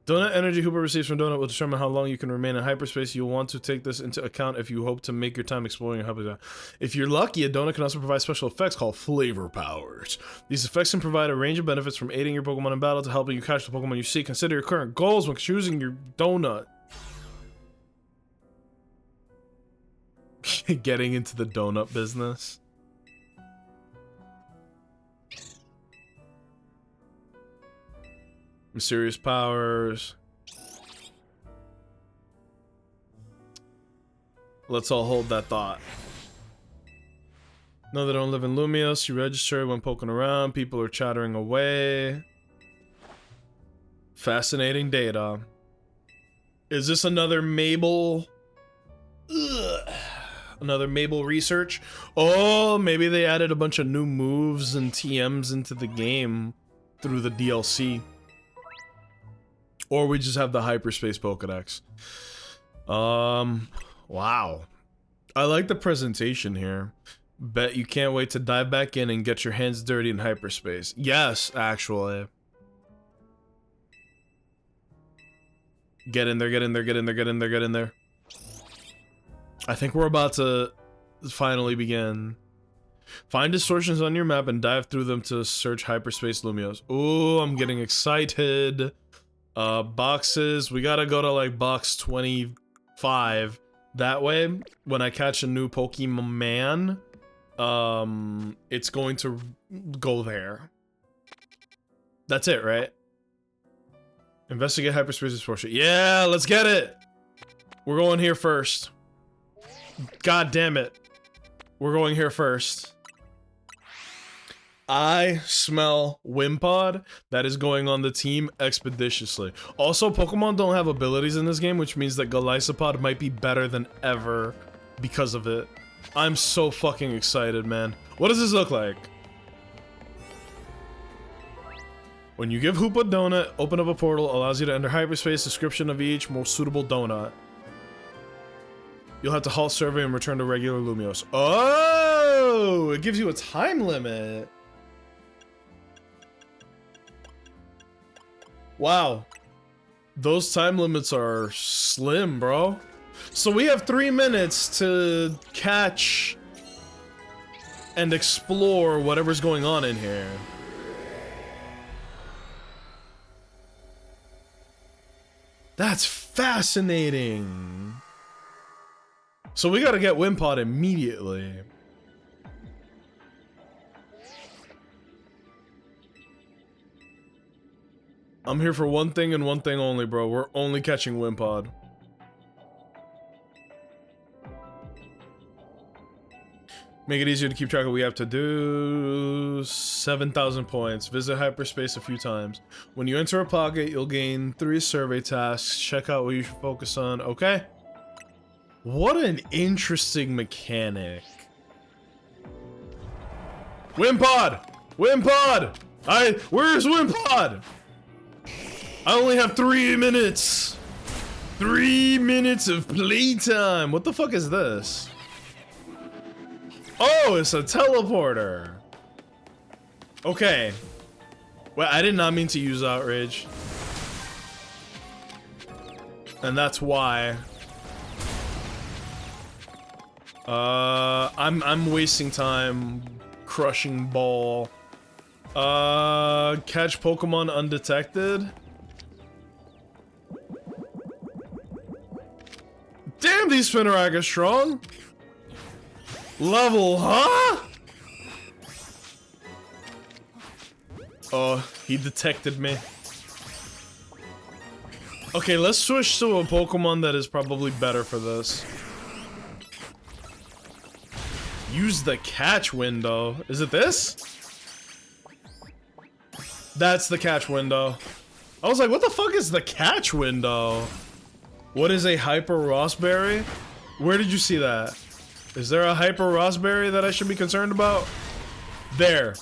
Donut energy Hooper receives from Donut will determine how long you can remain in hyperspace. You'll want to take this into account if you hope to make your time exploring your habitat. If you're lucky, a Donut can also provide special effects called Flavor Powers. These effects can provide a range of benefits from aiding your Pokemon in battle to helping you catch the Pokemon you seek. Consider your current goals when choosing your Donut. Getting into the donut business. Mysterious powers. Let's all hold that thought. No, they don't live in Lumios. You register when poking around. People are chattering away. Fascinating data. Is this another Mabel? Ugh. Another Mabel research? Oh, maybe they added a bunch of new moves and TMs into the game through the DLC. Or we just have the hyperspace Pokedex. Wow. I like the presentation here. Bet you can't wait to dive back in and get your hands dirty in hyperspace. Yes, actually. Get in there, get in there, get in there, get in there, get in there. I think we're about to finally begin. Find distortions on your map and dive through them to search hyperspace Lumios. Ooh, I'm getting excited. Boxes. We gotta go to like box 25. That way, when I catch a new Pokemon, it's going to go there. That's it, right? Investigate hyperspace explosion. Yeah, let's get it! We're going here first. God damn it. We're going here first. I smell Wimpod. That is going on the team expeditiously. Also, Pokemon don't have abilities in this game, which means that Golisopod might be better than ever because of it. I'm so fucking excited, man. What does this look like? When you give Hoop a donut, open up a portal, allows you to enter hyperspace, description of each most suitable donut. You'll have to halt survey and return to regular Lumios. Oh! It gives you a time limit. Wow. Those time limits are slim, bro. So we have 3 minutes to catch and explore whatever's going on in here. That's fascinating. So we gotta get Wimpod immediately. I'm here for one thing and one thing only, bro. We're only catching Wimpod. Make it easier to keep track of what we have to do. 7,000 points. Visit hyperspace a few times. When you enter a pocket, you'll gain 3 survey tasks. Check out what you should focus on. Okay. What an interesting mechanic. Wimpod! Wimpod! Where's Wimpod? I only have 3 minutes. 3 minutes of playtime. What the fuck is this? Oh, it's a teleporter. Okay. Well, I did not mean to use Outrage. And that's why. I'm wasting time crushing ball. Catch Pokemon undetected. Damn, these Spinarak are strong. Level, huh? Oh, he detected me. Okay, let's switch to a Pokemon that is probably better for this. Use the catch window. Is it this? That's the catch window. I was like, what the fuck is the catch window? What is a Hyper Rossberry? Where did you see that? Is there a Hyper Rossberry that I should be concerned about? There.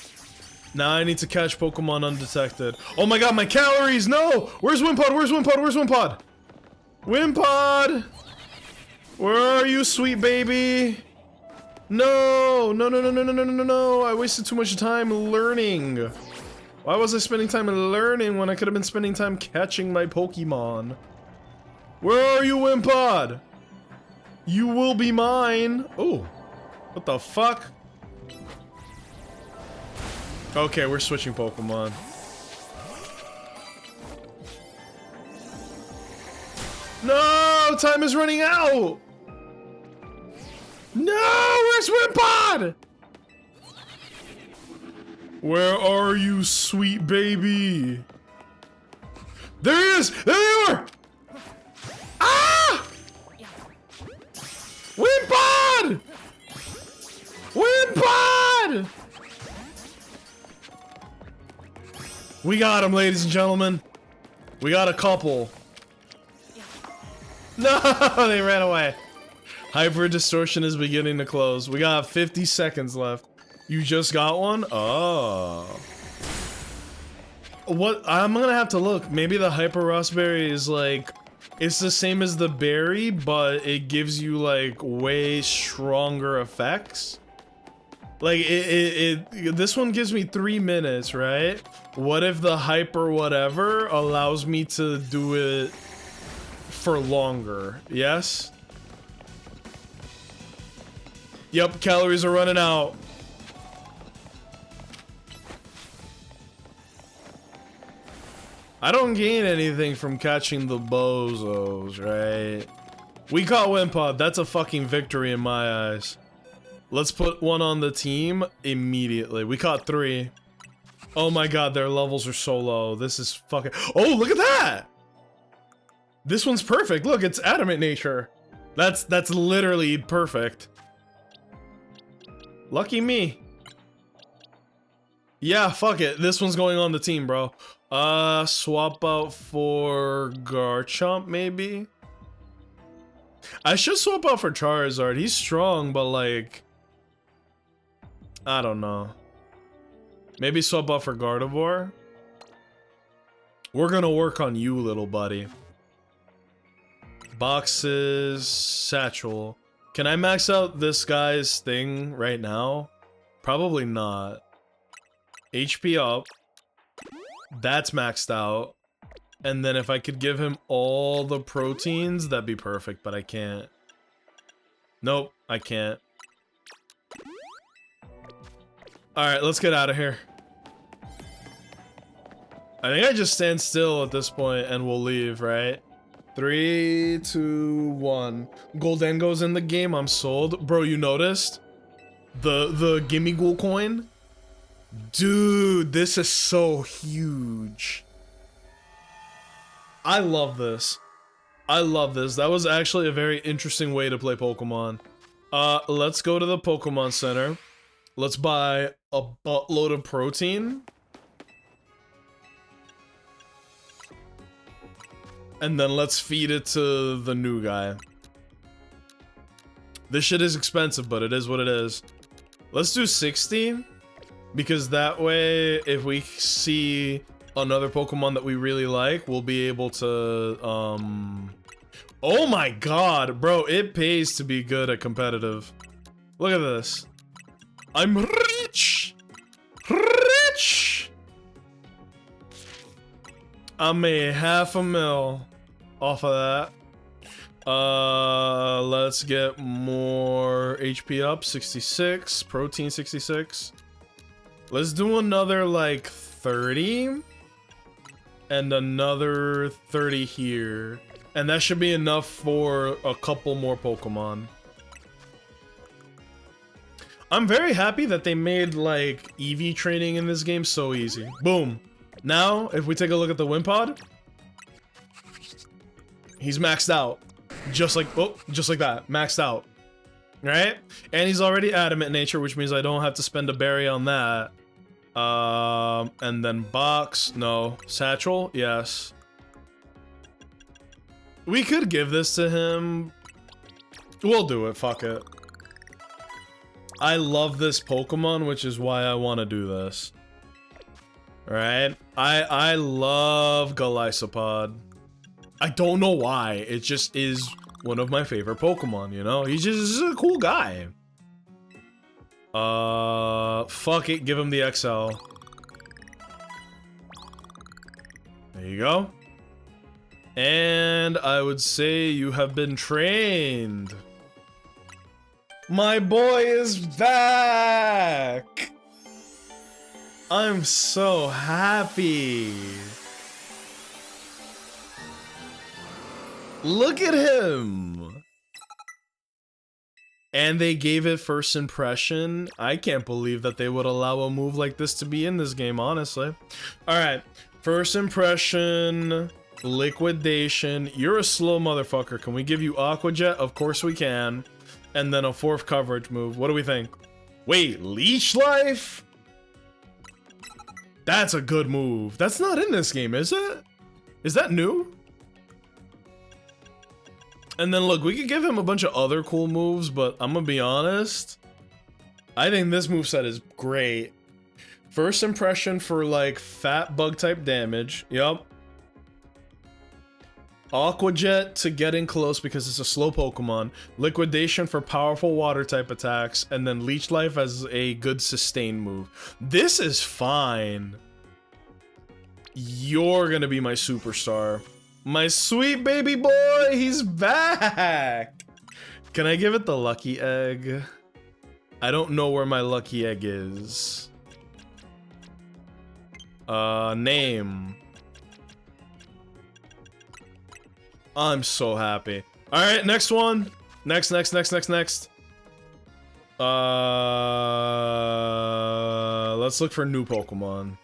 Now I need to catch Pokemon undetected. Oh my god, my calories! No! Where's Wimpod? Where's Wimpod? Where's Wimpod? Wimpod! Where are you, sweet baby? No! No, no, no, no, no, no, no, no! I wasted too much time learning. Why was I spending time learning when I could have been spending time catching my Pokemon? Where are you, Wimpod? You will be mine. Oh, what the fuck? Okay, we're switching Pokemon. No, time is running out. No, where's Wimpod? Where are you, sweet baby? There he is! There you are! Ah! Wimpod! We got him, ladies and gentlemen. We got a couple. No, they ran away. Hyper distortion is beginning to close. We got 50 seconds left. You just got one? Oh. What? I'm gonna have to look. Maybe the hyper raspberry is like, it's the same as the berry, but it gives you like way stronger effects. Like this one gives me 3 minutes, right? What if the hyper whatever allows me to do it for longer? Yes? Yep, calories are running out. I don't gain anything from catching the bozos, right? We caught Wimpod. That's a fucking victory in my eyes. Let's put one on the team immediately. We caught 3. Oh my god, their levels are so low. This is fucking... Oh, look at that! This one's perfect. Look, it's adamant nature. That's literally perfect. Lucky me. Yeah, fuck it. This one's going on the team, bro. Swap out for Garchomp, maybe? I should swap out for Charizard. He's strong, but like... I don't know. Maybe swap out for Gardevoir? We're gonna work on you, little buddy. Boxes... Satchel. Can I max out this guy's thing right now? Probably not. HP up. That's maxed out. And then if I could give him all the proteins, that'd be perfect, but I can't. Nope, I can't. Alright, let's get out of here. I think I just stand still at this point and we'll leave, right? 3, 2, 1. Goldengo's in the game, I'm sold. Bro, you noticed? The Gimme Ghoul coin? Dude, this is so huge. I love this. I love this. That was actually a very interesting way to play Pokemon. Let's go to the Pokemon Center. Let's buy a buttload of protein. And then let's feed it to the new guy. This shit is expensive, but it is what it is. Let's do 60. Because that way, if we see another Pokemon that we really like, we'll be able to, Oh my god, bro, it pays to be good at competitive. Look at this. I'm rich! Rich! I made $500,000 off of that. Let's get more HP up, 66, protein 66. Let's do another like 30 and another 30 here. And that should be enough for a couple more Pokemon. I'm very happy that they made like EV training in this game so easy. Boom. Now, if we take a look at the Wimpod, he's maxed out. Just like, oh, just like that, maxed out. Right? And he's already adamant nature, which means I don't have to spend a berry on that. And then box, no. Satchel, yes. We could give this to him. We'll do it, fuck it. I love this Pokemon, which is why I want to do this. Right? I love Golisopod. I don't know why. It just is one of my favorite Pokemon, you know? He's just a cool guy. Fuck it, give him the XL. There you go. And I would say you have been trained. My boy is back! I'm so happy. Look at him. And they gave it first impression. I can't believe that they would allow a move like this to be in this game, honestly. Alright, first impression, liquidation. You're a slow motherfucker. Can we give you Aqua Jet? Of course we can. And then a 4th coverage move. What do we think? Wait, Leech Life? That's a good move. That's not in this game, is it? Is that new? And then look, we could give him a bunch of other cool moves, but I'm gonna be honest. I think this moveset is great. First impression for like fat bug type damage. Yup. Aqua Jet to get in close because it's a slow Pokemon. Liquidation for powerful water type attacks. And then Leech Life as a good sustain move. This is fine. You're gonna be my superstar. My sweet baby boy, he's back! Can I give it the lucky egg? I don't know where my lucky egg is. Name. I'm so happy. Alright, next one. Next. Let's look for new Pokemon.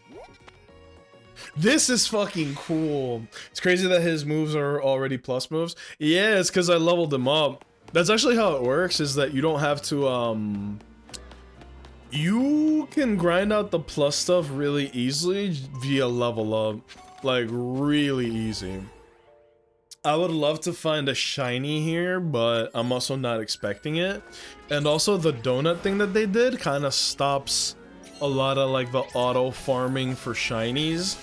This is fucking cool. It's crazy that his moves are already plus moves. Yeah, it's because I leveled him up. That's actually how it works, is that you don't have to, you can grind out the plus stuff really easily via level up. Like, really easy. I would love to find a shiny here, but I'm also not expecting it. And also, the donut thing that they did kind of stops a lot of, like, the auto farming for shinies.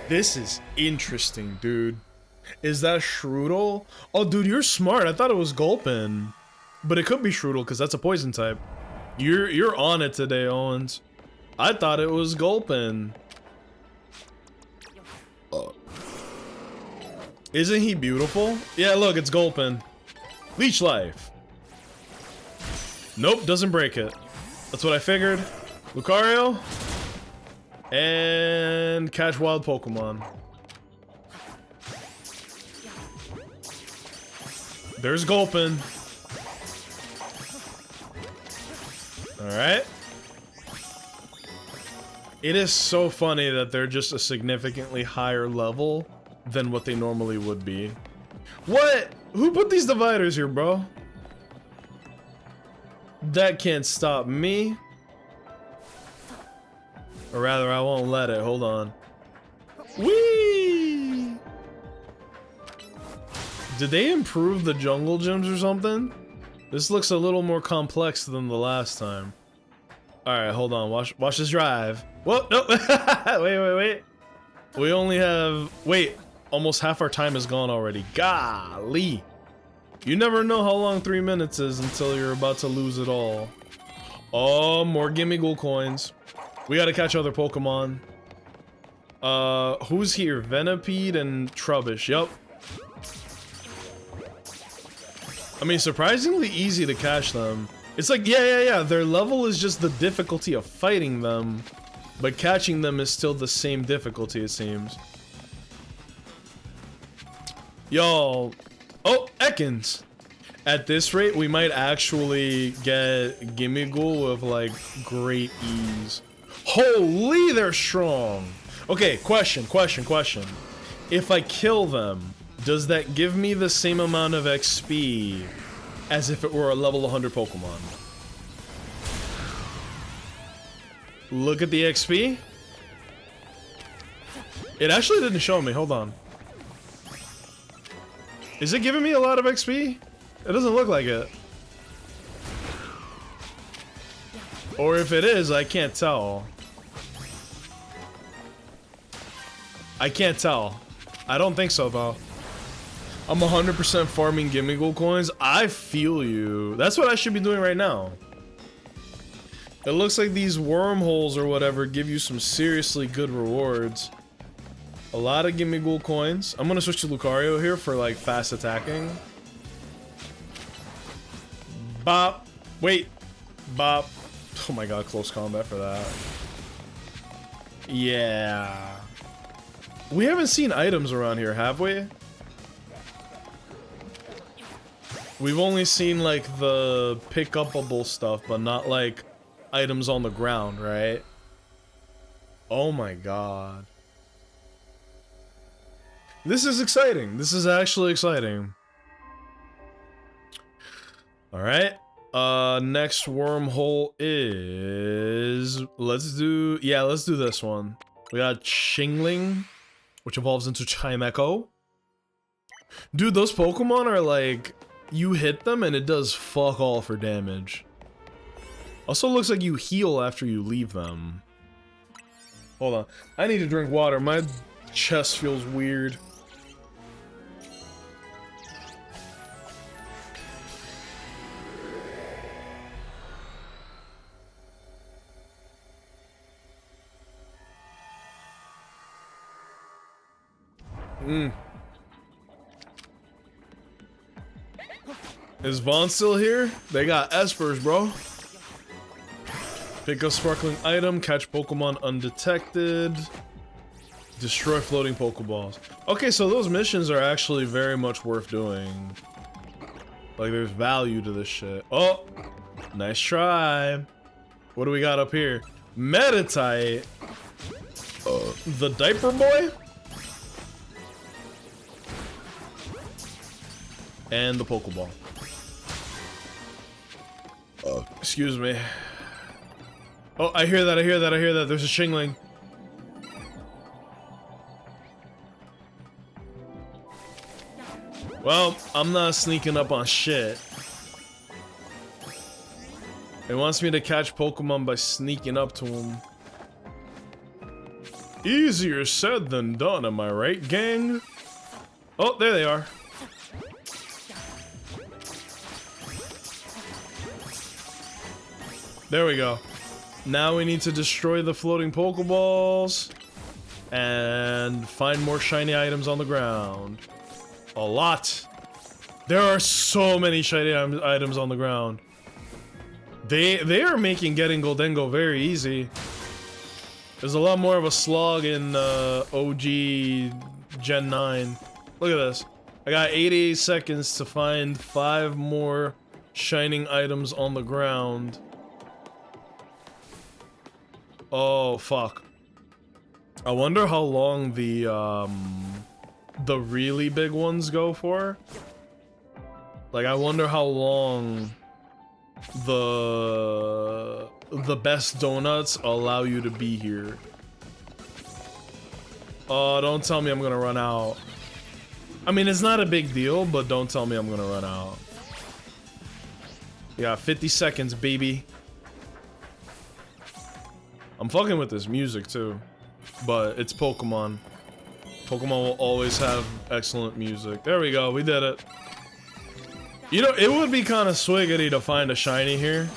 This is interesting, dude. Is that Shroodle? Oh, dude, you're smart. I thought it was Gulpin. But it could be Shroodle, because that's a poison type. You're on it today, Owens. I thought it was Gulpin. Isn't he beautiful? Yeah, look, it's Gulpin. Leech Life. Nope, doesn't break it. That's what I figured. Lucario. And catch wild Pokemon. There's Gulpin. Alright. It is so funny that they're just a significantly higher level than what they normally would be. What? Who put these dividers here, bro? That can't stop me. Or rather, I won't let it. Hold on. Whee! Did they improve the jungle gyms or something? This looks a little more complex than the last time. Alright, hold on. Watch this drive. Whoa, no. Wait. We only have... Wait. Almost half our time is gone already. Golly. You never know how long 3 minutes is until you're about to lose it all. Oh, more Gimme Ghoul coins. We gotta catch other Pokemon. Who's here? Venipede and Trubbish. Yup. I mean, surprisingly easy to catch them. It's like, yeah. Their level is just the difficulty of fighting them. But catching them is still the same difficulty, it seems. Yo. Oh, Ekans. At this rate, we might actually get Gimme Ghoul with, like, great ease. Holy, they're strong. Okay, question. If I kill them, does that give me the same amount of XP as if it were a level 100 Pokemon? Look at the XP. It actually didn't show me. Hold on. Is it giving me a lot of XP? It doesn't look like it. Or if it is, I can't tell. I can't tell. I don't think so, though. I'm 100% farming Gimme Ghoul coins. I feel you. That's what I should be doing right now. It looks like these wormholes or whatever give you some seriously good rewards. A lot of Gimme Ghoul coins. I'm gonna switch to Lucario here for, like, fast attacking. Bop. Wait. Bop. Oh my god, close combat for that. Yeah. We haven't seen items around here, have we? We've only seen, like, the pick-upable stuff, but not, like, items on the ground, right? Oh my god. This is exciting. This is actually exciting. Alright. Next wormhole is let's do this one. We got Shingling, which evolves into Chimecho. Dude, those Pokemon are like, you hit them and it does fuck all for damage. Also looks like you heal after you leave them. Hold on, I need to drink water. My chest feels weird. Is Vaughn still here? They got espers, bro. Pick a sparkling item, catch Pokemon undetected, destroy floating Pokeballs. Okay, so those missions are actually very much worth doing. Like, there's value to this shit. Oh, nice try. What do we got up here? Meditite. The Diaper Boy? And the Pokeball. Excuse me. Oh, I hear that, I hear that, I hear that. There's a Shingling. Well, I'm not sneaking up on shit. It wants me to catch Pokemon by sneaking up to him. Easier said than done, am I right, gang? Oh, there they are. There we go. Now we need to destroy the floating Pokeballs and find more shiny items on the ground. A lot. There are so many shiny items on the ground. They are making getting Goldengo very easy. There's a lot more of a slog in OG Gen 9. Look at this. I got 88 seconds to find 5 more shining items on the ground. Oh, fuck. I wonder how long the really big ones go for. Like, I wonder how long the best donuts allow you to be here. Oh, don't tell me I'm gonna run out. I mean, it's not a big deal, but don't tell me I'm gonna run out. Yeah, 50 seconds, baby. I'm fucking with this music too, but it's Pokemon. Pokemon will always have excellent music. There we go, we did it. You know, it would be kind of swiggity to find a shiny here.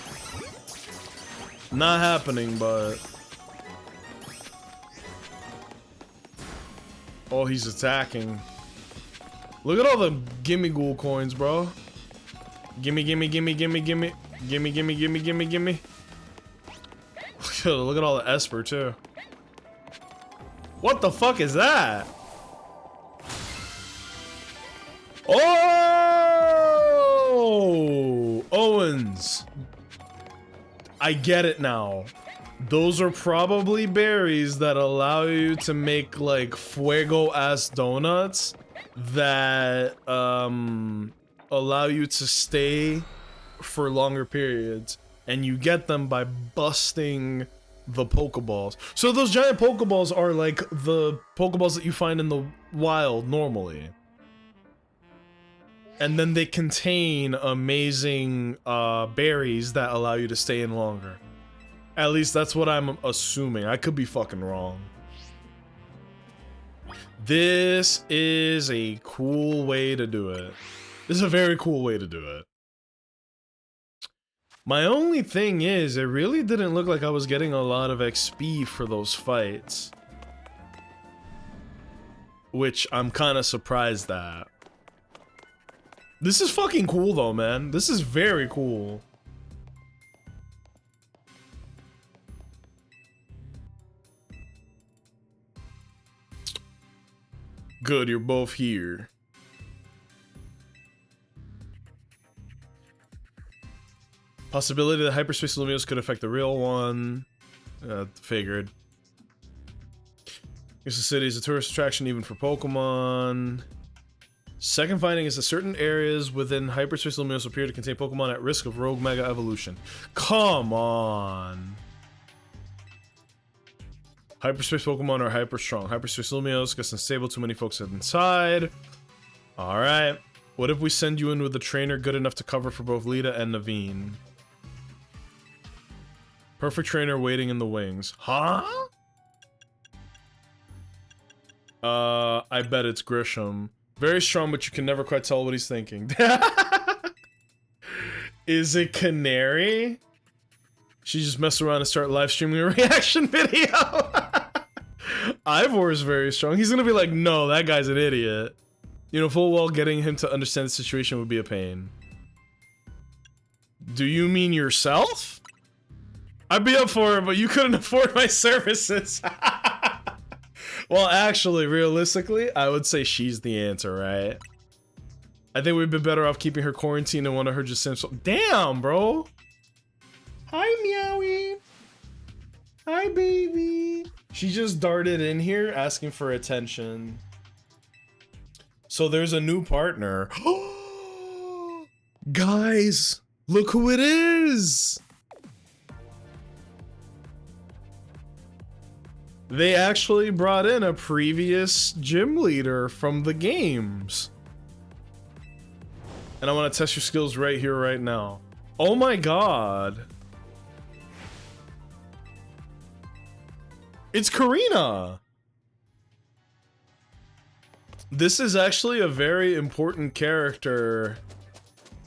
Not happening, but... Oh, he's attacking. Look at all the gimme ghoul coins, bro. Gimme, gimme, gimme, gimme, gimme. Gimme, gimme, gimme, gimme, gimme. Look at all the Esper, too. What the fuck is that? Oh! Owens. I get it now. Those are probably berries that allow you to make, like, fuego-ass donuts that, allow you to stay for longer periods. And you get them by busting the Pokeballs. So those giant Pokeballs are like the Pokeballs that you find in the wild normally. And then they contain amazing berries that allow you to stay in longer. At least that's what I'm assuming. I could be fucking wrong. This is a cool way to do it. This is a very cool way to do it. My only thing is, it really didn't look like I was getting a lot of XP for those fights. Which I'm kind of surprised at. This is fucking cool though, man. This is very cool. Good, you're both here. Possibility that hyperspace Lumios could affect the real one. Figured. Guess the city is a tourist attraction even for Pokemon. Second finding is that certain areas within hyperspace luminous appear to contain Pokemon at risk of rogue mega evolution. Come on. Hyperspace Pokemon are hyper strong. Hyperspace luminous gets unstable, too many folks inside. Alright. What if we send you in with a trainer good enough to cover for both Lita and Naveen? Perfect trainer waiting in the wings. Huh? I bet it's Grisham. Very strong, but you can never quite tell what he's thinking. Is it Canary? She just messed around and start live streaming a reaction video. Ivor is very strong. He's gonna be like, no, that guy's an idiot. You know, full well getting him to understand the situation would be a pain. Do you mean yourself? I'd be up for it, but you couldn't afford my services. Well, actually, realistically, I would say she's the answer, right? I think we'd be better off keeping her quarantined than one of her just simple. Damn, bro. Hi, Meowie. Hi, baby. She just darted in here asking for attention. So there's a new partner. Guys, look who it is. They actually brought in a previous gym leader from the games. And I want to test your skills right here, right now. Oh my god. It's Karina. This is actually a very important character.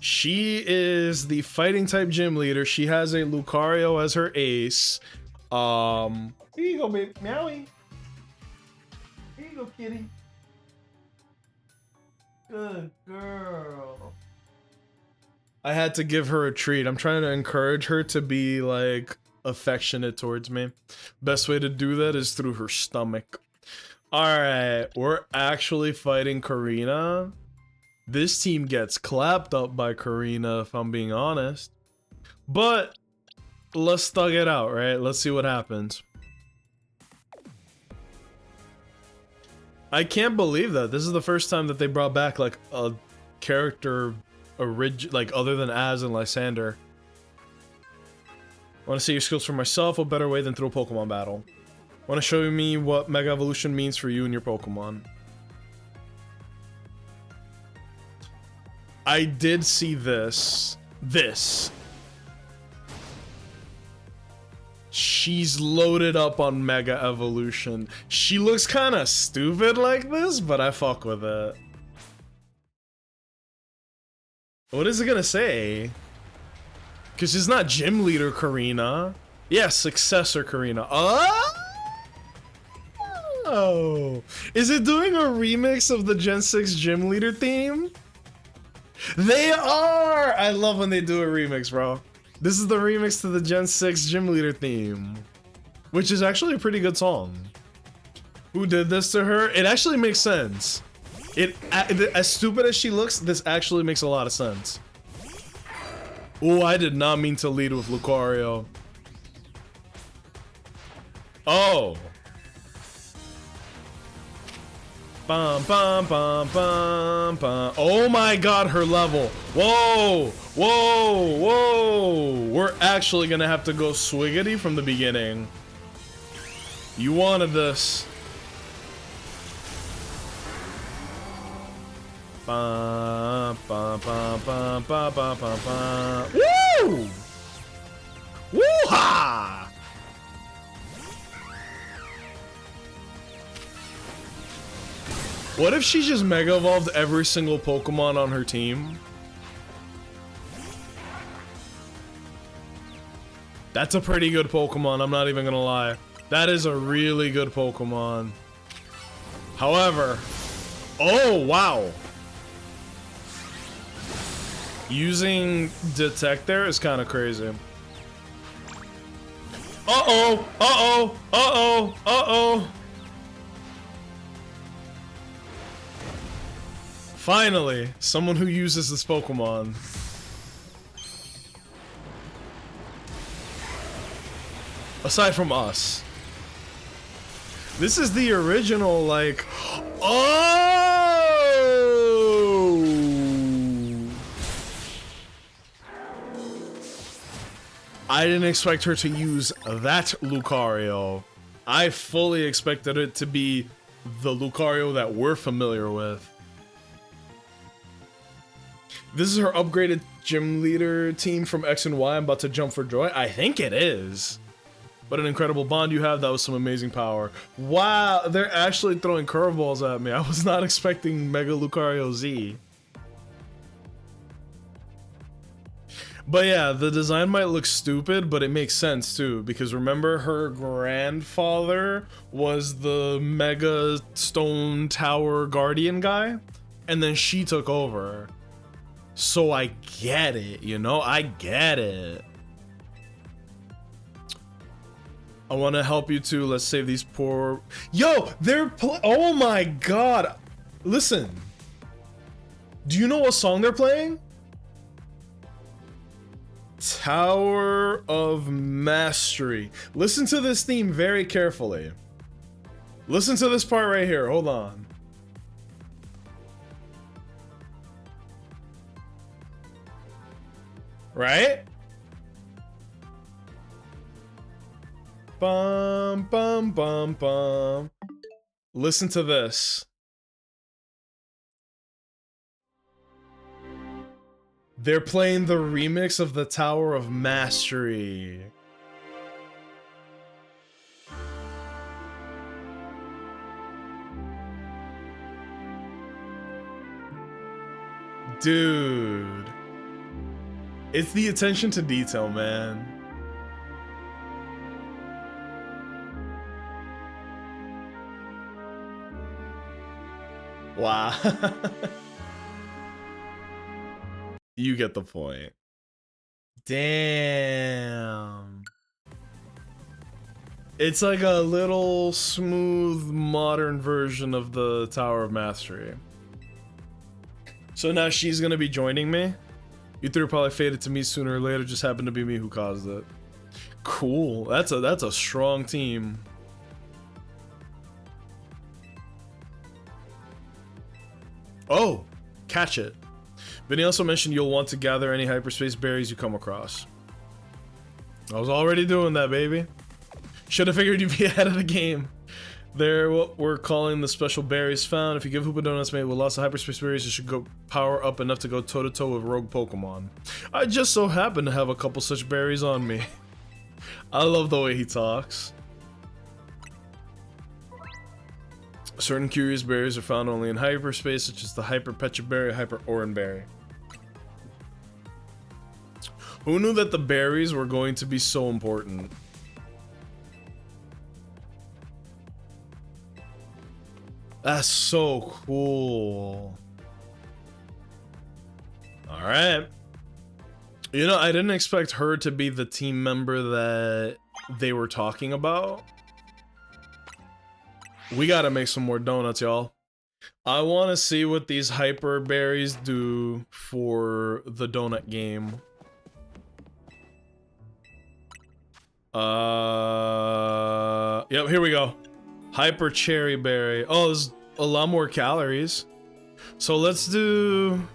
She is the fighting type gym leader. She has a Lucario as her ace. Here you go, baby. Meowie. Here you go, kitty. Good girl. I had to give her a treat. I'm trying to encourage her to be, like, affectionate towards me. Best way to do that is through her stomach. Alright, we're actually fighting Karina. This team gets clapped up by Karina, if I'm being honest. But, let's thug it out, right? Let's see what happens. I can't believe that. This is the first time that they brought back, like, a character like, other than Az and Lysander. Want to see your skills for myself? What better way than through a Pokemon battle? Want to show me what Mega Evolution means for you and your Pokemon? I did see this. She's loaded up on Mega Evolution. She looks kind of stupid like this, but I fuck with it. What is it gonna say? Because she's not Gym Leader Karina. Yeah, Successor Karina. Oh! Is it doing a remix of the Gen 6 Gym Leader theme? They are! I love when they do a remix, bro. This is the remix to the Gen 6 Gym Leader theme. Which is actually a pretty good song. Who did this to her? It actually makes sense. As stupid as she looks, this actually makes a lot of sense. Oh, I did not mean to lead with Lucario. Oh. Bum, bum, bum, bum, bum. Oh my god, her level. Whoa, whoa, whoa. We're actually gonna have to go Swiggity from the beginning. You wanted this. Bum, bum, bum, bum, bum, bum, bum, bum. Woo! Woo-ha! What if she just Mega Evolved every single Pokemon on her team? That's a pretty good Pokemon, I'm not even gonna lie. That is a really good Pokemon. However... Oh, wow! Using Detect there is kind of crazy. Uh-oh! Uh-oh! Uh-oh! Uh-oh! Finally, someone who uses this Pokemon. Aside from us. This is the original, like... Oh! I didn't expect her to use that Lucario. I fully expected it to be the Lucario that we're familiar with. This is her upgraded gym leader team from X and Y. I'm about to jump for joy. I think it is. What an incredible bond you have. That was some amazing power. Wow, they're actually throwing curveballs at me. I was not expecting Mega Lucario Z. But yeah, the design might look stupid, but it makes sense too. Because remember, her grandfather was the Mega Stone Tower Guardian guy? And then she took over. So I get it, you know? I get it. I want to help you too. Let's save these poor... Yo, they're oh my god. Listen. Do you know what song they're playing? Tower of Mastery. Listen to this theme very carefully. Listen to this part right here. Hold on. Right? Bum, bum, bum, bum. Listen to this. They're playing the remix of the Tower of Mastery. Dude. It's the attention to detail, man. Wow. You get the point. Damn. It's like a little smooth modern version of the Tower of Mastery. So now she's gonna be joining me. You three are probably fated to meet sooner or later. Just happened to be me who caused it. Cool. That's a strong team. Oh, catch it. Vinny also mentioned you'll want to gather any hyperspace berries you come across. I was already doing that, baby. Should have figured you'd be ahead of the game. They're what we're calling the special berries found. If you give Hoopa Donuts mate with lots of hyperspace berries, you should go power up enough to go toe-to-toe with rogue Pokemon. I just so happen to have a couple such berries on me. I love the way he talks. Certain curious berries are found only in hyperspace, such as the Hyper Pecha Berry, Hyper Oran Berry. Who knew that the berries were going to be so important? That's so cool. Alright. You know, I didn't expect her to be the team member that they were talking about. We gotta make some more donuts, y'all. I want to see what these hyper berries do for the donut game. Yep, here we go. Hyper cherry berry. Oh, there's a lot more calories. So let's do...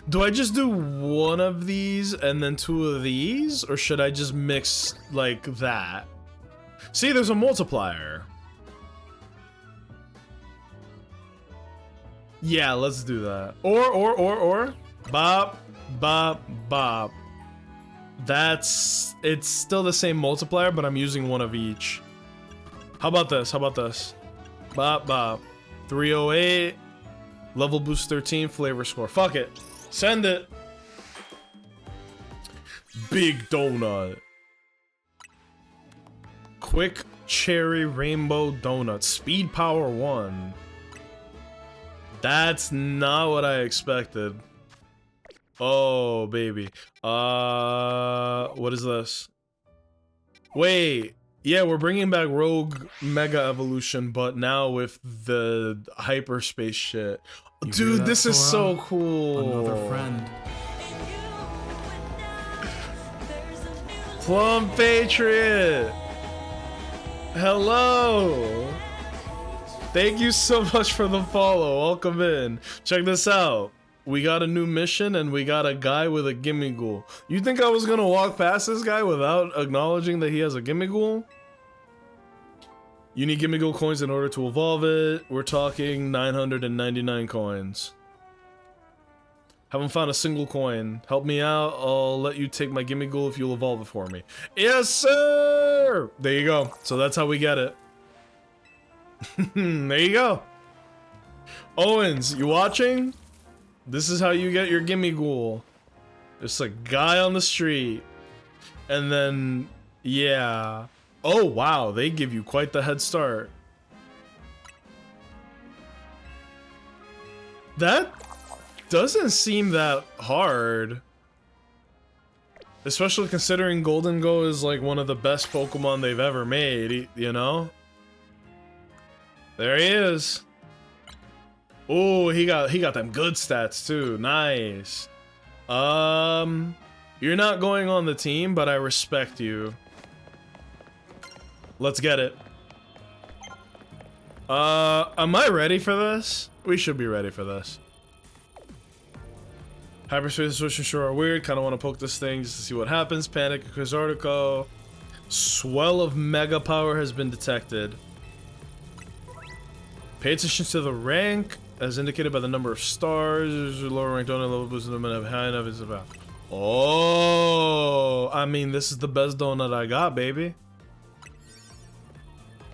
Do I just do one of these and then two of these? Or should I just mix like that? See, there's a multiplier. Yeah, let's do that. Or. Bop, bop, bop. It's still the same multiplier, but I'm using one of each. How about this? How about this? Bop, bop. 308. Level boost 13. Flavor score. Fuck it. Send it. Big donut. Quick cherry rainbow donut. Speed power 1. That's not what I expected. Oh, baby. What is this? Wait. Yeah, we're bringing back Rogue Mega Evolution, but now with the hyperspace shit. Dude, this is so cool. Another friend. Plum Patriot. Hello. Thank you so much for the follow. Welcome in. Check this out. we got a new mission and we got a guy with a gimme ghoul. You think I was gonna walk past this guy without acknowledging that he has a gimme ghoul? You need gimme ghoul coins in order to evolve it. We're talking 999 coins. Haven't found a single coin. Help me out. I'll let you take my gimme ghoul if you'll evolve it for me. Yes, sir! There you go. So that's how we get it. There you go. Owens, you watching? This is how you get your gimme ghoul. Just a guy on the street. And then, yeah. Oh, wow. They give you quite the head start. That doesn't seem that hard. Especially considering Golden Go is like one of the best Pokemon they've ever made, you know? There he is. Oh, he got them good stats too. Nice. You're not going on the team, but I respect you. Let's get it. Am I ready for this? We should be ready for this. Hyperspace switch and sure are weird. Kind of want to poke this thing just to see what happens. Panic, Article. Swell of mega power has been detected. Pay attention to the rank, as indicated by the number of stars. Lower rank donut level boosts them and high enough is about. Oh, I mean, this is the best donut I got, baby.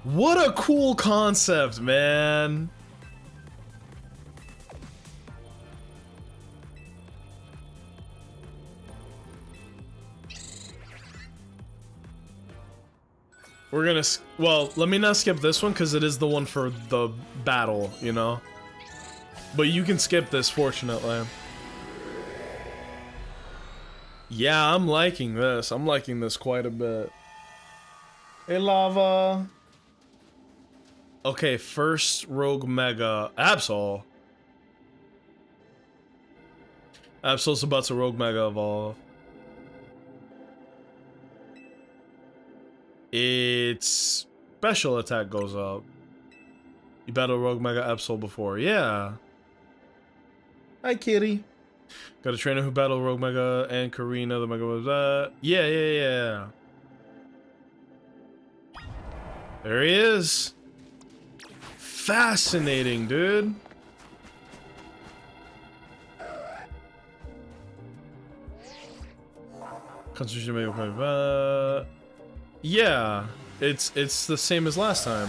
What a cool concept, man. We're gonna, well, let me not skip this one because it is the one for the battle, you know? But you can skip this, fortunately. Yeah, I'm liking this. I'm liking this quite a bit. Hey, Lava. Okay, first Rogue Mega. Absol. Absol's about to Rogue Mega evolve. Its special attack goes up. You battled Rogue Mega Absol before. Yeah. Hi, kitty. Got a trainer who battled Rogue Mega and Karina, the Mega was that. Yeah. There he is. Fascinating, dude. Concentration Mega. Yeah, it's the same as last time.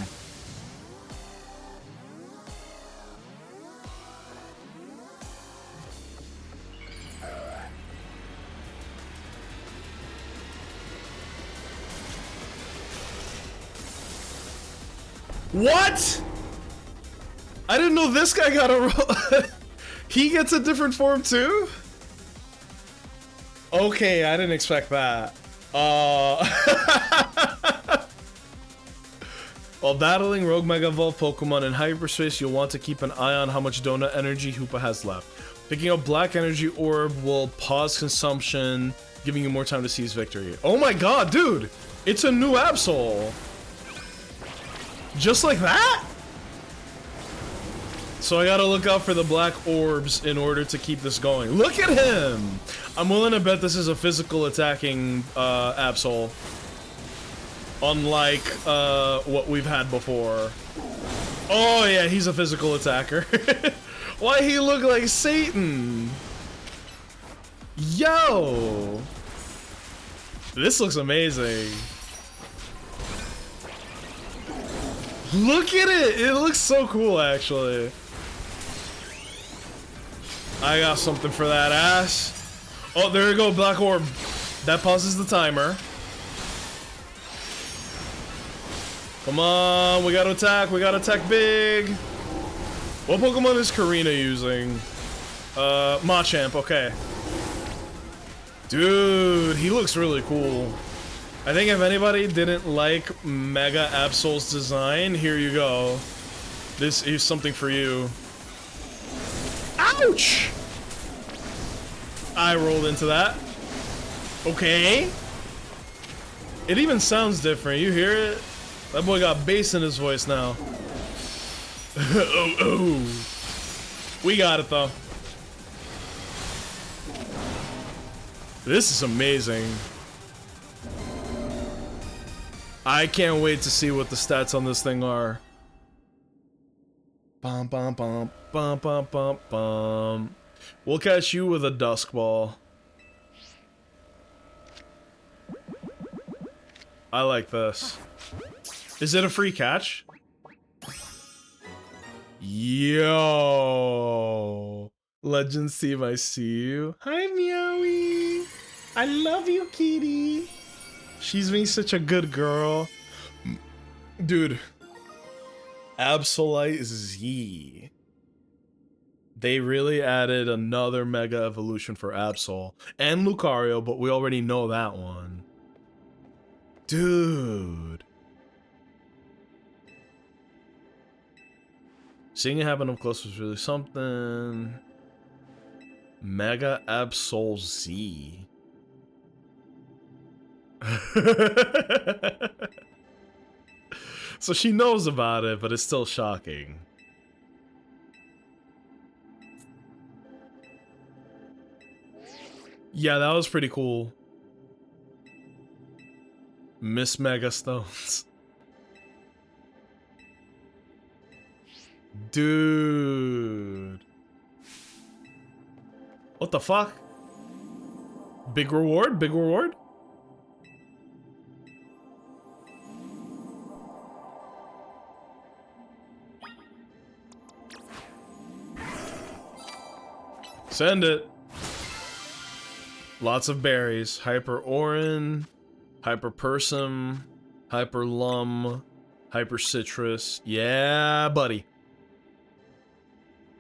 What? I didn't know this guy got a roll. He gets a different form too? Okay, I didn't expect that. While battling Rogue Mega Evolved Pokemon in hyperspace, you'll want to keep an eye on how much donut energy Hoopa has left. Picking up Black Energy Orb will pause consumption, giving you more time to seize victory. Oh my god, dude! It's a new Absol! Just like that? So I gotta look out for the black orbs in order to keep this going. Look at him! I'm willing to bet this is a physical attacking Absol. Unlike what we've had before. Oh yeah, he's a physical attacker. Why he look like Satan? Yo! This looks amazing. Look at it! It looks so cool, actually. I got something for that ass. Oh, there we go, Black Orb. That pauses the timer. Come on, we gotta attack big. What Pokemon is Karina using? Machamp, okay. Dude, he looks really cool. I think if anybody didn't like Mega Absol's design, here you go. This is something for you. Ouch! I rolled into that. Okay. It even sounds different. You hear it? That boy got bass in his voice now. Oh. We got it though. This is amazing. I can't wait to see what the stats on this thing are. Bum bum bum bum bum bum bum. We'll catch you with a dusk ball. I like this. Is it a free catch? Yo. Legends team, I see you. Hi, Meowie. I love you, kitty. She's being such a good girl. Dude. Absolite Z. They really added another mega evolution for Absol. And Lucario, but we already know that one. Dude. Seeing it happen up close was really something. Mega Absol Z. So she knows about it, but it's still shocking. Yeah, that was pretty cool. Miss Mega Stones. Dude. What the fuck? Big reward? Big reward? Send it. Lots of berries. Hyper Orin, Hyper Persum, Hyper Lum, Hyper Citrus. Yeah, buddy.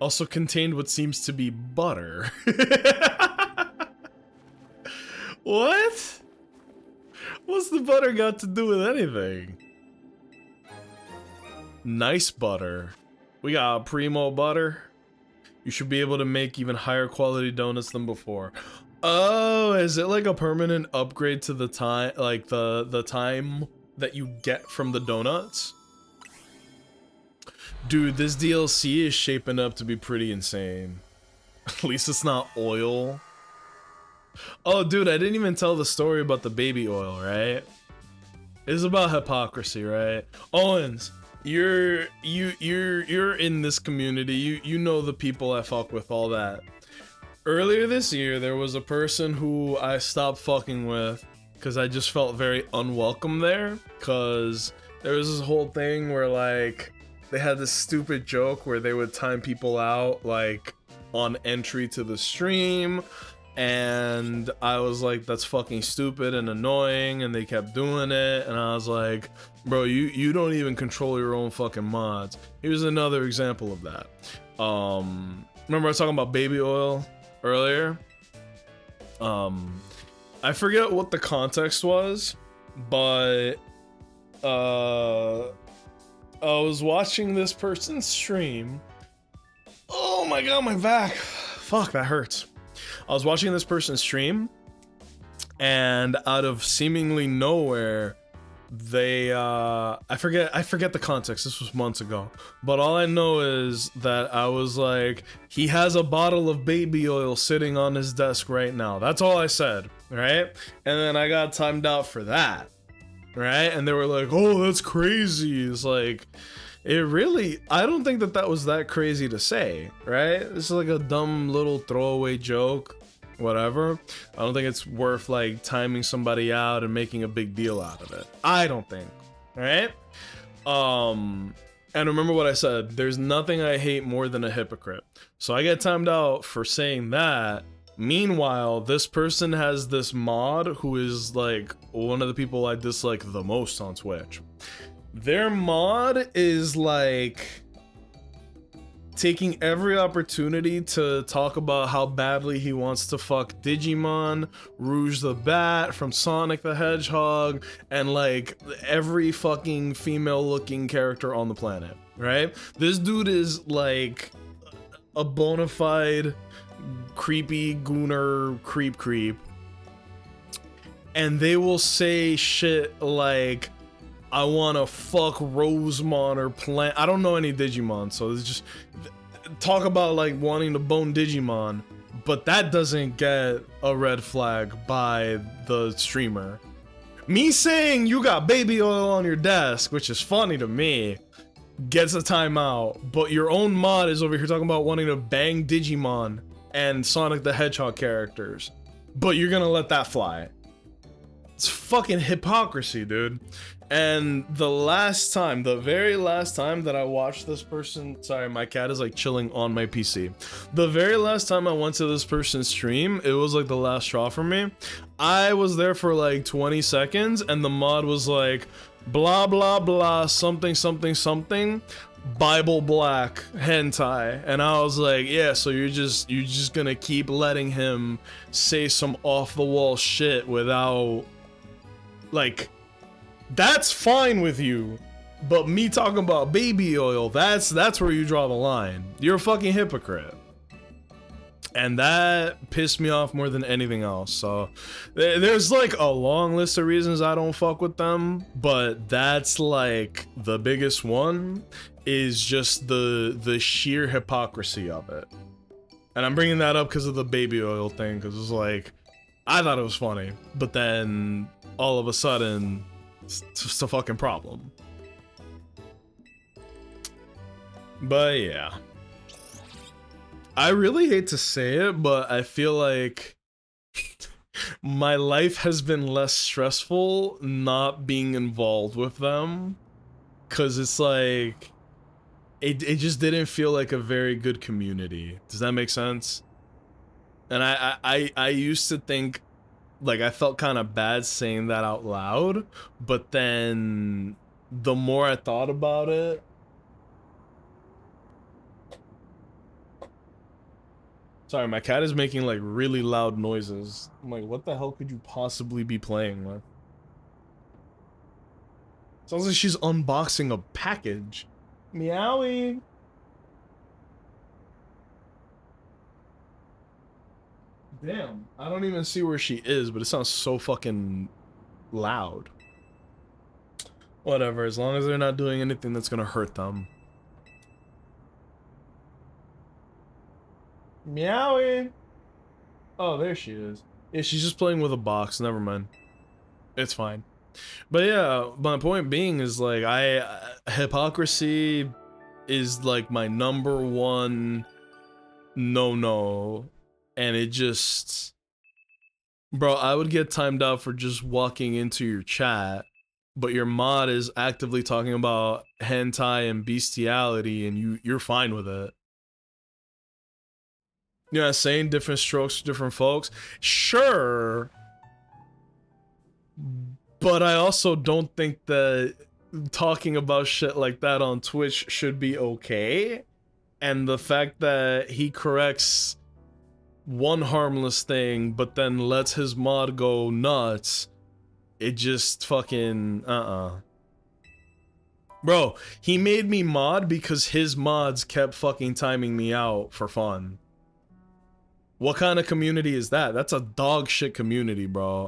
Also contained what seems to be butter. What? What's the butter got to do with anything? Nice butter. We got primo butter. You should be able to make even higher quality donuts than before. Oh, is it like a permanent upgrade to the time, like the time that you get from the donuts? Dude, this DLC is shaping up to be pretty insane. At least it's not oil. Oh, dude, I didn't even tell the story about the baby oil, right? It's about hypocrisy, right? Owens, you're in this community. You know the people I fuck with, all that. Earlier this year, there was a person who I stopped fucking with because I just felt very unwelcome there. Because there was this whole thing where, like, they had this stupid joke where they would time people out, like, on entry to the stream. And I was like, that's fucking stupid and annoying. And they kept doing it. And I was like, bro, you don't even control your own fucking mods. Here's another example of that. Remember I was talking about baby oil earlier? I forget what the context was, but I was watching this person's stream. Oh my god, my back. Fuck, that hurts. I was watching this person's stream, and out of seemingly nowhere, they I forget the context. This was months ago, but all I know is that I was like, he has a bottle of baby oil sitting on his desk right now. That's all I said, right? And then I got timed out for that, right? And they were like, oh, that's crazy. It's like, it really, I don't think that was that crazy to say, right? This is like a dumb little throwaway joke, whatever. I don't think it's worth like timing somebody out and making a big deal out of it. I don't think, right? And remember what I said, there's nothing I hate more than a hypocrite. So I get timed out for saying that. Meanwhile, this person has this mod who is like one of the people I dislike the most on Twitch. Their mod is like taking every opportunity to talk about how badly he wants to fuck Digimon, Rouge the Bat from Sonic the Hedgehog, and like every fucking female looking character on the planet, right? This dude is like a bona fide creepy gooner creep. And they will say shit like, I wanna fuck Rosemon or Plant. I don't know any Digimon, so it's just talk about like wanting to bone Digimon, but that doesn't get a red flag by the streamer. Me saying you got baby oil on your desk, which is funny to me, gets a timeout, but your own mod is over here talking about wanting to bang Digimon and Sonic the Hedgehog characters, but you're gonna let that fly. It's fucking hypocrisy, dude. And the very last time that I watched this person, sorry, my cat is like chilling on my PC. The very last time I went to this person's stream, it was like the last straw for me. I was there for like 20 seconds and the mod was like, blah, blah, blah, something, something, something, Bible Black hentai. And I was like, yeah, so you're just gonna keep letting him say some off the wall shit without, like, that's fine with you, but me talking about baby oil, that's where you draw the line. You're a fucking hypocrite. And that pissed me off more than anything else. So there's like a long list of reasons I don't fuck with them, but that's like the biggest one, is just the sheer hypocrisy of it. And I'm bringing that up because of the baby oil thing, because it's like, I thought it was funny, but then all of a sudden, it's just a fucking problem. But yeah. I really hate to say it, but I feel like my life has been less stressful not being involved with them. Cause it's like, it just didn't feel like a very good community. Does that make sense? And I used to think, like, I felt kind of bad saying that out loud, but then the more I thought about it, sorry, my cat is making like really loud noises. I'm like, what the hell could you possibly be playing with? Sounds like she's unboxing a package. Meowie. Damn, I don't even see where she is, but it sounds so fucking loud. Whatever, as long as they're not doing anything that's gonna hurt them. Meowie. Oh, there she is. Yeah, she's just playing with a box, never mind. It's fine. But yeah, my point being is like, hypocrisy is like my #1 no. And it just, bro, I would get timed out for just walking into your chat, but your mod is actively talking about hentai and bestiality, and you're fine with it. You know what I'm saying? Different strokes for different folks. Sure. But I also don't think that talking about shit like that on Twitch should be okay. And the fact that he corrects one harmless thing, but then lets his mod go nuts, it just fucking, Bro, he made me mod because his mods kept fucking timing me out for fun. What kind of community is that? That's a dog shit community, bro.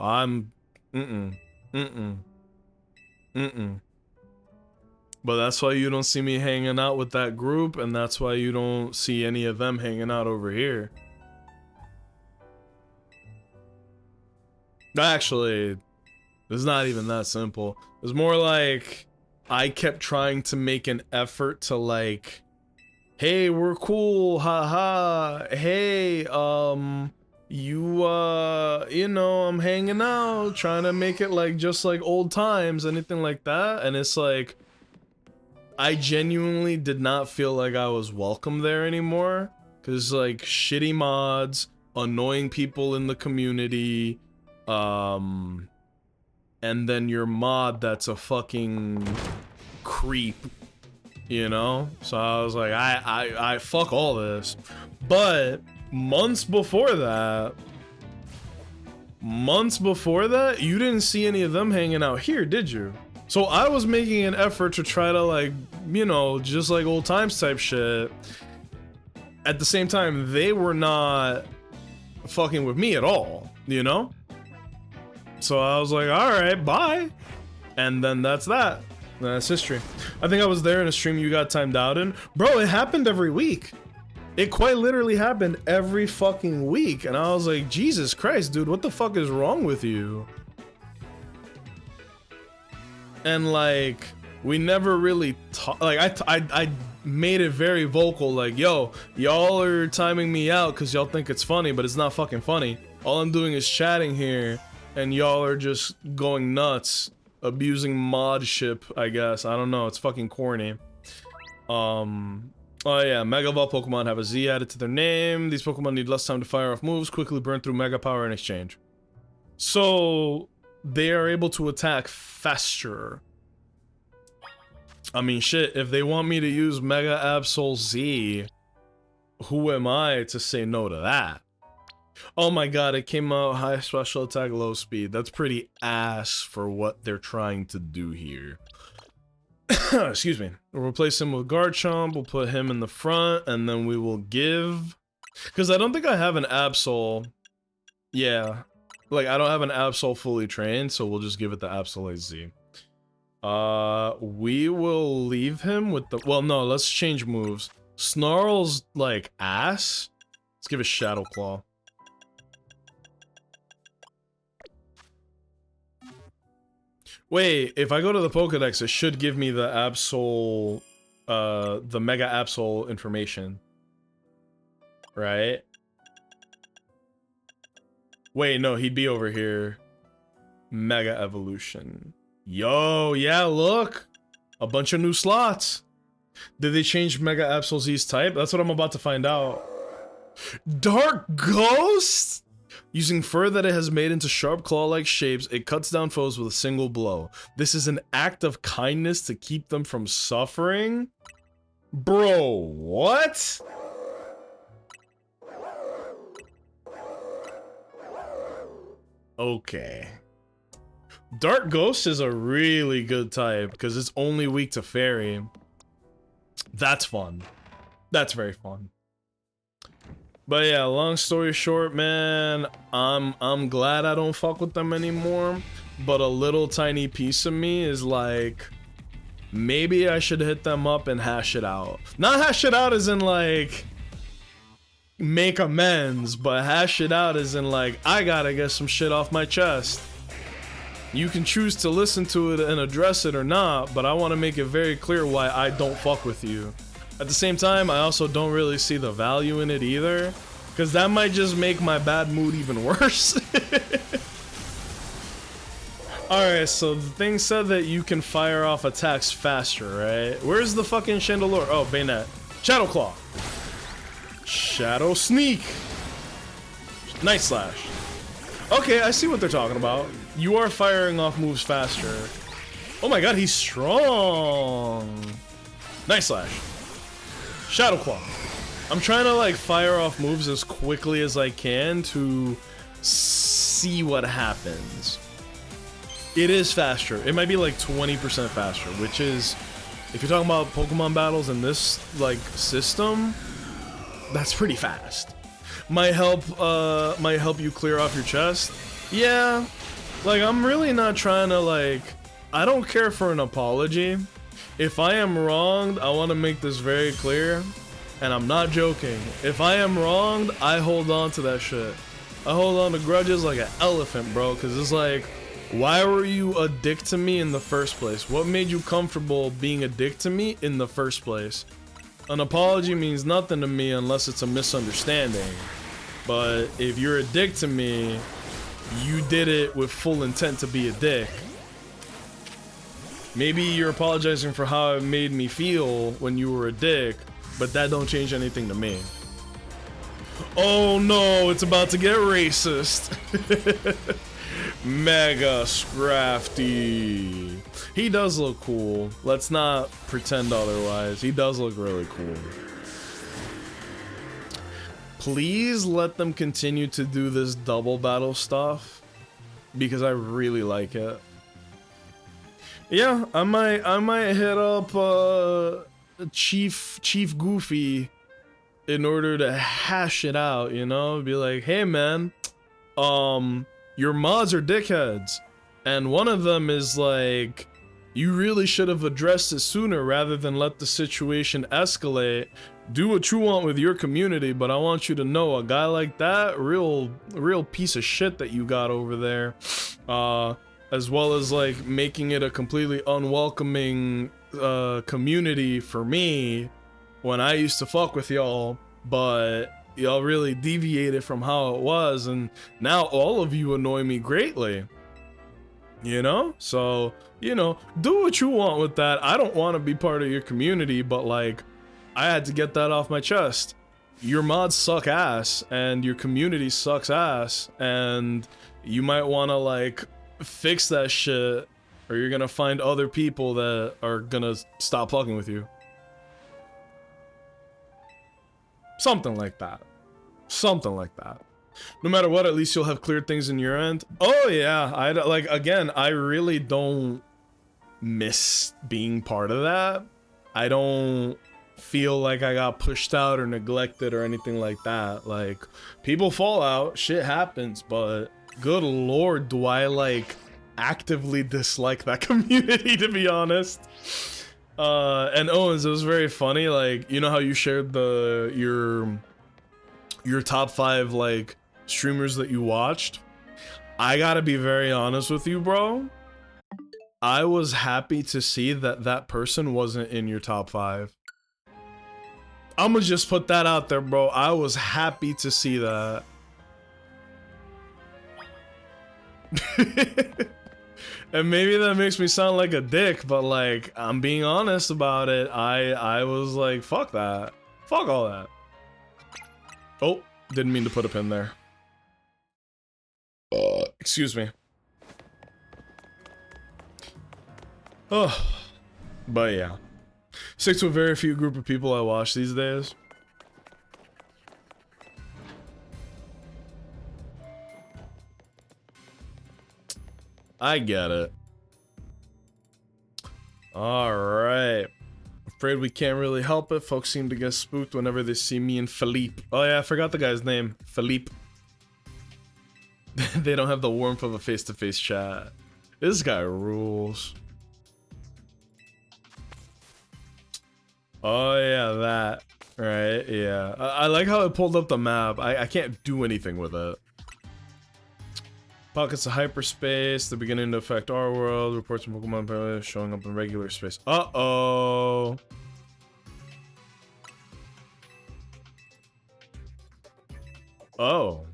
But that's why you don't see me hanging out with that group, and that's why you don't see any of them hanging out over here. Actually, it's not even that simple. It's more like I kept trying to make an effort to like, hey, we're cool, haha. Hey, you know, I'm hanging out, trying to make it like just like old times, anything like that. And it's like, I genuinely did not feel like I was welcome there anymore. Cause like shitty mods, annoying people in the community, and then your mod that's a fucking creep, you know? So I was like, I fuck all this. But months before that, you didn't see any of them hanging out here, did you? So I was making an effort to try to like, you know, just like old times type shit. At the same time, they were not fucking with me at all, you know? So I was like, all right, bye. And then that's that. That's history. I think I was there in a stream you got timed out in. Bro, it happened every week. It quite literally happened every fucking week, and I was like, Jesus Christ, dude, what the fuck is wrong with you? And like, we never really talk. Like, I made it very vocal, like, yo, y'all are timing me out because y'all think it's funny, but it's not fucking funny. All I'm doing is chatting here, and y'all are just going nuts, abusing modship, I guess. I don't know, it's fucking corny. Oh yeah, Mega Evolved Pokemon have a Z added to their name. These Pokemon need less time to fire off moves, quickly burn through Mega Power in exchange. So, they are able to attack faster. I mean, shit, if they want me to use Mega Absol Z, who am I to say no to that? Oh my god, it came out high special attack, low speed. That's pretty ass for what they're trying to do here. Excuse me. We'll replace him with Garchomp, we'll put him in the front, and then we will give... Because I don't think I have an Absol. Yeah. Like, I don't have an Absol fully trained, so we'll just give it the Absol Z. We will leave him with the... Well, no, let's change moves. Snarl's, like, ass. Let's give it Shadow Claw. Wait, if I go to the Pokedex, it should give me the Absol, the Mega Absol information. Right? Wait, no, he'd be over here. Mega Evolution. Yo, yeah, look! A bunch of new slots! Did they change Mega Absol Z's type? That's what I'm about to find out. Dark Ghost?! Using fur that it has made into sharp claw-like shapes, it cuts down foes with a single blow. This is an act of kindness to keep them from suffering? Bro, what? Okay. Dark Ghost is a really good type, because it's only weak to fairy. That's fun. That's very fun. But yeah, long story short, man, I'm glad I don't fuck with them anymore. But a little tiny piece of me is like, maybe I should hit them up and hash it out. Not hash it out as in like, make amends, but hash it out as in like, I gotta get some shit off my chest. You can choose to listen to it and address it or not, but I want to make it very clear why I don't fuck with you. At the same time, I also don't really see the value in it either, because that might just make my bad mood even worse. Alright, so the thing said that you can fire off attacks faster, right? Where's the fucking Chandelure? Oh, Bayonet. Shadow Claw. Shadow Sneak. Night Slash. Okay, I see what they're talking about. You are firing off moves faster. Oh my god, he's strong. Night Slash. Shadow Claw. I'm trying to like fire off moves as quickly as I can to see what happens. It is faster. It might be like 20% faster, which is, if you're talking about Pokemon battles in this like system, that's pretty fast. Might help you clear off your chest. Yeah, like I'm really not trying to like, I don't care for an apology. If I am wronged, I want to make this very clear, and I'm not joking. If I am wronged, I hold on to that shit. I hold on to grudges like an elephant, bro, because it's like, why were you a dick to me in the first place? What made you comfortable being a dick to me in the first place? An apology means nothing to me unless it's a misunderstanding. But if you're a dick to me, you did it with full intent to be a dick. Maybe you're apologizing for how it made me feel when you were a dick, but that don't change anything to me. Oh no, it's about to get racist. Mega Scrafty. He does look cool. Let's not pretend otherwise. He does look really cool. Please let them continue to do this double battle stuff, because I really like it. Yeah, I might hit up Chief Goofy in order to hash it out, you know? Be like, hey man, your mods are dickheads, and one of them is like, You really should have addressed it sooner rather than let the situation escalate. Do what you want with your community, but I want you to know a guy like that, real piece of shit that you got over there. As well as like making it a completely unwelcoming community for me when I used to fuck with y'all, but y'all really deviated from how it was, and now all of you annoy me greatly. You know? So, you know, do what you want with that. I don't want to be part of your community, but like, I had to get that off my chest. Your mods suck ass, and your community sucks ass, and you might want to like fix that shit, or you're gonna find other people that are gonna stop fucking with you. Something like that. Something like that. No matter what, at least you'll have cleared things in your end. Oh yeah, I really don't miss being part of that. I don't feel like I got pushed out or neglected or anything like that. Like, people fall out, shit happens, but good lord, do I like actively dislike that community, to be honest. And Owens, it was very funny, like, you know how you shared your top 5 like streamers that you watched? I gotta be very honest with you, bro. I was happy to see that that person wasn't in your top 5. I'ma just put that out there, bro. I was happy to see that. And maybe that makes me sound like a dick, but like, I'm being honest about it. I was like, fuck that. Fuck all that. Oh, didn't mean to put a pin there. Excuse me. Oh, but yeah. Stick to a very few group of people I watch these days. I get it. Alright. Afraid we can't really help it. Folks seem to get spooked whenever they see me and Philippe. Oh yeah, I forgot the guy's name. Philippe. They don't have the warmth of a face-to-face chat. This guy rules. Oh yeah, that. Right, yeah. I like how it pulled up the map. I can't do anything with it. Pockets of hyperspace, they're beginning to affect our world. Reports from Pokemon showing up in regular space. Uh-oh. Oh.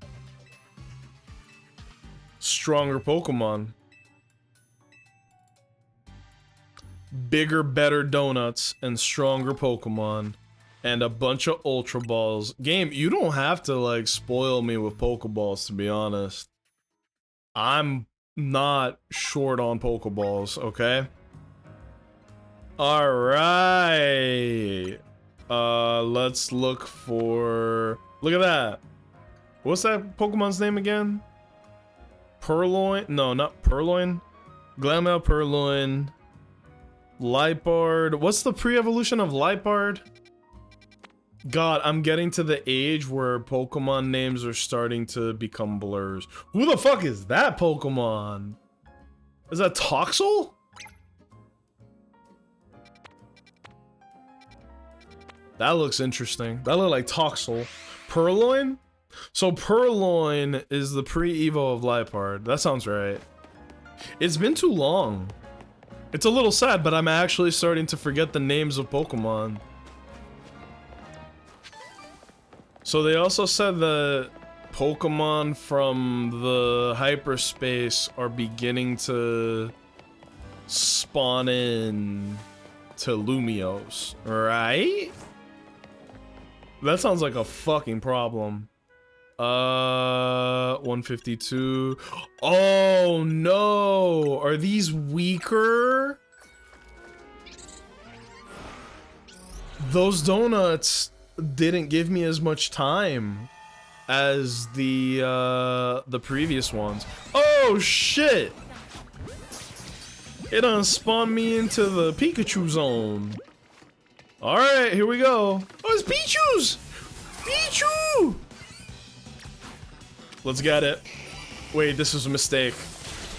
Stronger Pokemon. Bigger, better donuts and stronger Pokemon. And a bunch of Ultra Balls. Game, you don't have to, like, spoil me with Pokeballs, to be honest. I'm not short on Pokeballs, okay? Alright. Let's look for... Look at that. What's that Pokemon's name again? Purloin? No, not Purloin. Glameow, Purloin. Liepard. What's the pre-evolution of Liepard? God, I'm getting to the age where Pokemon names are starting to become blurs. Who the fuck is that Pokemon? Is that Toxel? That looks interesting. That looks like Toxel. Purloin? So Purloin is the pre-evo of Liepard. That sounds right. It's been too long. It's a little sad, but I'm actually starting to forget the names of Pokemon. So they also said that Pokemon from the hyperspace are beginning to spawn in to Lumiose, right? That sounds like a fucking problem. 152. Oh no! Are these weaker? Those donuts didn't give me as much time as the previous ones. Oh shit! It done spawned me into the Pikachu zone. Alright, here we go. Oh, it's Pichu's! Pichu! Let's get it. Wait, this was a mistake.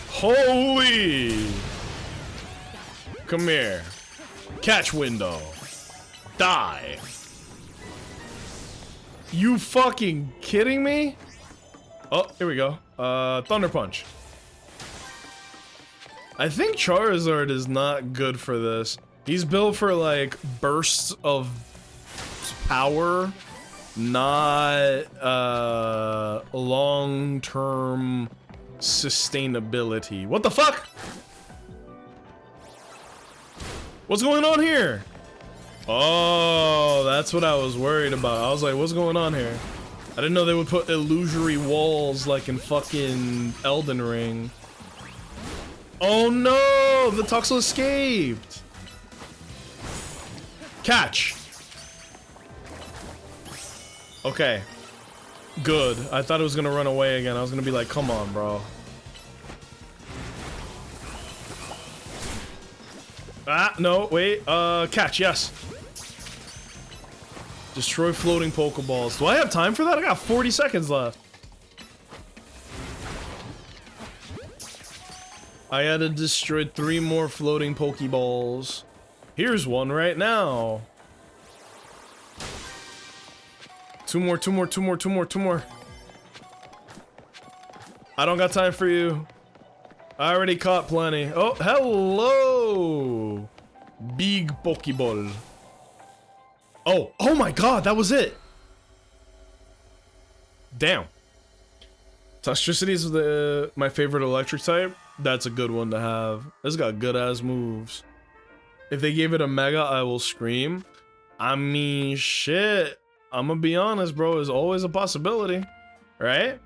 Holy! Come here. Catch window. Die. You fucking kidding me? Oh, here we go. Thunder Punch. I think Charizard is not good for this. He's built for like bursts of power, not long-term sustainability. What the fuck? What's going on here? Oh, that's what I was worried about. I was like, what's going on here? I didn't know they would put illusory walls like in fucking Elden Ring. Oh no, the Tuxel escaped. Catch. Okay. Good. I thought it was gonna run away again. I was gonna be like, come on, bro. Ah, no, wait. Catch, yes. Destroy floating Pokeballs. Do I have time for that? I got 40 seconds left. I had to destroy 3 more floating Pokeballs. Here's one right now. 2 more, 2 more, 2 more, 2 more, 2 more. I don't got time for you. I already caught plenty. Oh, hello! Big Pokeball. Oh my god, that was it! Damn. Toxtricity is my favorite electric type. That's a good one to have. It's got good ass moves. If they gave it a Mega, I will scream. I mean, shit. I'm gonna be honest, bro. It's always a possibility. Right?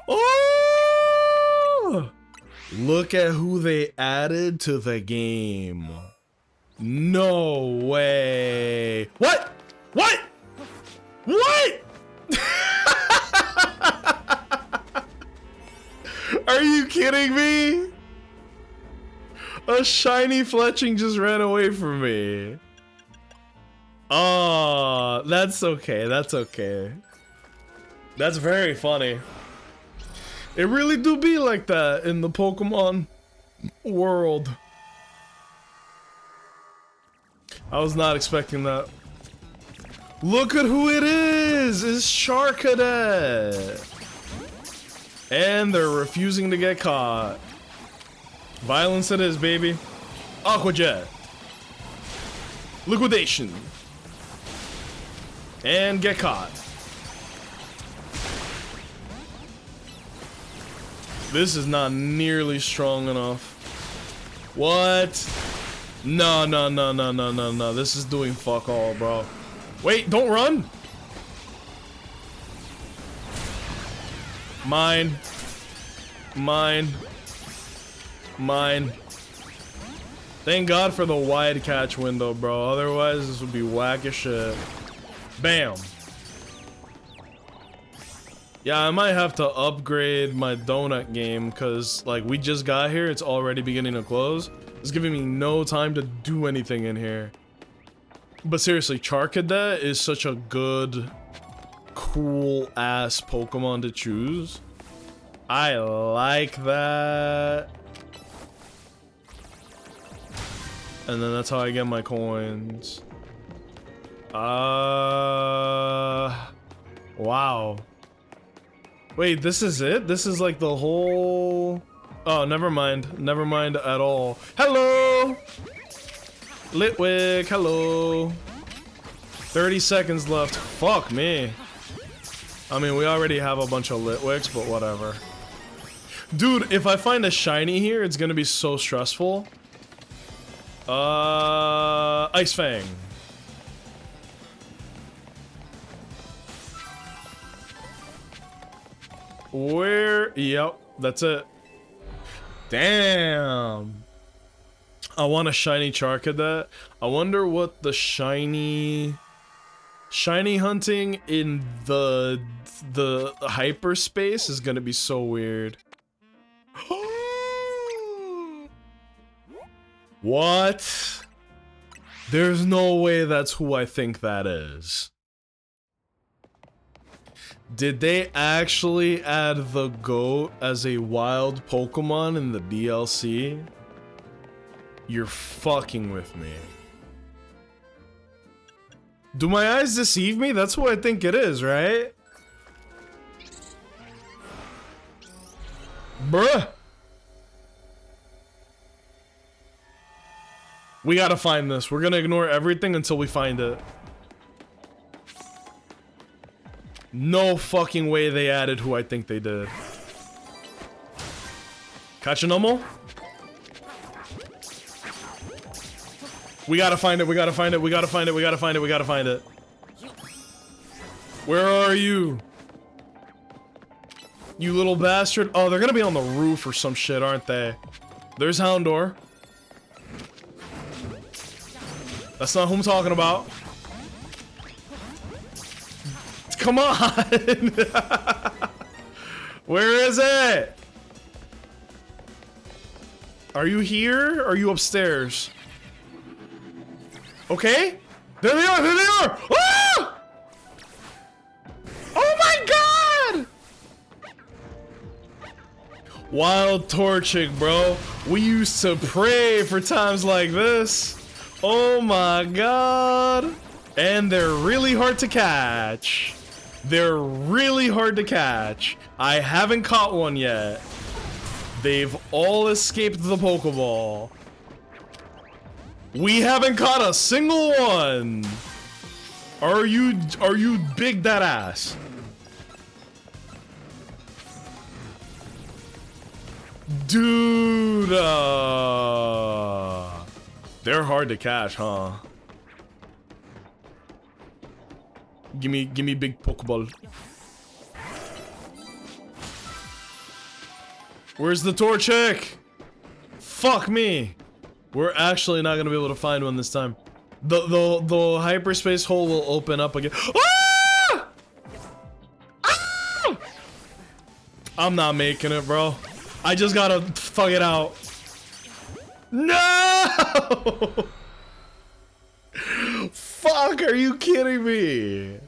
Oh! Look at who they added to the game. No way. What? What? What? Are you kidding me? A shiny Fletching just ran away from me. Oh, that's okay. That's okay. That's very funny. It really do be like that in the Pokemon world. I was not expecting that. Look at who it is! It's Charcadet! And they're refusing to get caught. Violence it is, baby. Aqua Jet. Liquidation. And get caught. This is not nearly strong enough. What? No, no, no, no, no, no, no. This is doing fuck all, bro. Wait, don't run! Mine. Mine. Mine. Thank God for the wide catch window, bro. Otherwise, this would be whack as shit. Bam. Yeah, I might have to upgrade my donut game, because, like, we just got here. It's already beginning to close. It's giving me no time to do anything in here. But seriously, Charcadet is such a good, cool-ass Pokemon to choose. I like that. And then that's how I get my coins. Wow. Wait, this is it? This is like the whole... Oh, never mind. Never mind at all. Hello! Litwick, hello. 30 seconds left. Fuck me. I mean, we already have a bunch of Litwicks, but whatever. Dude, if I find a shiny here, it's gonna be so stressful. Ice Fang. Where? Yep, that's it. Damn. I want a shiny Charcadet. I wonder what the shiny hunting in the hyperspace is gonna be so weird. What? There's no way that's who I think that is. Did they actually add the goat as a wild Pokemon in the DLC? You're fucking with me. Do my eyes deceive me? That's who I think it is, right? Bruh. We gotta find this. We're gonna ignore everything until we find it. No fucking way they added who I think they did. Catch a normal? We gotta find it, we gotta find it, we gotta find it, we gotta find it, we gotta find it. Where are you? You little bastard. Oh, they're gonna be on the roof or some shit, aren't they? There's Houndor. That's not who I'm talking about. Come on! Where is it? Are you here? Or are you upstairs? Okay. There they are! There they are! Ah! Oh my god! Wild Torchic, bro. We used to pray for times like this. Oh my god. And they're really hard to catch. They're really hard to catch. I haven't caught one yet. They've all escaped the Pokeball. We haven't caught a single one. Are you big that ass? Dude, they're hard to catch, huh? Give me big Pokeball. Where's the Torchic? Fuck me. We're actually not gonna be able to find one this time. The hyperspace hole will open up again. Ah! Ah! I'm not making it, bro. I just gotta fuck it out. No! Fuck, are you kidding me?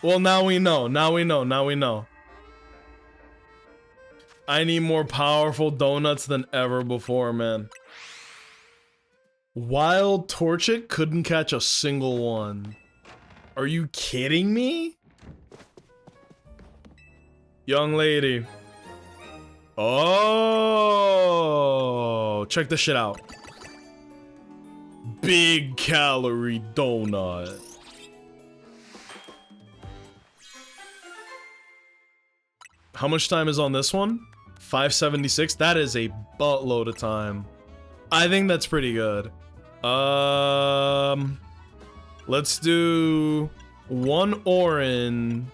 Well, now we know. Now we know. Now we know. I need more powerful donuts than ever before, man. Wild Torchic couldn't catch a single one. Are you kidding me? Young lady. Oh, check this shit out. Big calorie donut. How much time is on this one? 576. That is a buttload of time. I think that's pretty good. Let's do one Orin,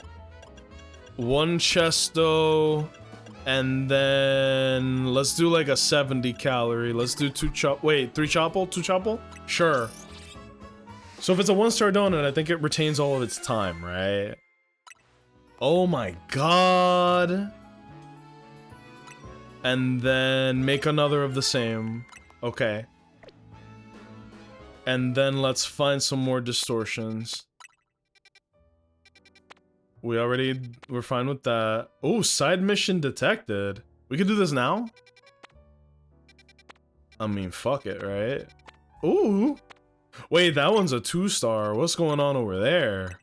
one Chesto, and then let's do like a 70 calorie. Let's do 3 Chople? 2 Chople? Sure. So if it's a 1-star donut, I think it retains all of its time, right? Oh my god. And then make another of the same. Okay. And then let's find some more distortions. We're fine with that. Oh, side mission detected. We could do this now? I mean, fuck it, right? Ooh. Wait, that one's a 2-star. What's going on over there?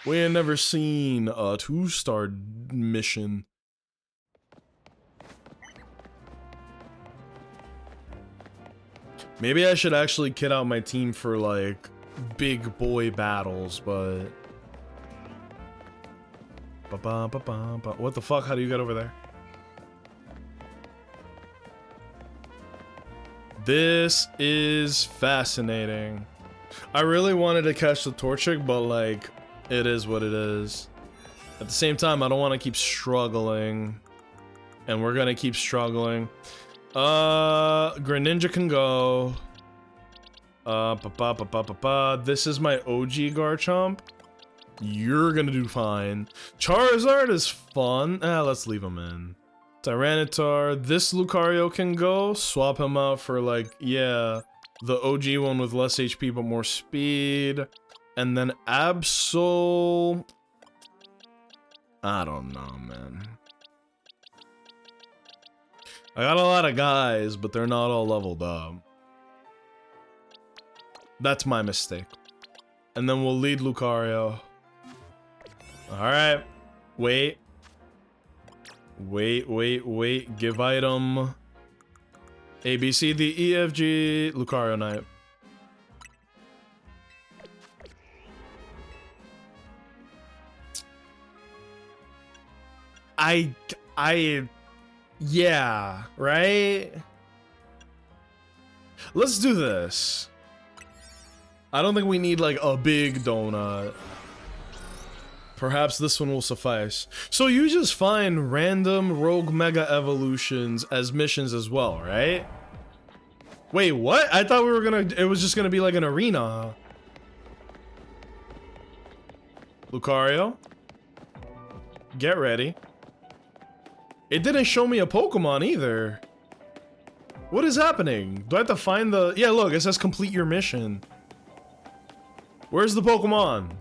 We ain't never seen a 2-star mission. Maybe I should actually kit out my team for, like, big boy battles, but... What the fuck? How do you get over there? This is fascinating. I really wanted to catch the Torchic, but, like, it is what it is. At the same time, I don't want to keep struggling. And we're gonna keep struggling. Greninja can go. This is my OG Garchomp. You're gonna do fine. Charizard is fun. Let's leave him in. Tyranitar. This Lucario can go. Swap him out for, like, yeah, the OG one with less HP but more speed. And then Absol... I don't know, man. I got a lot of guys, but they're not all leveled up. That's my mistake. And then we'll lead Lucario. Alright. Wait. Wait. Give item. A, B, C, D, E, F, G. Lucario Knight. Yeah, right? Let's do this. I don't think we need like a big donut. Perhaps this one will suffice. So you just find random rogue mega evolutions as missions as well, right? Wait, what? I thought we were gonna, it was just gonna be like an arena. Lucario, get ready. It didn't show me a Pokemon either. What is happening? Do I have to find the... Yeah, look, it says complete your mission. Where's the Pokemon?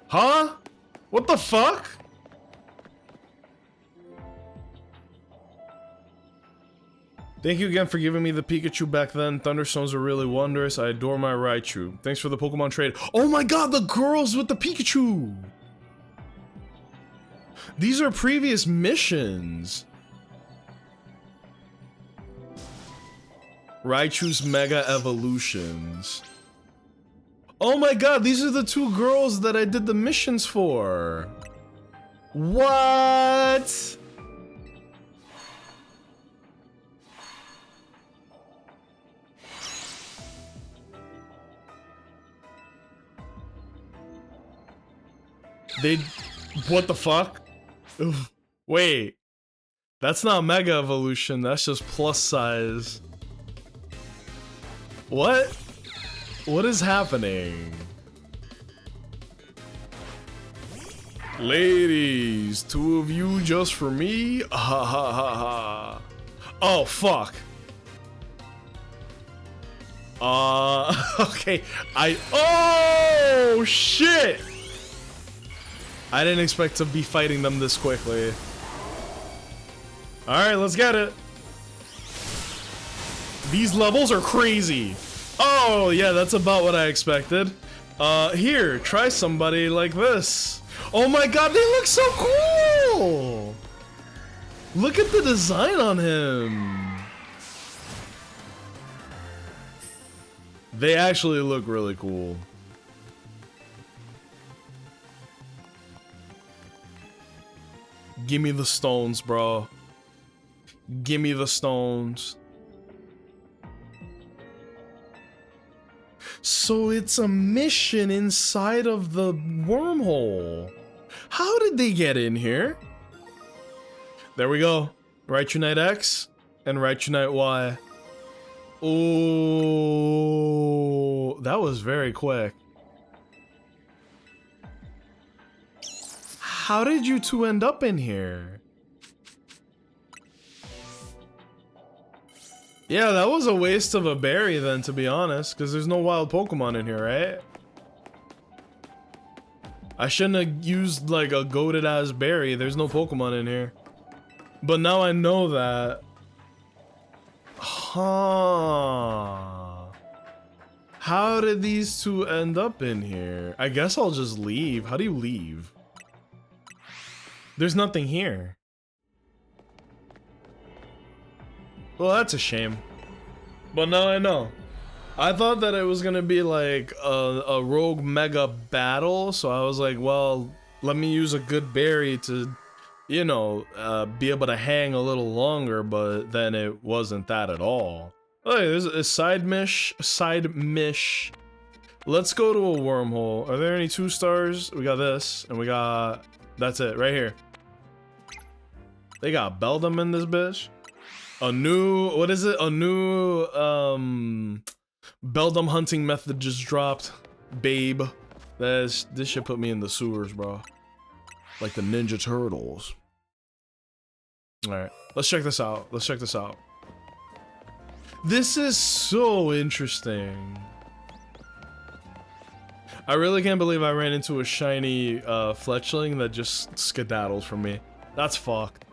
Huh? What the fuck? Thank you again for giving me the Pikachu back then. Thunderstones are really wondrous. I adore my Raichu. Thanks for the Pokemon trade. Oh my god, the girls with the Pikachu! These are previous missions. Raichu's Mega Evolutions. Oh my god, these are the two girls that I did the missions for. What? What the fuck? Wait. That's not Mega Evolution, that's just plus size. What? What is happening? Ladies, two of you just for me? Ha ha ha ha. Oh, fuck. Okay. Oh, shit! I didn't expect to be fighting them this quickly. Alright, let's get it. These levels are crazy. Oh, yeah, that's about what I expected. Here, try somebody like this. Oh my god, they look so cool! Look at the design on him. They actually look really cool. Give me the stones, bro. Give me the stones. So it's a mission inside of the wormhole. How did they get in here? There we go. Raichu Knight X and Raichu Knight Y. Oh, that was very quick. How did you two end up in here? Yeah, that was a waste of a berry then, to be honest, because there's no wild Pokemon in here, right? I shouldn't have used like a goated ass berry. There's no Pokemon in here. But now I know that. Huh. How did these two end up in here? I guess I'll just leave. How do you leave? There's nothing here. Well, that's a shame. But now I know. I thought that it was gonna be like a rogue mega battle, so I was like, well, let me use a good berry to, you know, be able to hang a little longer, but then it wasn't that at all. Okay, there's a side mish. Let's go to a wormhole. Are there any 2 stars? We got this, and we got... That's it, right here. They got Beldum in this bitch. A new... What is it? A new, Beldum hunting method just dropped. Babe. This should put me in the sewers, bro. Like the Ninja Turtles. Alright, let's check this out. Let's check this out. This is so interesting. I really can't believe I ran into a shiny Fletchling that just skedaddles from me. That's fucked.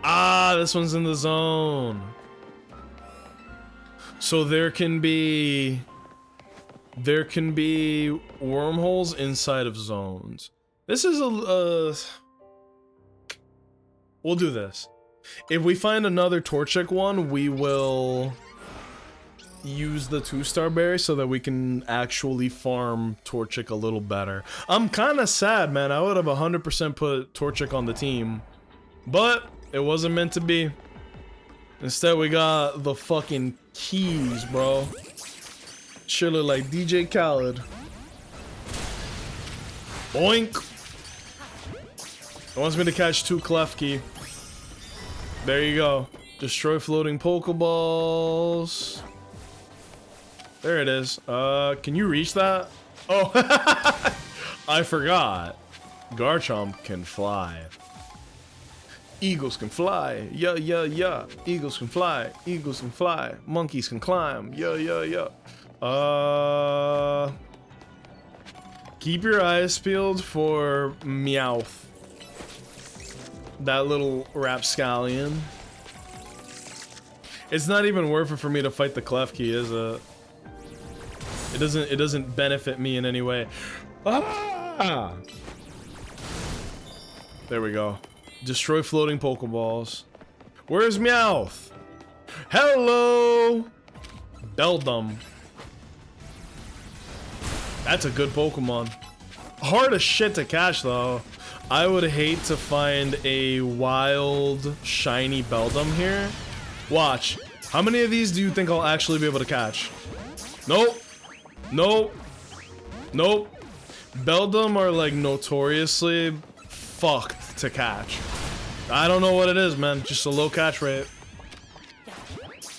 Ah, this one's in the zone. So there can be wormholes inside of zones. This is we'll do this. If we find another Torchic one, we will use the 2-star berry so that we can actually farm Torchic a little better. I'm kind of sad, man. I would have 100% put Torchic on the team, but it wasn't meant to be. Instead, we got the fucking keys, bro. Chiller like DJ Khaled. Boink. It wants me to catch 2 Klefki. There you go. Destroy floating Pokeballs. There it is. Can you reach that? Oh, I forgot. Garchomp can fly. Eagles can fly. Yeah, yeah, yeah. Eagles can fly. Eagles can fly. Monkeys can climb. Yeah, yeah, yeah. Keep your eyes peeled for Meowth. That little rapscallion. It's not even worth it for me to fight the Klefki, is it? It doesn't benefit me in any way. Ah! There we go. Destroy floating Pokeballs. Where's Meowth? Hello! Beldum. That's a good Pokemon. Hard as shit to catch, though. I would hate to find a wild, shiny Beldum here. Watch. How many of these do you think I'll actually be able to catch? Nope. Nope. Nope. Beldum are, like, notoriously fucked to catch. I don't know what it is, man. Just a low catch rate.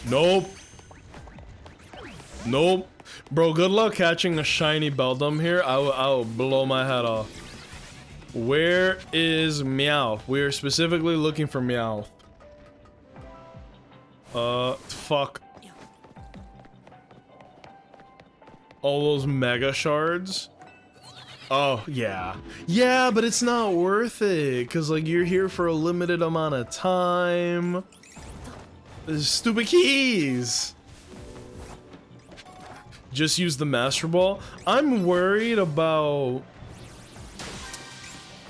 Nope. Nope. Bro, good luck catching a shiny Beldum here. I will blow my head off. Where is Meowth? We are specifically looking for Meowth. Fuck. All those mega shards? Oh, yeah. Yeah, but it's not worth it, because, like, you're here for a limited amount of time. Stupid keys! Just use the Master Ball. I'm worried about...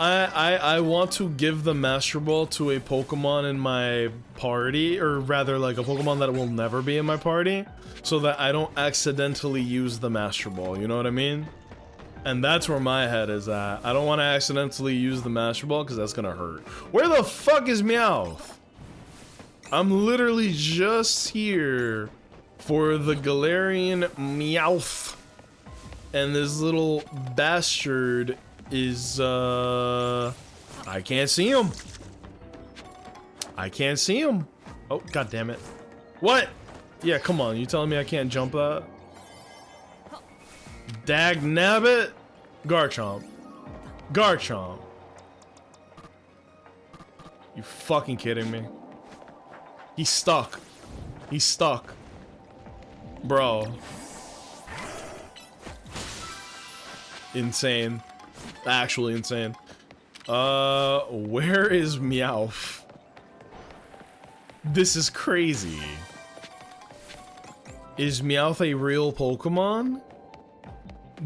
I want to give the Master Ball to a Pokemon in my party, or rather, like, a Pokemon that will never be in my party, so that I don't accidentally use the Master Ball, you know what I mean? And that's where my head is at. I don't want to accidentally use the Master Ball, because that's gonna hurt. Where the fuck is Meowth? I'm literally just here for the Galarian Meowth. And this little bastard is, I can't see him. I can't see him. Oh, god damn it. What? Yeah, come on. You telling me I can't jump that? Dagnabbit? Garchomp. Garchomp. You fucking kidding me? He's stuck. He's stuck. Bro. Insane. Actually insane. Where is Meowth? This is crazy. Is Meowth a real Pokemon?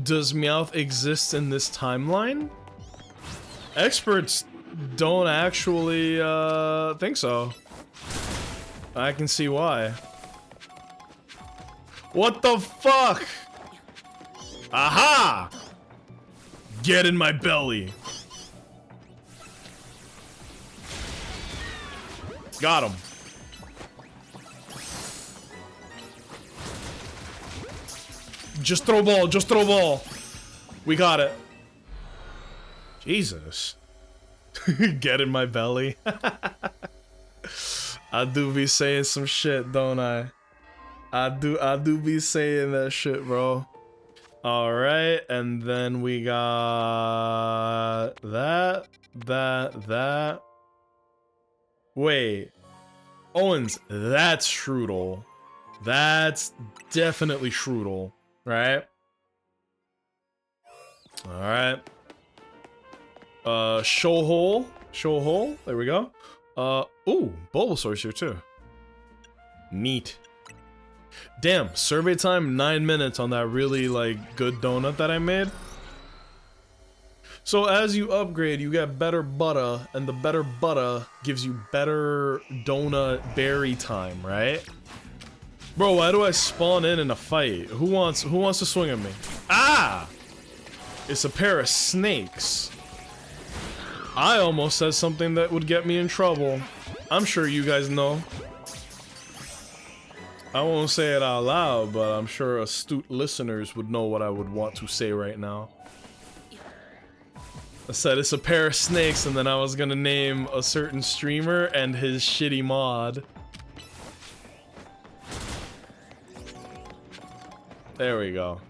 Does Meowth exist in this timeline? Experts don't actually, think so. I can see why. What the fuck? Aha! Get in my belly. Got him. Just throw ball, just throw ball. We got it. Jesus. Get in my belly. I do be saying some shit, don't I? I do be saying that shit, bro. Alright, and then we got that. Wait. Owens, that's Strudel. That's definitely Strudel, right? Alright. Showhole. There we go. Ooh, Bulbasaur's here too. Neat. Damn, survey time 9 minutes on that really like good donut that I made. So as you upgrade, you get better butter, and the better butter gives you better donut berry time, right? Bro, why do I spawn in a fight? Who wants to swing at me? Ah! It's a pair of snakes. I almost said something that would get me in trouble. I'm sure you guys know. I won't say it out loud, but I'm sure astute listeners would know what I would want to say right now. I said it's a pair of snakes, and then I was gonna name a certain streamer and his shitty mod. There we go.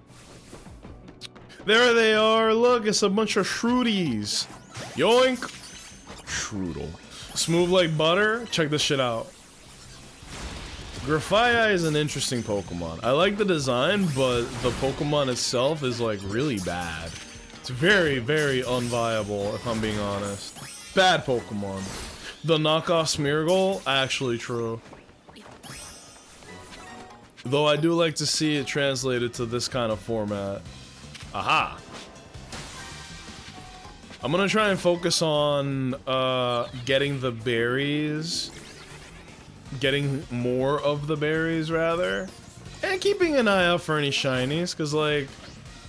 There they are! Look, it's a bunch of Shrooties! Yoink! Shroodle. Smooth like butter? Check this shit out. Grafaiai is an interesting Pokemon. I like the design, but the Pokemon itself is like really bad. It's very, very unviable, if I'm being honest. Bad Pokemon. The knockoff Smeargle, actually true. Though I do like to see it translated to this kind of format. Aha! I'm gonna try and focus on getting the berries. Getting more of the berries, rather. And keeping an eye out for any shinies, because, like,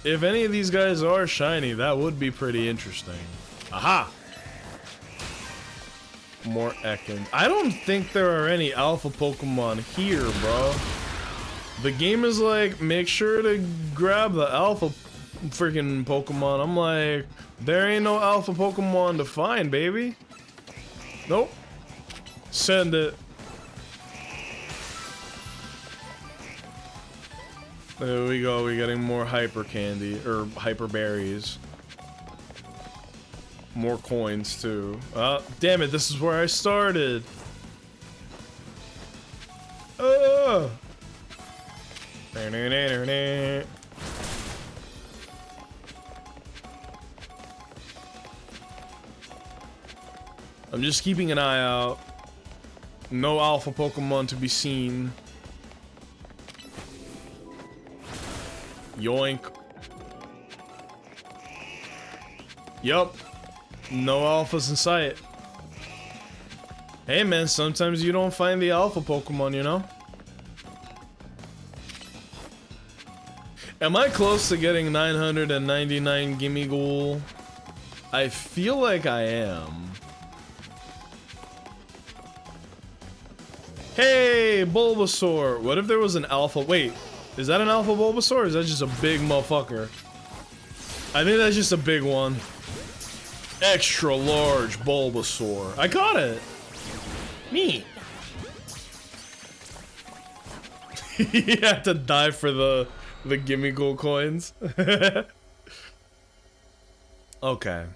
if any of these guys are shiny, that would be pretty interesting. Aha! More Ekans. I don't think there are any alpha Pokemon here, bro. The game is like, make sure to grab the alpha freaking Pokemon. I'm like, there ain't no alpha Pokemon to find, baby. Nope. Send it. There we go, we're getting more hyper candy, or hyper berries. More coins too. Damn it, this is where I started. I'm just keeping an eye out. No alpha Pokemon to be seen. Yoink. Yup. No alphas in sight. Hey man, sometimes you don't find the alpha Pokemon, you know? Am I close to getting 999 Gimme Ghoul? I feel like I am. Hey, Bulbasaur! What if there was an alpha? Wait. Is that an alpha Bulbasaur, or is that just a big motherfucker? I think that's just a big one. Extra large Bulbasaur. I got it! Me! You have to die for the Gimme Gold coins. Okay.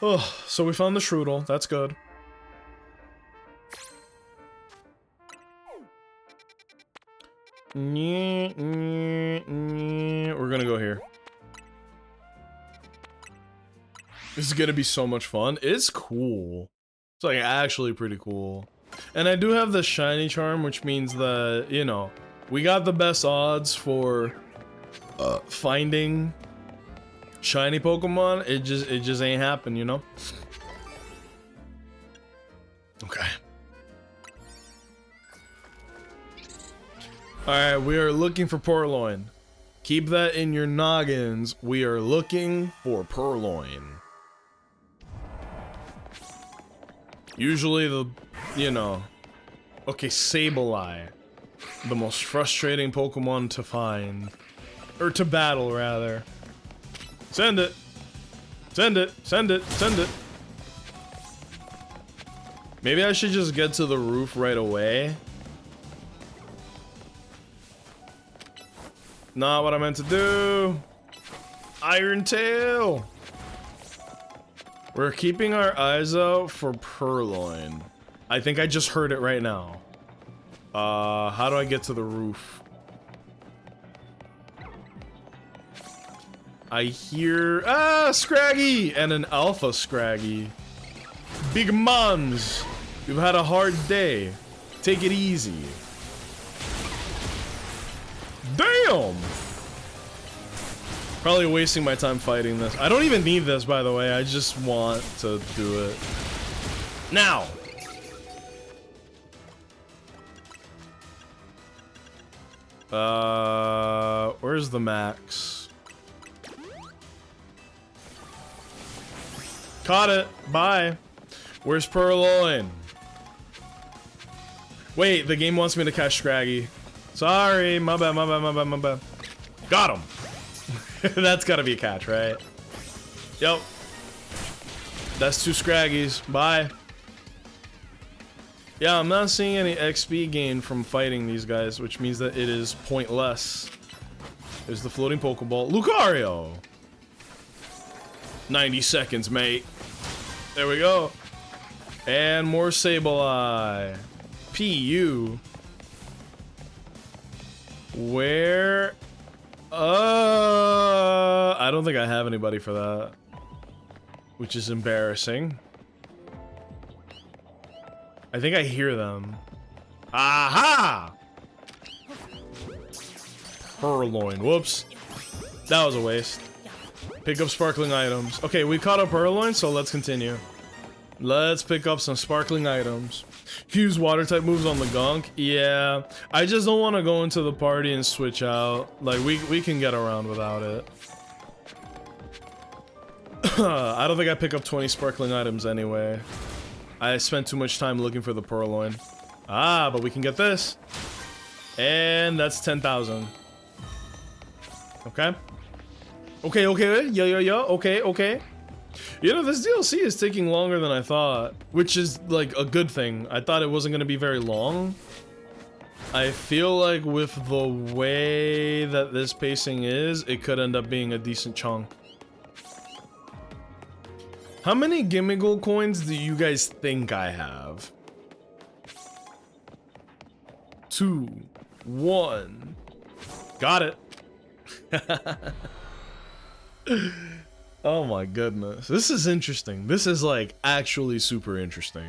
Oh, so we found the Shroodle. That's good. We're gonna go here. This is gonna be so much fun. It's cool. It's like actually pretty cool. And I do have the shiny charm, which means that, you know, we got the best odds for finding shiny Pokemon. It just ain't happen, you know? Okay. Alright, we are looking for Purloin. Keep that in your noggins. We are looking for Purloin. Usually the, you know... Okay, Sableye. The most frustrating Pokemon to find. Or to battle, rather. Send it! Send it! Send it! Send it! Maybe I should just get to the roof right away. Not what I meant to do. Iron Tail. We're keeping our eyes out for Purloin. I think I just heard it right now. How do I get to the roof? I hear Scraggy and an alpha Scraggy. Big Mons, you've had a hard day. Take it easy. Damn! Probably wasting my time fighting this. I don't even need this, by the way. I just want to do it. Now! Where's the max? Caught it. Bye. Where's Purloin? Wait, the game wants me to catch Scraggy. Sorry, my bad, my bad, my bad, my bad. Got him. That's gotta be a catch, right? Yep. That's 2 Scraggies. Bye. Yeah, I'm not seeing any XP gain from fighting these guys, which means that it is pointless. There's the floating Pokeball. Lucario! 90 seconds, mate. There we go. And more Sableye. PU. Where? I don't think I have anybody for that. Which is embarrassing. I think I hear them. Aha! Purloin. Whoops. That was a waste. Pick up sparkling items. Okay, we caught up Purloin, so let's continue. Let's pick up some sparkling items. Use water type moves on the Gunk. Yeah, I just don't want to go into the party and switch out. Like, we can get around without it. I don't think I pick up 20 sparkling items anyway. I spent too much time looking for the Purloin. Ah, but we can get this. And that's 10,000. Okay. Okay, okay. Yeah. Okay, okay. You know, this DLC is taking longer than I thought, which is, like, a good thing. I thought it wasn't going to be very long. I feel like with the way that this pacing is, it could end up being a decent chunk. How many Gimme Gold coins do you guys think I have? 2, 1. Got it. Oh my goodness. This is interesting. This is like actually super interesting.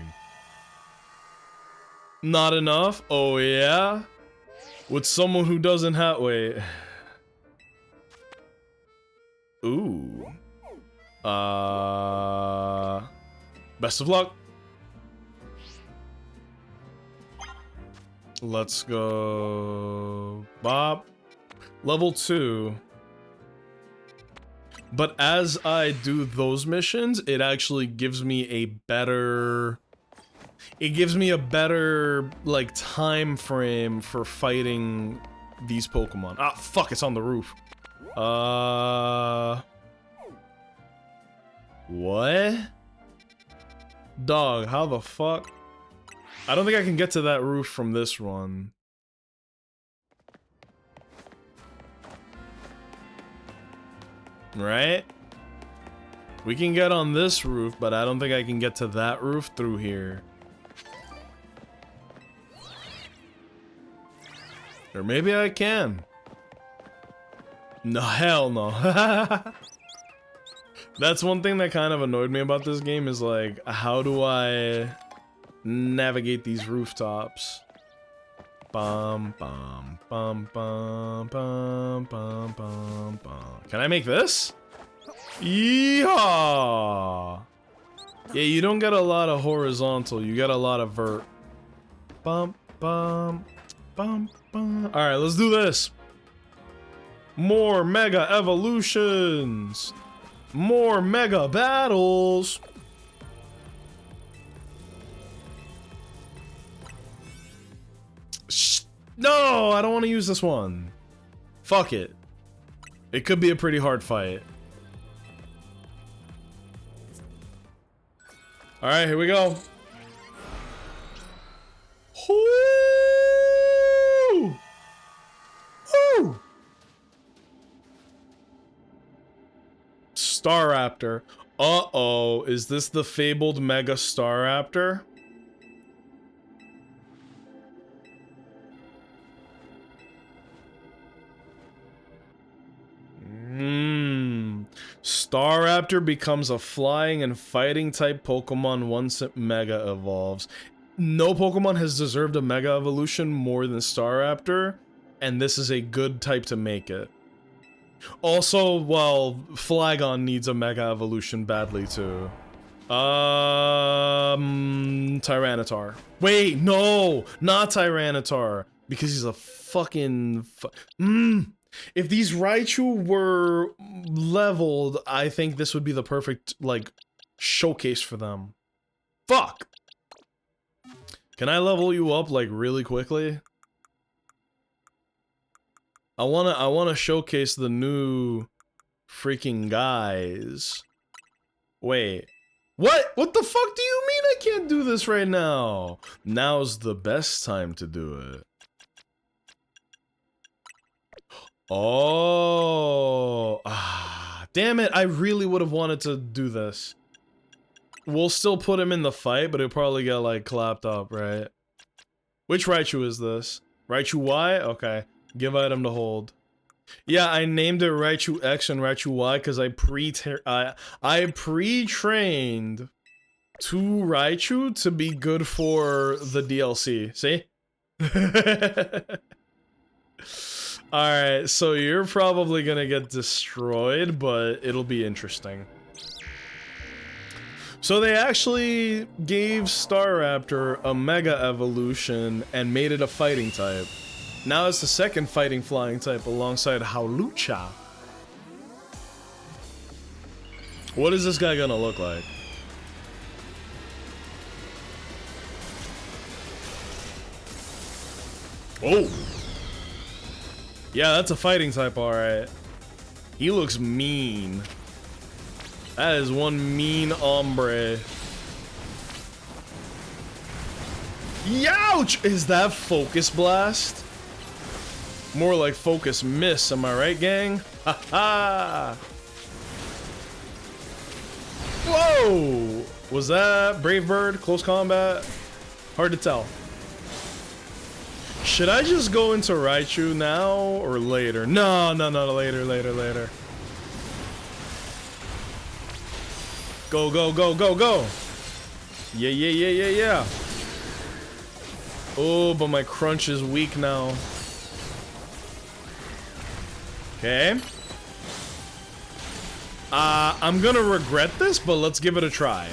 Not enough? Oh yeah? With someone who doesn't have... Wait. Ooh. Best of luck. Let's go. Bob. Level 2. But as I do those missions, it actually gives me a better... It gives me a better, like, time frame for fighting these Pokemon. Ah, fuck, it's on the roof. What? Dog, how the fuck? I don't think I can get to that roof from this one. Right? We can get on this roof, but I don't think I can get to that roof through here. Or maybe I can. No, hell no. That's one thing that kind of annoyed me about this game is like, how do I navigate these rooftops? Bum, bum, bum, bum, bum, bum, bum, bum. Can I make this? Yeehaw! Yeah, you don't get a lot of horizontal, you get a lot of vert. Bum, bum, bum, bum. Alright, let's do this. More Mega Evolutions! More Mega Battles! No, I don't want to use this one. Fuck it. It could be a pretty hard fight. Alright, here we go. Woo! Woo! Staraptor. Uh-oh, is this the fabled Mega Staraptor? Staraptor becomes a flying and fighting type Pokemon once it Mega Evolves. No Pokemon has deserved a Mega Evolution more than Staraptor, and this is a good type to make it. Also, well, Flygon needs a Mega Evolution badly too. Tyranitar. Wait, no, not Tyranitar, because he's a fucking if these Raichu were leveled, I think this would be the perfect, like, showcase for them. Fuck! Can I level you up, like, really quickly? I wanna showcase the new freaking guys. Wait. What? What the fuck do you mean I can't do this right now? Now's the best time to do it. Oh, damn it, I really would have wanted to do this. We'll still put him in the fight, but he'll probably get, like, clapped up, right? Which Raichu is this? Raichu Y? Okay. Give item to hold. Yeah, I named it Raichu X and Raichu Y because I pre-trained 2 Raichu to be good for the DLC. See? Alright, so you're probably gonna get destroyed, but it'll be interesting. So they actually gave Staraptor a Mega Evolution and made it a fighting type. Now it's the second fighting flying type alongside Hawlucha. What is this guy gonna look like? Oh! Yeah, that's a fighting type, alright. He looks mean. That is one mean hombre. Youch! Is that Focus Blast? More like Focus Miss, am I right, gang? Ha ha! Whoa! Was that Brave Bird? Close combat? Hard to tell. Should I just go into Raichu now or later? No, later. Go, go, go, go, go! Yeah. Oh, but my crunch is weak now. Okay. I'm gonna regret this, but let's give it a try.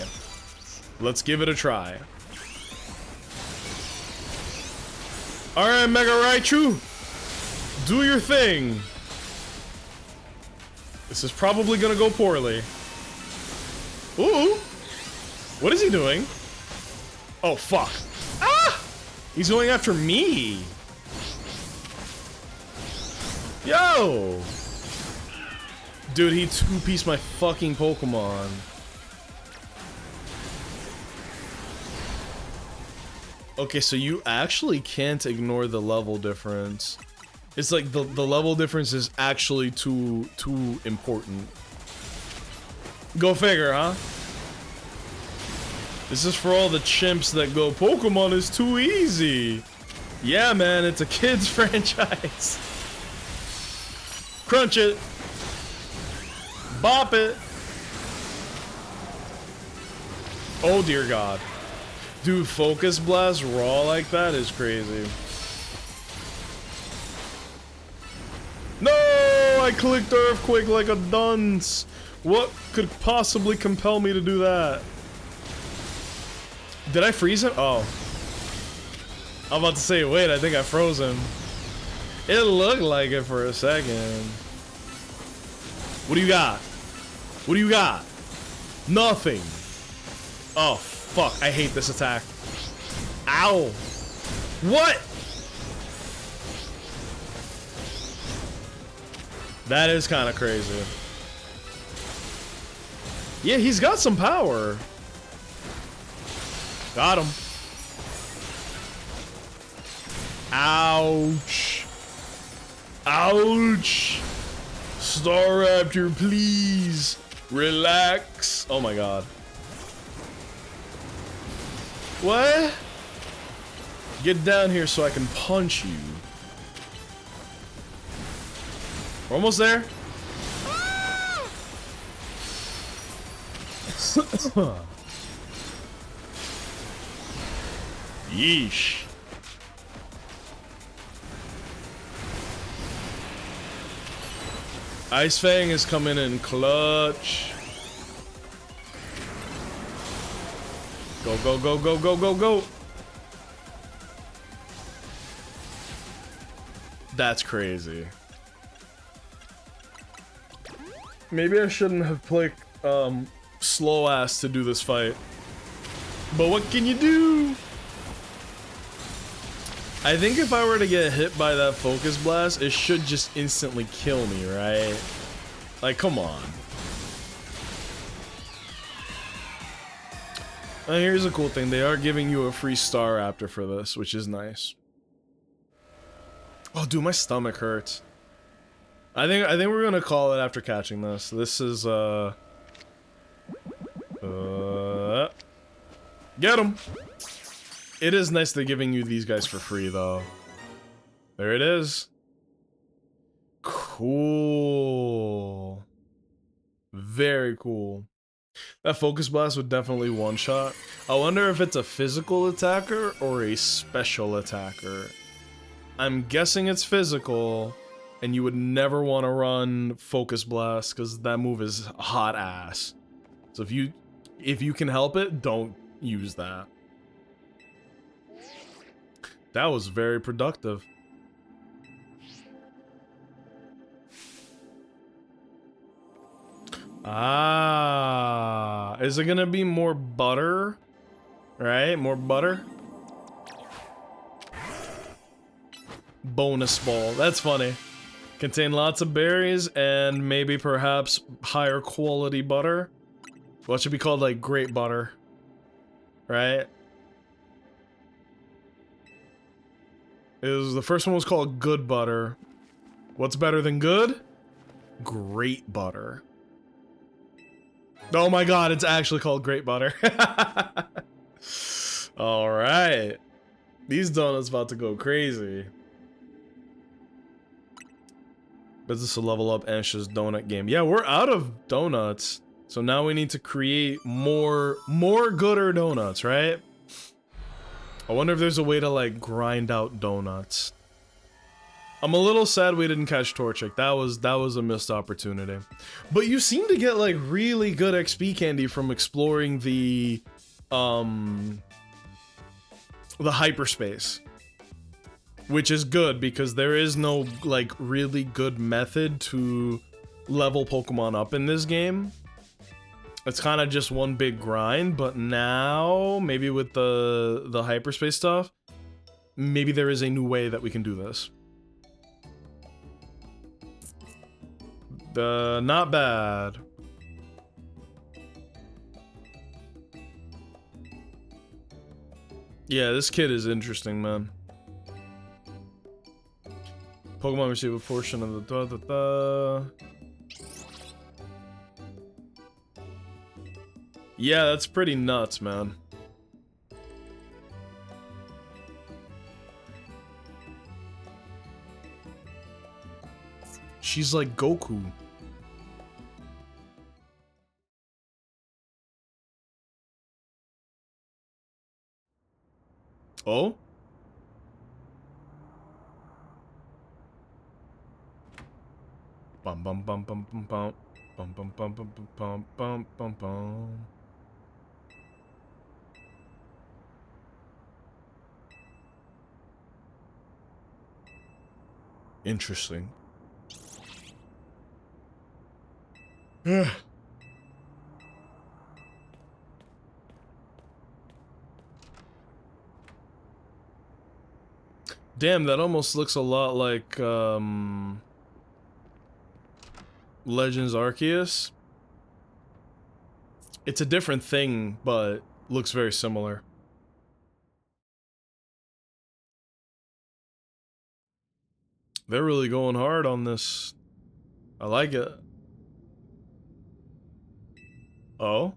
Alright, Mega Raichu! Do your thing! This is probably gonna go poorly. Ooh! What is he doing? Oh, fuck. Ah! He's going after me! Yo! Dude, he two-pieced my fucking Pokemon. Okay, so you actually can't ignore the level difference. It's like the level difference is actually too important. Go figure, huh? This is for all the chimps that go, Pokemon is too easy. Yeah, man, it's a kid's franchise. Crunch it. Bop it. Oh, dear God. Dude, Focus Blast raw like that is crazy. No! I clicked Earthquake like a dunce. What could possibly compel me to do that? Did I freeze him? Oh. I'm about to say, wait, I think I froze him. It looked like it for a second. What do you got? What do you got? Nothing. Oh, fuck. I hate this attack. Ow. What? That is kind of crazy. Yeah, he's got some power. Got him. Ouch. Ouch. Staraptor, please. Relax. Oh my God. What? Get down here so I can punch you. We're almost there. Yeesh. Ice Fang is coming in clutch. Go, go, go, go, go, go, go. That's crazy. Maybe I shouldn't have played slow ass to do this fight. But what can you do? I think if I were to get hit by that focus blast, it should just instantly kill me, right? Like, come on. Here's a cool thing. They are giving you a free Star Raptor for this, which is nice. Oh, dude, my stomach hurts. I think we're gonna call it after catching this. This is get him. It is nice they're giving you these guys for free, though. There it is. Cool. Very cool. That focus blast would definitely one-shot. I wonder if it's a physical attacker or a special attacker. I'm guessing it's physical, and you would never want to run focus blast because that move is hot ass. So if you can help it, don't use that. That was very productive. Ah, is it gonna be more butter? Right, more butter? Bonus ball, that's funny. Contain lots of berries and maybe perhaps higher quality butter. What should be called like great butter, right? The first one was called good butter. What's better than good? Great butter. Oh my god, it's actually called great butter. Alright. These donuts about to go crazy. Business to level up Ansh's donut game. Yeah, we're out of donuts. So now we need to create more gooder donuts, right? I wonder if there's a way to like grind out donuts. I'm a little sad we didn't catch Torchic. That was a missed opportunity. But you seem to get like really good XP candy from exploring the hyperspace. Which is good because there is no like really good method to level Pokemon up in this game. It's kind of just one big grind, but now maybe with the hyperspace stuff, maybe there is a new way that we can do this. Not bad. Yeah, this kid is interesting, man. Pokemon receive a portion of the Yeah, that's pretty nuts, man. She's like Goku. Oh? Bum bum bum bum bum bum bum bum bum bum bum bum bum bum. Interesting. Damn, that almost looks a lot like Legends Arceus. It's a different thing, but looks very similar. They're really going hard on this. I like it. Oh?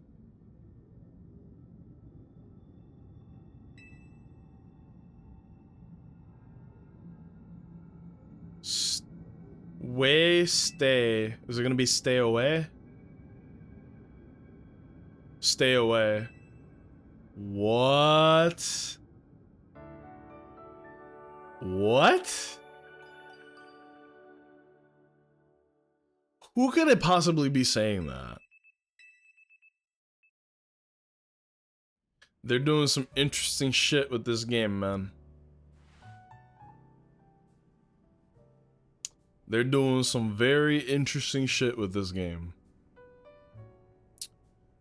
Stay. Is it gonna be stay away? Stay away. What? What? Who could it possibly be saying that? They're doing some interesting shit with this game, man. They're doing some very interesting shit with this game.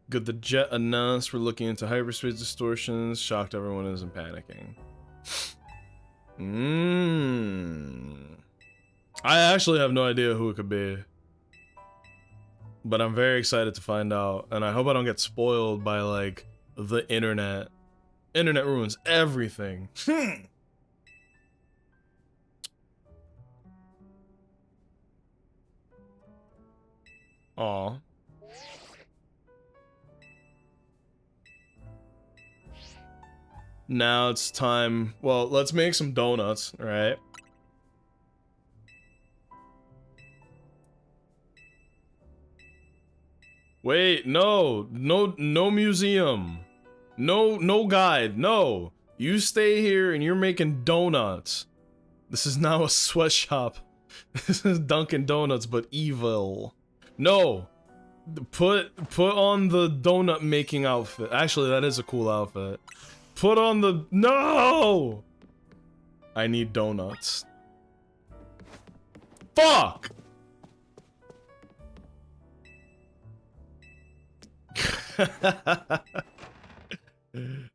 Good, the jet announced we're looking into hyperspace distortions. Shocked everyone isn't panicking. I actually have no idea who it could be. But I'm very excited to find out. And I hope I don't get spoiled by, like, the internet. Internet ruins everything. Aw. Now it's time. Well, let's make some donuts, right? Wait, no museum. No guide, no. You stay here and you're making donuts. This is now a sweatshop. This is Dunkin' Donuts, but evil. No. Put on the donut making outfit. Actually, that is a cool outfit. Put on the... No! I need donuts. Fuck!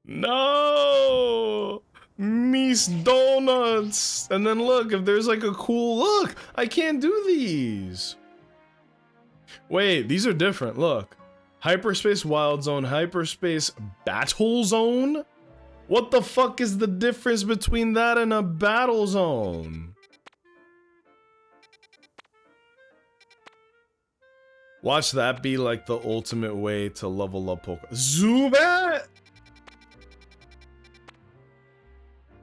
No! Me's donuts! And then look, if there's like a cool... Look! I can't do these! Wait, these are different, look. Hyperspace Wild Zone, Hyperspace Battle Zone? What the fuck is the difference between that and a Battle Zone? Watch that be like the ultimate way to level up Pokemon. Zubat?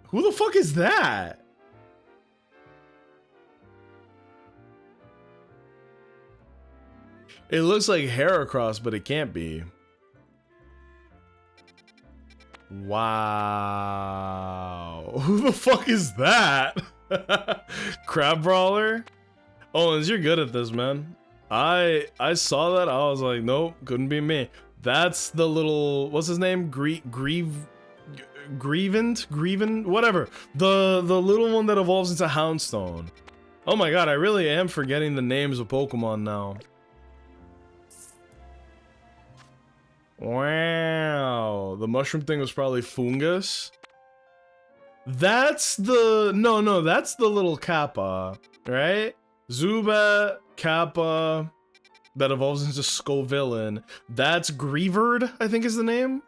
Who the fuck is that? It looks like Heracross, but it can't be. Wow. Who the fuck is that? Crab Brawler? Owens, you're good at this, man. I saw that, I was like, nope, couldn't be me. That's the little, what's his name? Grievant? Whatever. The little one that evolves into Houndstone. Oh my god, I really am forgetting the names of Pokemon now. Wow. The mushroom thing was probably Fungus. That's the... No, that's the little Kappa, right? Zubat, Kappa, that evolves into Scovillain. That's Greavard, I think is the name.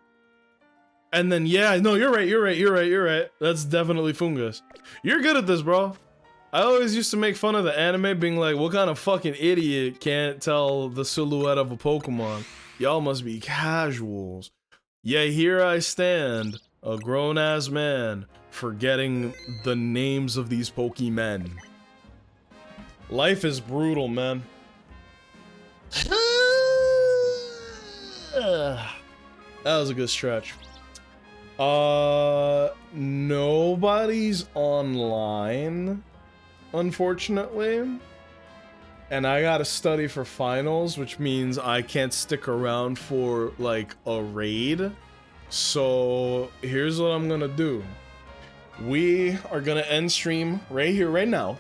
And then, yeah, no, you're right. That's definitely Fungus. You're good at this, bro. I always used to make fun of the anime being like, what kind of fucking idiot can't tell the silhouette of a Pokemon? Y'all must be casuals. Yeah, here I stand, a grown-ass man, forgetting the names of these Pokemen. Life is brutal, man. That was a good stretch. Nobody's online, unfortunately. And I gotta study for finals, which means I can't stick around for, like, a raid. So, here's what I'm gonna do. We are gonna end stream right here, right now.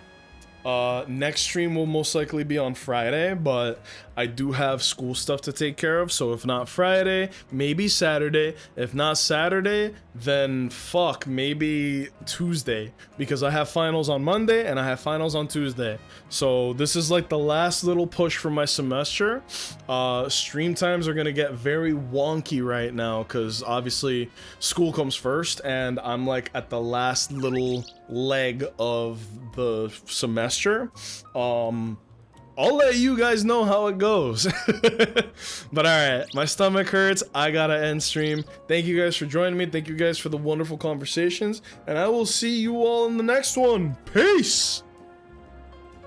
Next stream will most likely be on Friday, but I do have school stuff to take care of, so if not Friday, maybe Saturday. If not Saturday, then fuck, maybe Tuesday, because I have finals on Monday and I have finals on Tuesday. So this is like the last little push for my semester. Stream times are gonna get very wonky right now, because obviously school comes first, and I'm like at the last little leg of the semester. I'll let you guys know how it goes. But alright, my stomach hurts, I gotta end stream. Thank you guys for joining me, thank you guys for the wonderful conversations, and I will see you all in the next one. Peace!